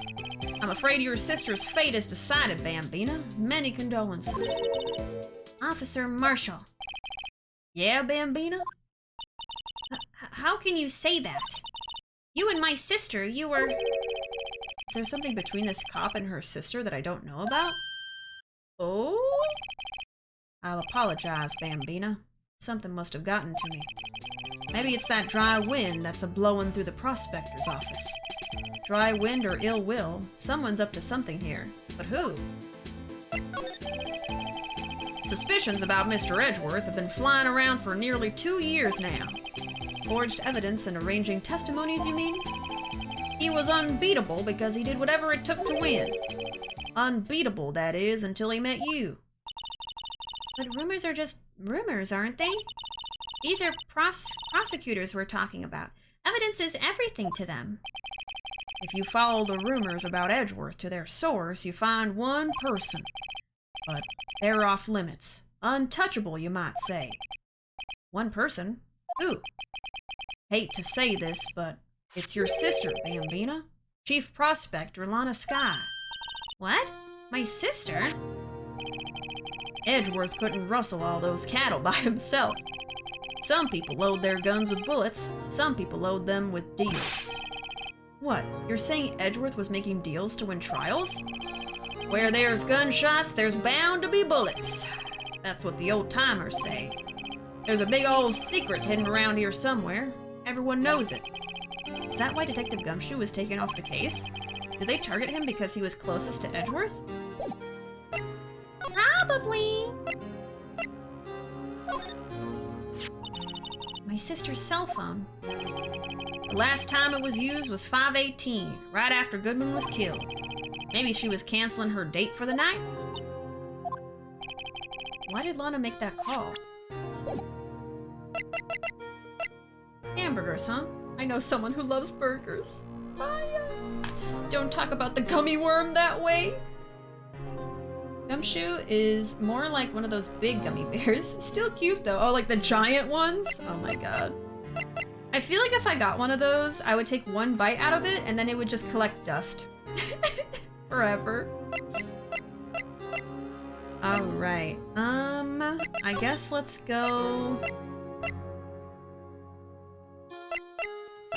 I'm afraid your sister's fate is decided, Bambina. Many condolences. Officer Marshall. Yeah, Bambina? how can you say that? You and my sister, you were... Is there something between this cop and her sister that I don't know about? Oh? I'll apologize, Bambina. Something must have gotten to me. Maybe it's that dry wind that's a-blowing through the prospector's office. Dry wind or ill will, someone's up to something here. But who? Suspicions about Mr. Edgeworth have been flying around for nearly 2 years now. Forged evidence and arranging testimonies, you mean? He was unbeatable because he did whatever it took to win. Unbeatable, that is, until he met you. But rumors are just rumors, aren't they? These are prosecutors we're talking about. Evidence is everything to them. If you follow the rumors about Edgeworth to their source, you find one person. But they're off limits. Untouchable, you might say. One person? Who? Hate to say this, but it's your sister, Bambina. Chief Prospector Lana Skye. What? My sister? Edgeworth couldn't rustle all those cattle by himself. Some people load their guns with bullets, some people load them with deals. What, you're saying Edgeworth was making deals to win trials? Where there's gunshots, there's bound to be bullets. That's what the old-timers say. There's a big old secret hidden around here somewhere. Everyone knows it. Is that why Detective Gumshoe was taken off the case? Did they target him because he was closest to Edgeworth? Probably. My sister's cell phone. The last time it was used was 5/18, right after Goodman was killed. Maybe she was canceling her date for the night? Why did Lana make that call? Hamburgers, huh? I know someone who loves burgers. Don't talk about the gummy worm that way. Gumshoe is more like one of those big gummy bears. Still cute though. Oh, like the giant ones? Oh my god. I feel like if I got one of those, I would take one bite out of it and then it would just collect dust. Forever. Alright. I guess let's go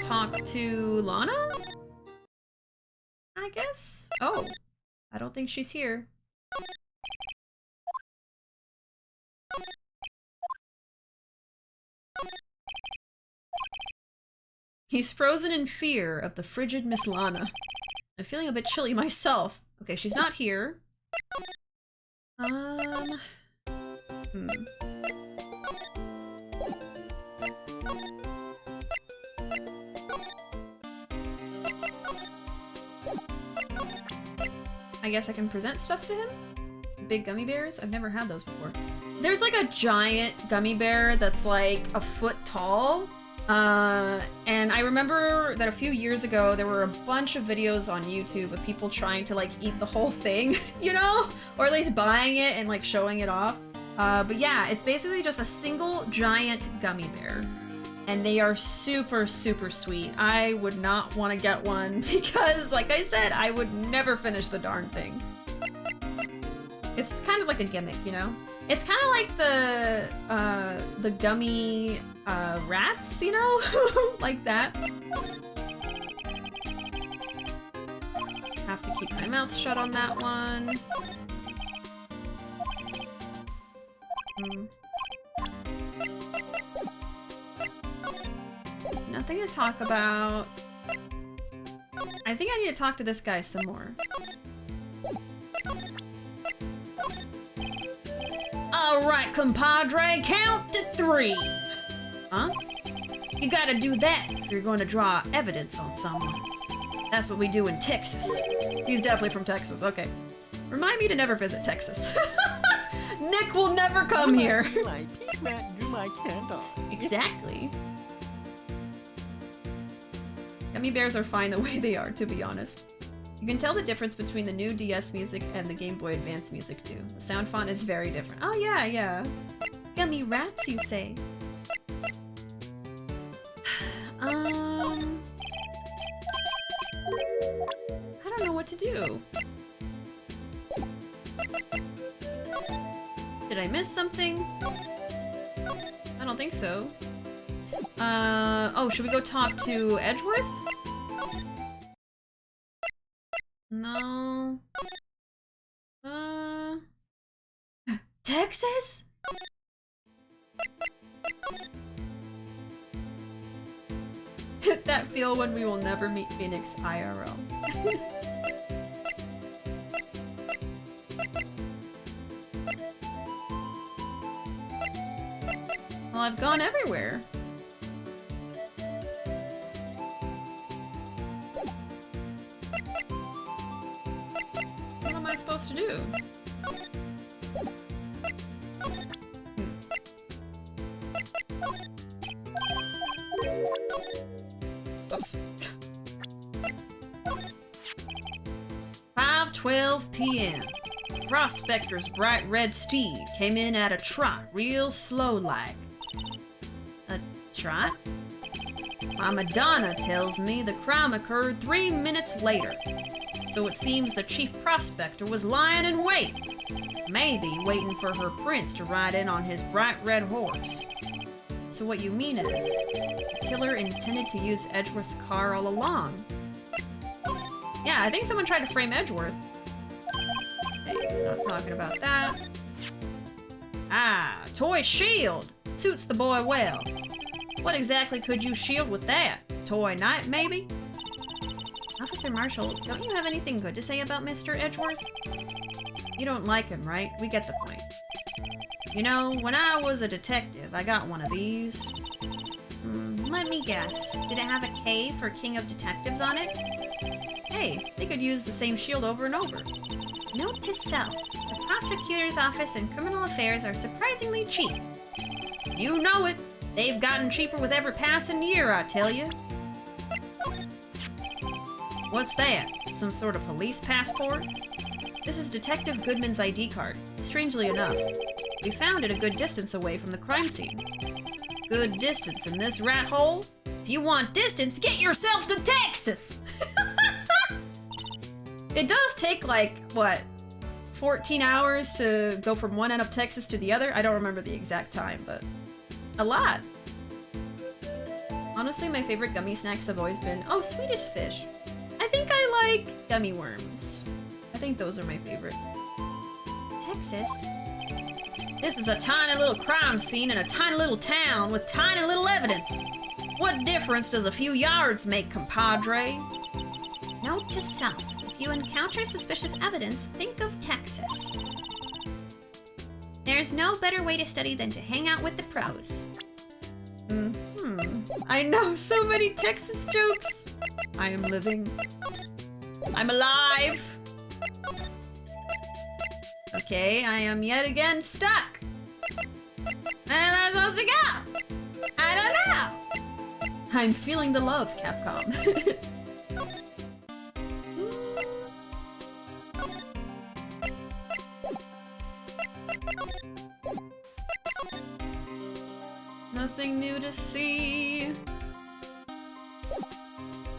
talk to Lana? I guess? Oh. I don't think she's here. He's frozen in fear of the frigid Miss Lana. I'm feeling a bit chilly myself. Okay, she's not here. I guess I can present stuff to him? Big gummy bears? I've never had those before. There's like a giant gummy bear that's like a foot tall. And I remember that a few years ago, there were a bunch of videos on YouTube of people trying to like eat the whole thing, you know? Or at least buying it and like showing it off. But yeah, it's basically just a single giant gummy bear. And they are super, super sweet. I would not want to get one because, like I said, I would never finish the darn thing. It's kind of like a gimmick, you know? It's kind of like the gummy rats, you know? Like that. Have to keep my mouth shut on that one. Nothing to talk about. I think I need to talk to this guy some more. Alright, compadre, count to 3. Huh? You gotta do that if you're going to draw evidence on someone. That's what we do in Texas. He's definitely from Texas, okay. Remind me to never visit Texas. Nick will never come here. Exactly. Gummy bears are fine the way they are, to be honest. You can tell the difference between the new DS music and the Game Boy Advance music too. The sound font is very different. Oh yeah, yeah. Gummy rats, you say? I don't know what to do. Did I miss something? I don't think so. Oh, should we go talk to Edgeworth? No. Texas? That feel when we will never meet Phoenix IRL. Well, I've gone everywhere. What am I supposed to do? Oops. 5:12 p.m. Prospector's bright red steed came in at a trot, real slow-like. A trot? My Madonna tells me the crime occurred 3 minutes later. So it seems the chief prospector was lying in wait. Maybe waiting for her prince to ride in on his bright red horse. So what you mean is, the killer intended to use Edgeworth's car all along. Yeah, I think someone tried to frame Edgeworth. Hey, stop talking about that. Ah, toy shield! Suits the boy well. What exactly could you shield with that? Toy knight, maybe? Officer Marshall, don't you have anything good to say about Mr. Edgeworth? You don't like him, right? We get the point. You know, when I was a detective, I got one of these. Let me guess. Did it have a K for King of Detectives on it? Hey, they could use the same shield over and over. Note to self. The prosecutor's office and criminal affairs are surprisingly cheap. You know it. They've gotten cheaper with every passing year, I tell you. What's that? Some sort of police passport? This is Detective Goodman's ID card. Strangely enough, we found it a good distance away from the crime scene. Good distance in this rat hole? If you want distance, get yourself to Texas! It does take, like, what, 14 hours to go from one end of Texas to the other? I don't remember the exact time, but a lot. Honestly, my favorite gummy snacks have always been, oh, Swedish fish. I think I like gummy worms. I think those are my favorite. Texas? This is a tiny little crime scene in a tiny little town with tiny little evidence. What difference does a few yards make, compadre? Note to self. If you encounter suspicious evidence, think of Texas. There's no better way to study than to hang out with the pros. I know so many Texas jokes. I am living. I'm alive. Okay, I am yet again stuck. Where am I supposed to go? I don't know. I'm feeling the love, Capcom. Nothing new to see.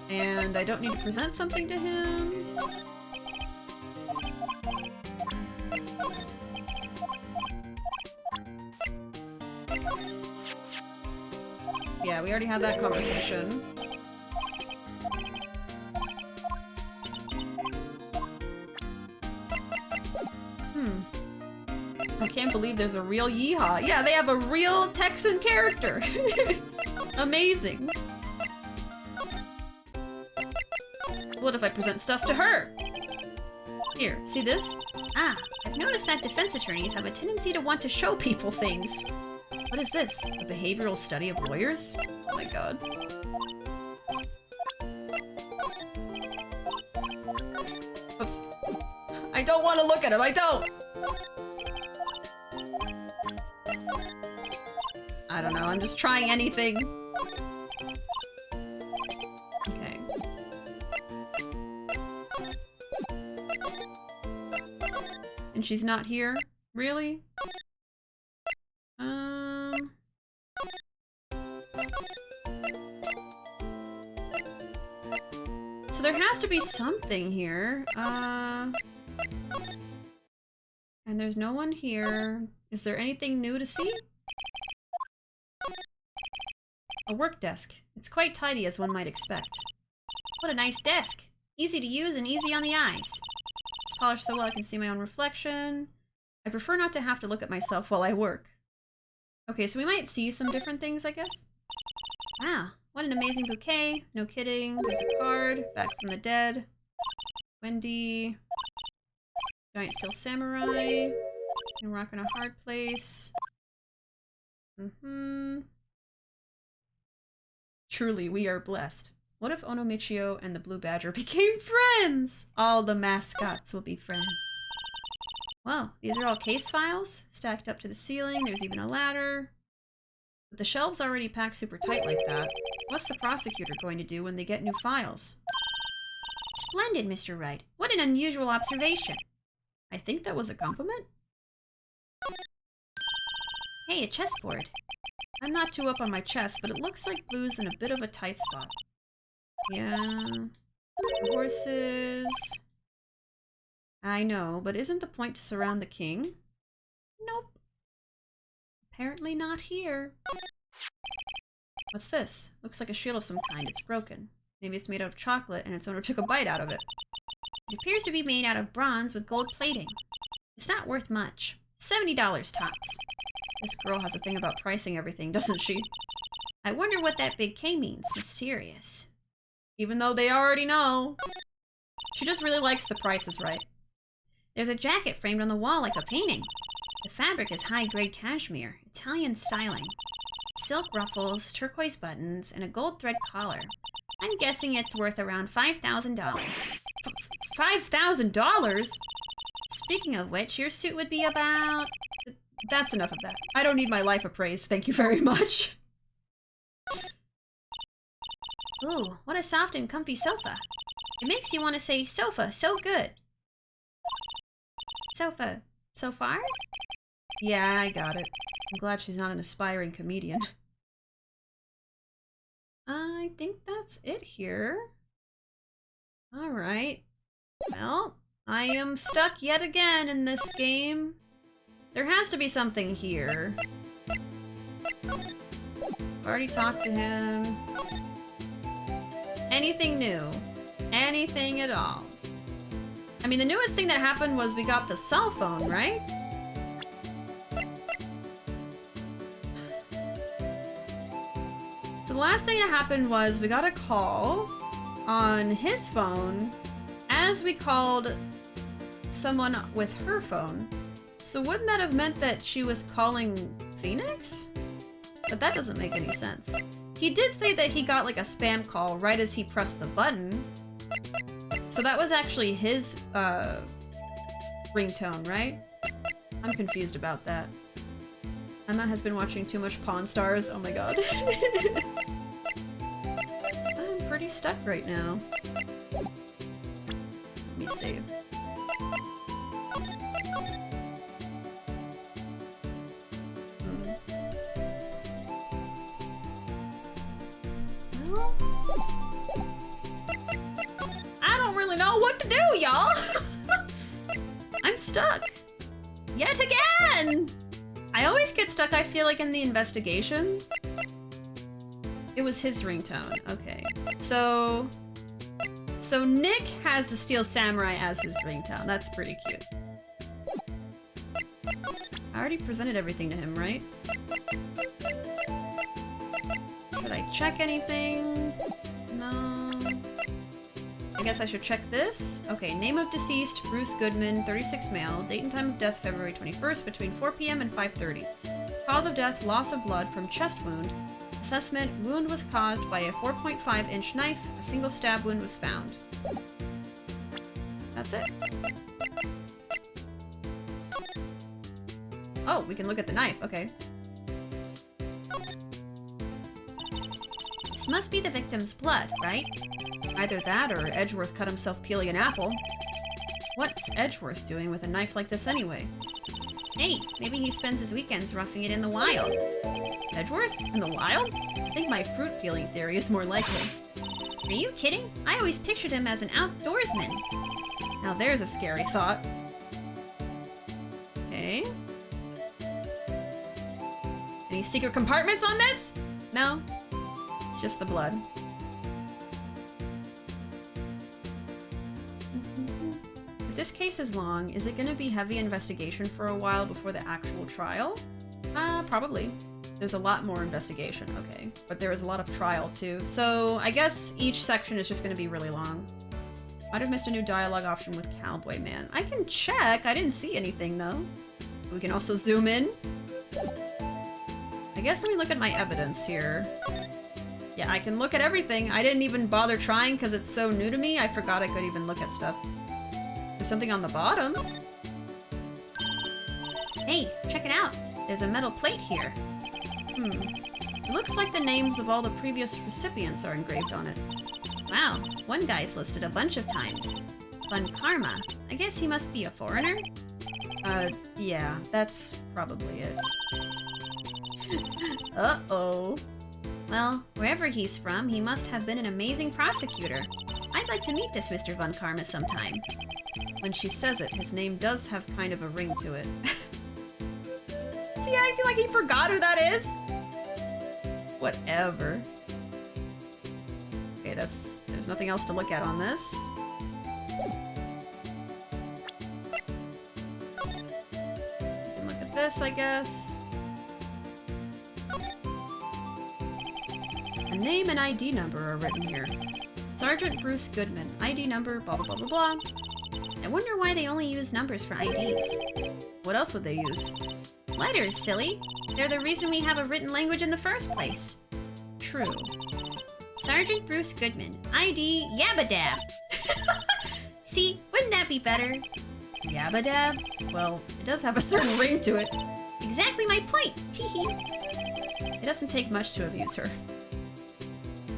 And I don't need to present something to him. Yeah, we already had that conversation. I can't believe there's a real Yeehaw. Yeah, they have a real Texan character. Amazing. What if I present stuff to her? Here, see this? Ah, I've noticed that defense attorneys have a tendency to want to show people things. What is this? A behavioral study of lawyers? Oh my god. Oops. I don't want to look at him, I don't! I don't know, I'm just trying anything. Okay. And she's not here? Really? So there has to be something here. And there's no one here. Is there anything new to see? A work desk. It's quite tidy as one might expect. What a nice desk. Easy to use and easy on the eyes. It's polished so well I can see my own reflection. I prefer not to have to look at myself while I work. Okay, so we might see some different things, I guess. Wow, what an amazing bouquet. No kidding. There's a card. Back from the dead. Wendy. Giant Steel Samurai. And Rock in a Hard Place. Truly, we are blessed. What if Onomichio and the Blue Badger became friends? All the mascots will be friends. Whoa, these are all case files stacked up to the ceiling. There's even a ladder. But the shelves already packed super tight like that. What's the prosecutor going to do when they get new files? Splendid, Mr. Wright. What an unusual observation. I think that was a compliment. Hey, a chessboard. I'm not too up on my chess, but it looks like Blue's in a bit of a tight spot. Yeah. The horses. I know, but isn't the point to surround the king? Nope. Apparently not here. What's this? Looks like a shield of some kind. It's broken. Maybe it's made out of chocolate and its owner took a bite out of it. It appears to be made out of bronze with gold plating. It's not worth much. $70 tops. This girl has a thing about pricing everything, doesn't she? I wonder what that big K means. Mysterious. Even though they already know. She just really likes the prices right. There's a jacket framed on the wall like a painting. The fabric is high-grade cashmere, Italian styling. Silk ruffles, turquoise buttons, and a gold thread collar. I'm guessing it's worth around $5,000. $5,000? Speaking of which, your suit would be about... That's enough of that. I don't need my life appraised, thank you very much. Ooh, what a soft and comfy sofa. It makes you want to say, sofa, so good. Sofa, so far? Yeah, I got it. I'm glad she's not an aspiring comedian. I think that's it here. Alright. Well, I am stuck yet again in this game. There has to be something here. I've already talked to him. Anything new? Anything at all? I mean, the newest thing that happened was we got the cell phone, right? So the last thing that happened was we got a call on his phone as we called someone with her phone. So wouldn't that have meant that she was calling Phoenix? But that doesn't make any sense. He did say that he got like a spam call right as he pressed the button. So that was actually his ringtone, right? I'm confused about that. Emma has been watching too much Pawn Stars. Oh my god. I'm pretty stuck right now. Let me save. Well, I don't really know what to do, y'all. I'm stuck. Yet again! I always get stuck, I feel like, in the investigation. It was his ringtone. Okay. So Nick has the Steel Samurai as his ringtone. That's pretty cute. I already presented everything to him, right? Should I check anything? No. I guess I should check this. Okay, name of deceased, Bruce Goodman, 36 male. Date and time of death, February 21st, between 4 p.m. and 5:30. Cause of death, loss of blood from chest wound. Assessment, wound was caused by a 4.5-inch knife. A single stab wound was found. That's it. Oh, we can look at the knife, okay. This must be the victim's blood, right? Either that or Edgeworth cut himself peeling an apple. What's Edgeworth doing with a knife like this anyway? Hey, maybe he spends his weekends roughing it in the wild. Edgeworth? In the wild? I think my fruit peeling theory is more likely. Are you kidding? I always pictured him as an outdoorsman. Now there's a scary thought. Okay. Any secret compartments on this? No? It's just the blood. If this case is long, is it gonna be heavy investigation for a while before the actual trial? Probably. There's a lot more investigation, okay. But there is a lot of trial too. So I guess each section is just gonna be really long. Might have missed a new dialogue option with Cowboy Man. I can check, I didn't see anything though. We can also zoom in. I guess let me look at my evidence here. Yeah, I can look at everything. I didn't even bother trying because it's so new to me, I forgot I could even look at stuff. There's something on the bottom. Hey, check it out. There's a metal plate here. It looks like the names of all the previous recipients are engraved on it. Wow, one guy's listed a bunch of times. Fun Karma. I guess he must be a foreigner? Yeah, that's probably it. Uh-oh. Well, wherever he's from, he must have been an amazing prosecutor. I'd like to meet this Mr. Von Karma sometime. When she says it, his name does have kind of a ring to it. Is he acting like he forgot who that is? Whatever. Okay, there's nothing else to look at on this. We can look at this, I guess. A name and ID number are written here. Sergeant Bruce Goodman, ID number, blah blah blah blah blah. I wonder why they only use numbers for IDs. What else would they use? Letters, silly. They're the reason we have a written language in the first place. True. Sergeant Bruce Goodman, ID Yabba-Dab. See, wouldn't that be better? Yabba-Dab? Well, it does have a certain ring to it. Exactly my point, teehee. It doesn't take much to abuse her.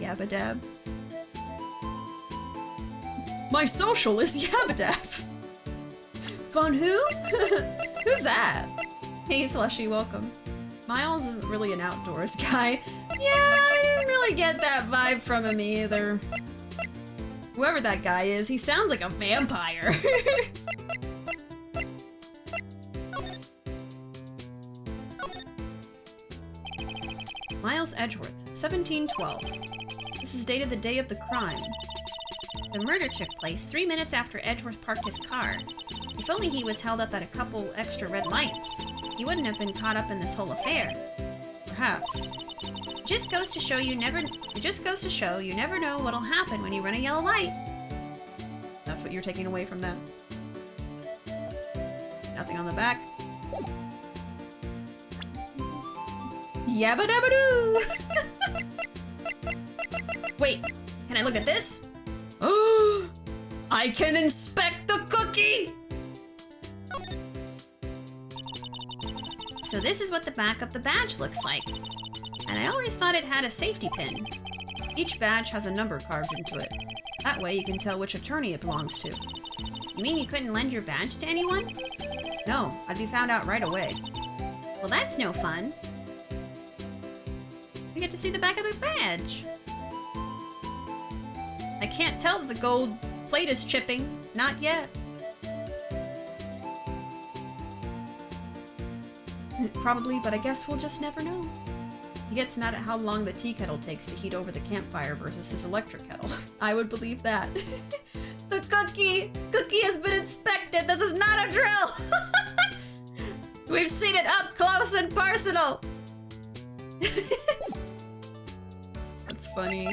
Yabba-Dab. My social is Yabba-Dab. Von who? Who's that? Hey, Slushy, welcome. Miles isn't really an outdoors guy. Yeah, I didn't really get that vibe from him either. Whoever that guy is, he sounds like a vampire. Miles Edgeworth, 1712. This is dated the day of the crime. The murder took place 3 minutes after Edgeworth parked his car. If only he was held up at a couple extra red lights, he wouldn't have been caught up in this whole affair. Perhaps. It just goes to show you never know what'll happen when you run a yellow light. That's what you're taking away from that. Nothing on the back. Yabba dabba doo! Wait, can I look at this? Oh, I can inspect the cookie! So this is what the back of the badge looks like. And I always thought it had a safety pin. Each badge has a number carved into it. That way you can tell which attorney it belongs to. You mean you couldn't lend your badge to anyone? No, I'd be found out right away. Well, that's no fun. We get to see the back of the badge. I can't tell that the gold plate is chipping. Not yet. Probably, but I guess we'll just never know. He gets mad at how long the tea kettle takes to heat over the campfire versus his electric kettle. I would believe that. The cookie has been inspected. This is not a drill. We've seen it up close and personal. That's funny.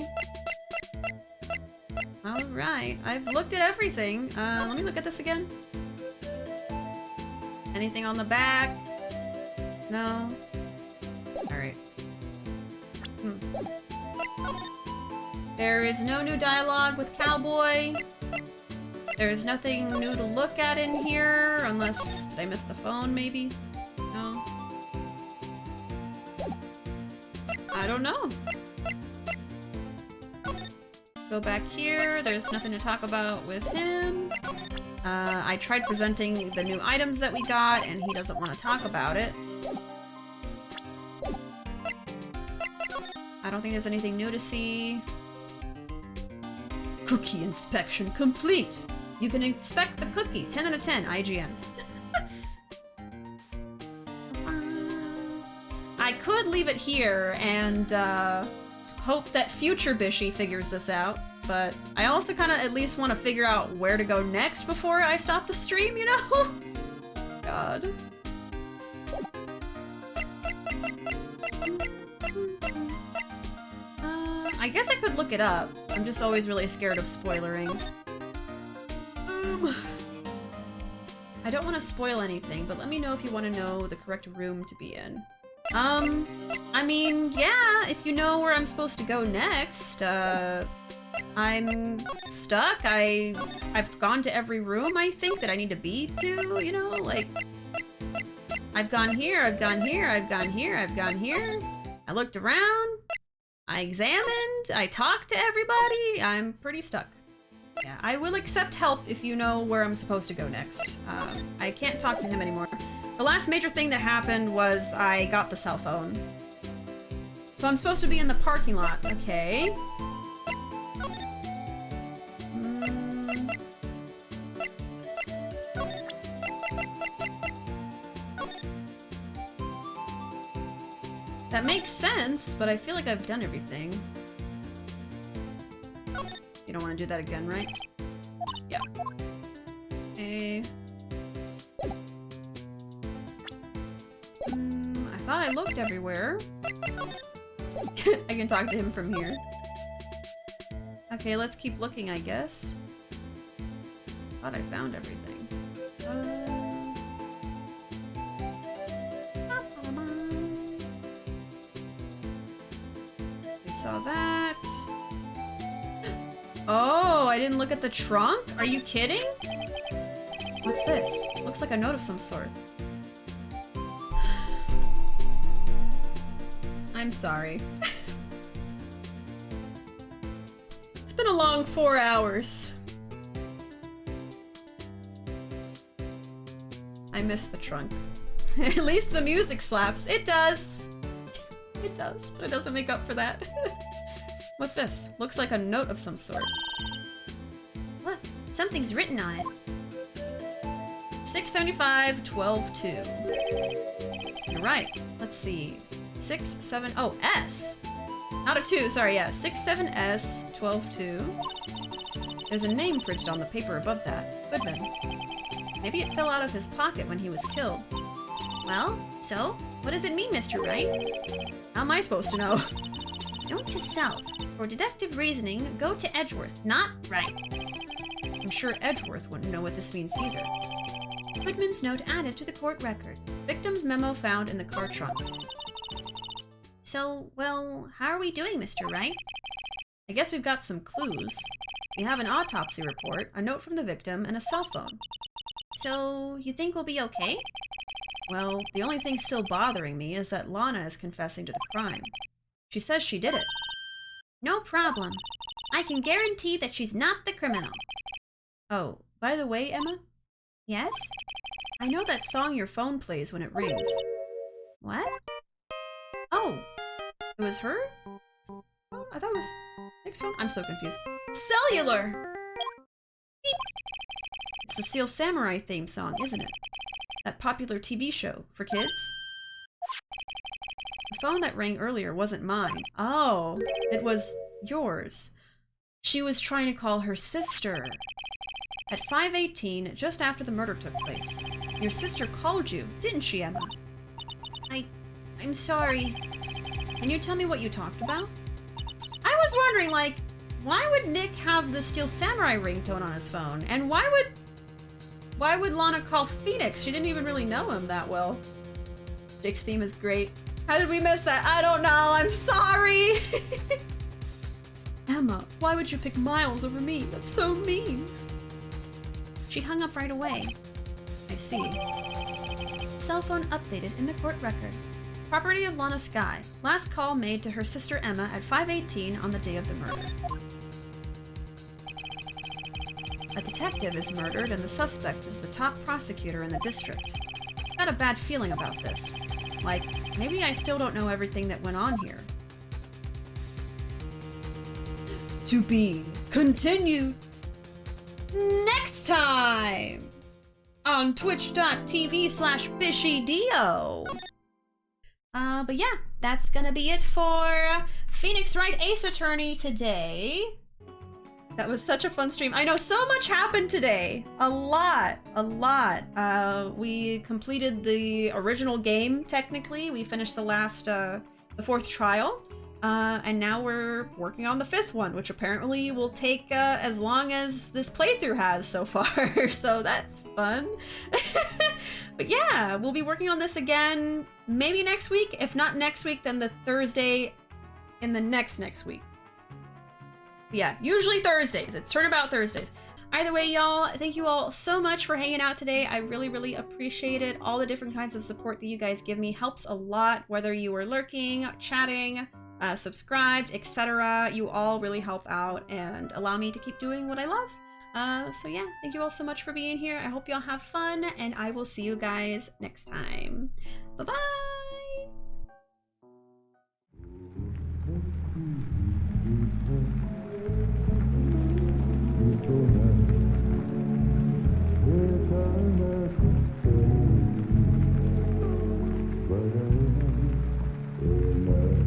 All right, I've looked at everything. Let me look at this again. Anything on the back? No. All right. There is no new dialogue with Cowboy. There is nothing new to look at in here, unless... Did I miss the phone, maybe? No. I don't know. Go back here. There's nothing to talk about with him. I tried presenting the new items that we got, and he doesn't want to talk about it. I don't think there's anything new to see. Cookie inspection complete! You can inspect the cookie. 10 out of 10, IGN. I could leave it here and hope that future Bishi figures this out, but I also kind of at least want to figure out where to go next before I stop the stream, you know? God. I guess I could look it up. I'm just always really scared of spoilering. I don't want to spoil anything, but let me know if you want to know the correct room to be in. I mean, yeah, if you know where I'm supposed to go next, I'm stuck. I've gone to every room, I think, that I need to be to, you know, like, I've gone here, I've gone here, I've gone here, I've gone here. I looked around, I examined, I talked to everybody, I'm pretty stuck. Yeah, I will accept help if you know where I'm supposed to go next. I can't talk to him anymore. The last major thing that happened was I got the cell phone. So I'm supposed to be in the parking lot, okay. That makes sense, but I feel like I've done everything. You don't want to do that again, right? Yeah. Okay. I thought I looked everywhere. I can talk to him from here. Okay, let's keep looking, I guess. Thought I found everything. We saw that. Oh, I didn't look at the trunk? Are you kidding? What's this? Looks like a note of some sort. I'm sorry. It's been a long 4 hours. I miss the trunk. At least the music slaps. It does. It does, but it doesn't make up for that. What's this? Looks like a note of some sort. Look, something's written on it. 675-12-2. You're right. Let's see. 6-7. Oh, S. Not a 2. Sorry, yeah. 6-7-S-12-2. There's a name printed on the paper above that. Goodman. Maybe it fell out of his pocket when he was killed. Well, so? What does it mean, Mr. Wright? How am I supposed to know? Note to self. For deductive reasoning, go to Edgeworth, not Wright. I'm sure Edgeworth wouldn't know what this means either. Goodman's note added to the court record. Victim's memo found in the car trunk. So, well, how are we doing, Mr. Wright? I guess we've got some clues. We have an autopsy report, a note from the victim, and a cell phone. So, you think we'll be okay? Well, the only thing still bothering me is that Lana is confessing to the crime. She says she did it. No problem. I can guarantee that she's not the criminal. Oh, by the way, Emma? Yes? I know that song your phone plays when it rings. What? Oh, it was hers? Oh, I thought it was Nick's phone. I'm so confused. Cellular! Beep. It's the Steel Samurai theme song, isn't it? That popular TV show for kids? The phone that rang earlier wasn't mine. Oh, it was yours. She was trying to call her sister. At 5:18, just after the murder took place. Your sister called you, didn't she, Emma? I'm sorry. Can you tell me what you talked about? I was wondering, like, why would Nick have the Steel Samurai ringtone on his phone? And why would Lana call Phoenix? She didn't even really know him that well. Nick's theme is great. How did we miss that? I don't know. I'm sorry. Emma, why would you pick Miles over me? That's so mean. She hung up right away. I see. Cell phone updated in the court record. Property of Lana Skye. Last call made to her sister Emma at 5:18 on the day of the murder. A detective is murdered and the suspect is the top prosecutor in the district. Got a bad feeling about this. Like, maybe I still don't know everything that went on here. To be continued next time on twitch.tv/BishiDio. But yeah, that's gonna be it for Phoenix Wright Ace Attorney today. That was such a fun stream. I know so much happened today. A lot. We completed the original game, technically. We finished the last, the 4th trial. And now we're working on the 5th one, which apparently will take as long as this playthrough has so far. So that's fun. But yeah, we'll be working on this again maybe next week. If not next week, then the Thursday in the next week. Yeah, usually Thursdays. It's Turnabout Thursdays. Either way, y'all, thank you all so much for hanging out today. I really appreciate it. All the different kinds of support that you guys give me helps a lot, whether you are lurking, chatting, subscribed, etc. You all really help out and allow me to keep doing what I love. So yeah, thank you all so much for being here. I hope y'all have fun, and I will see you guys next time. Bye-bye! But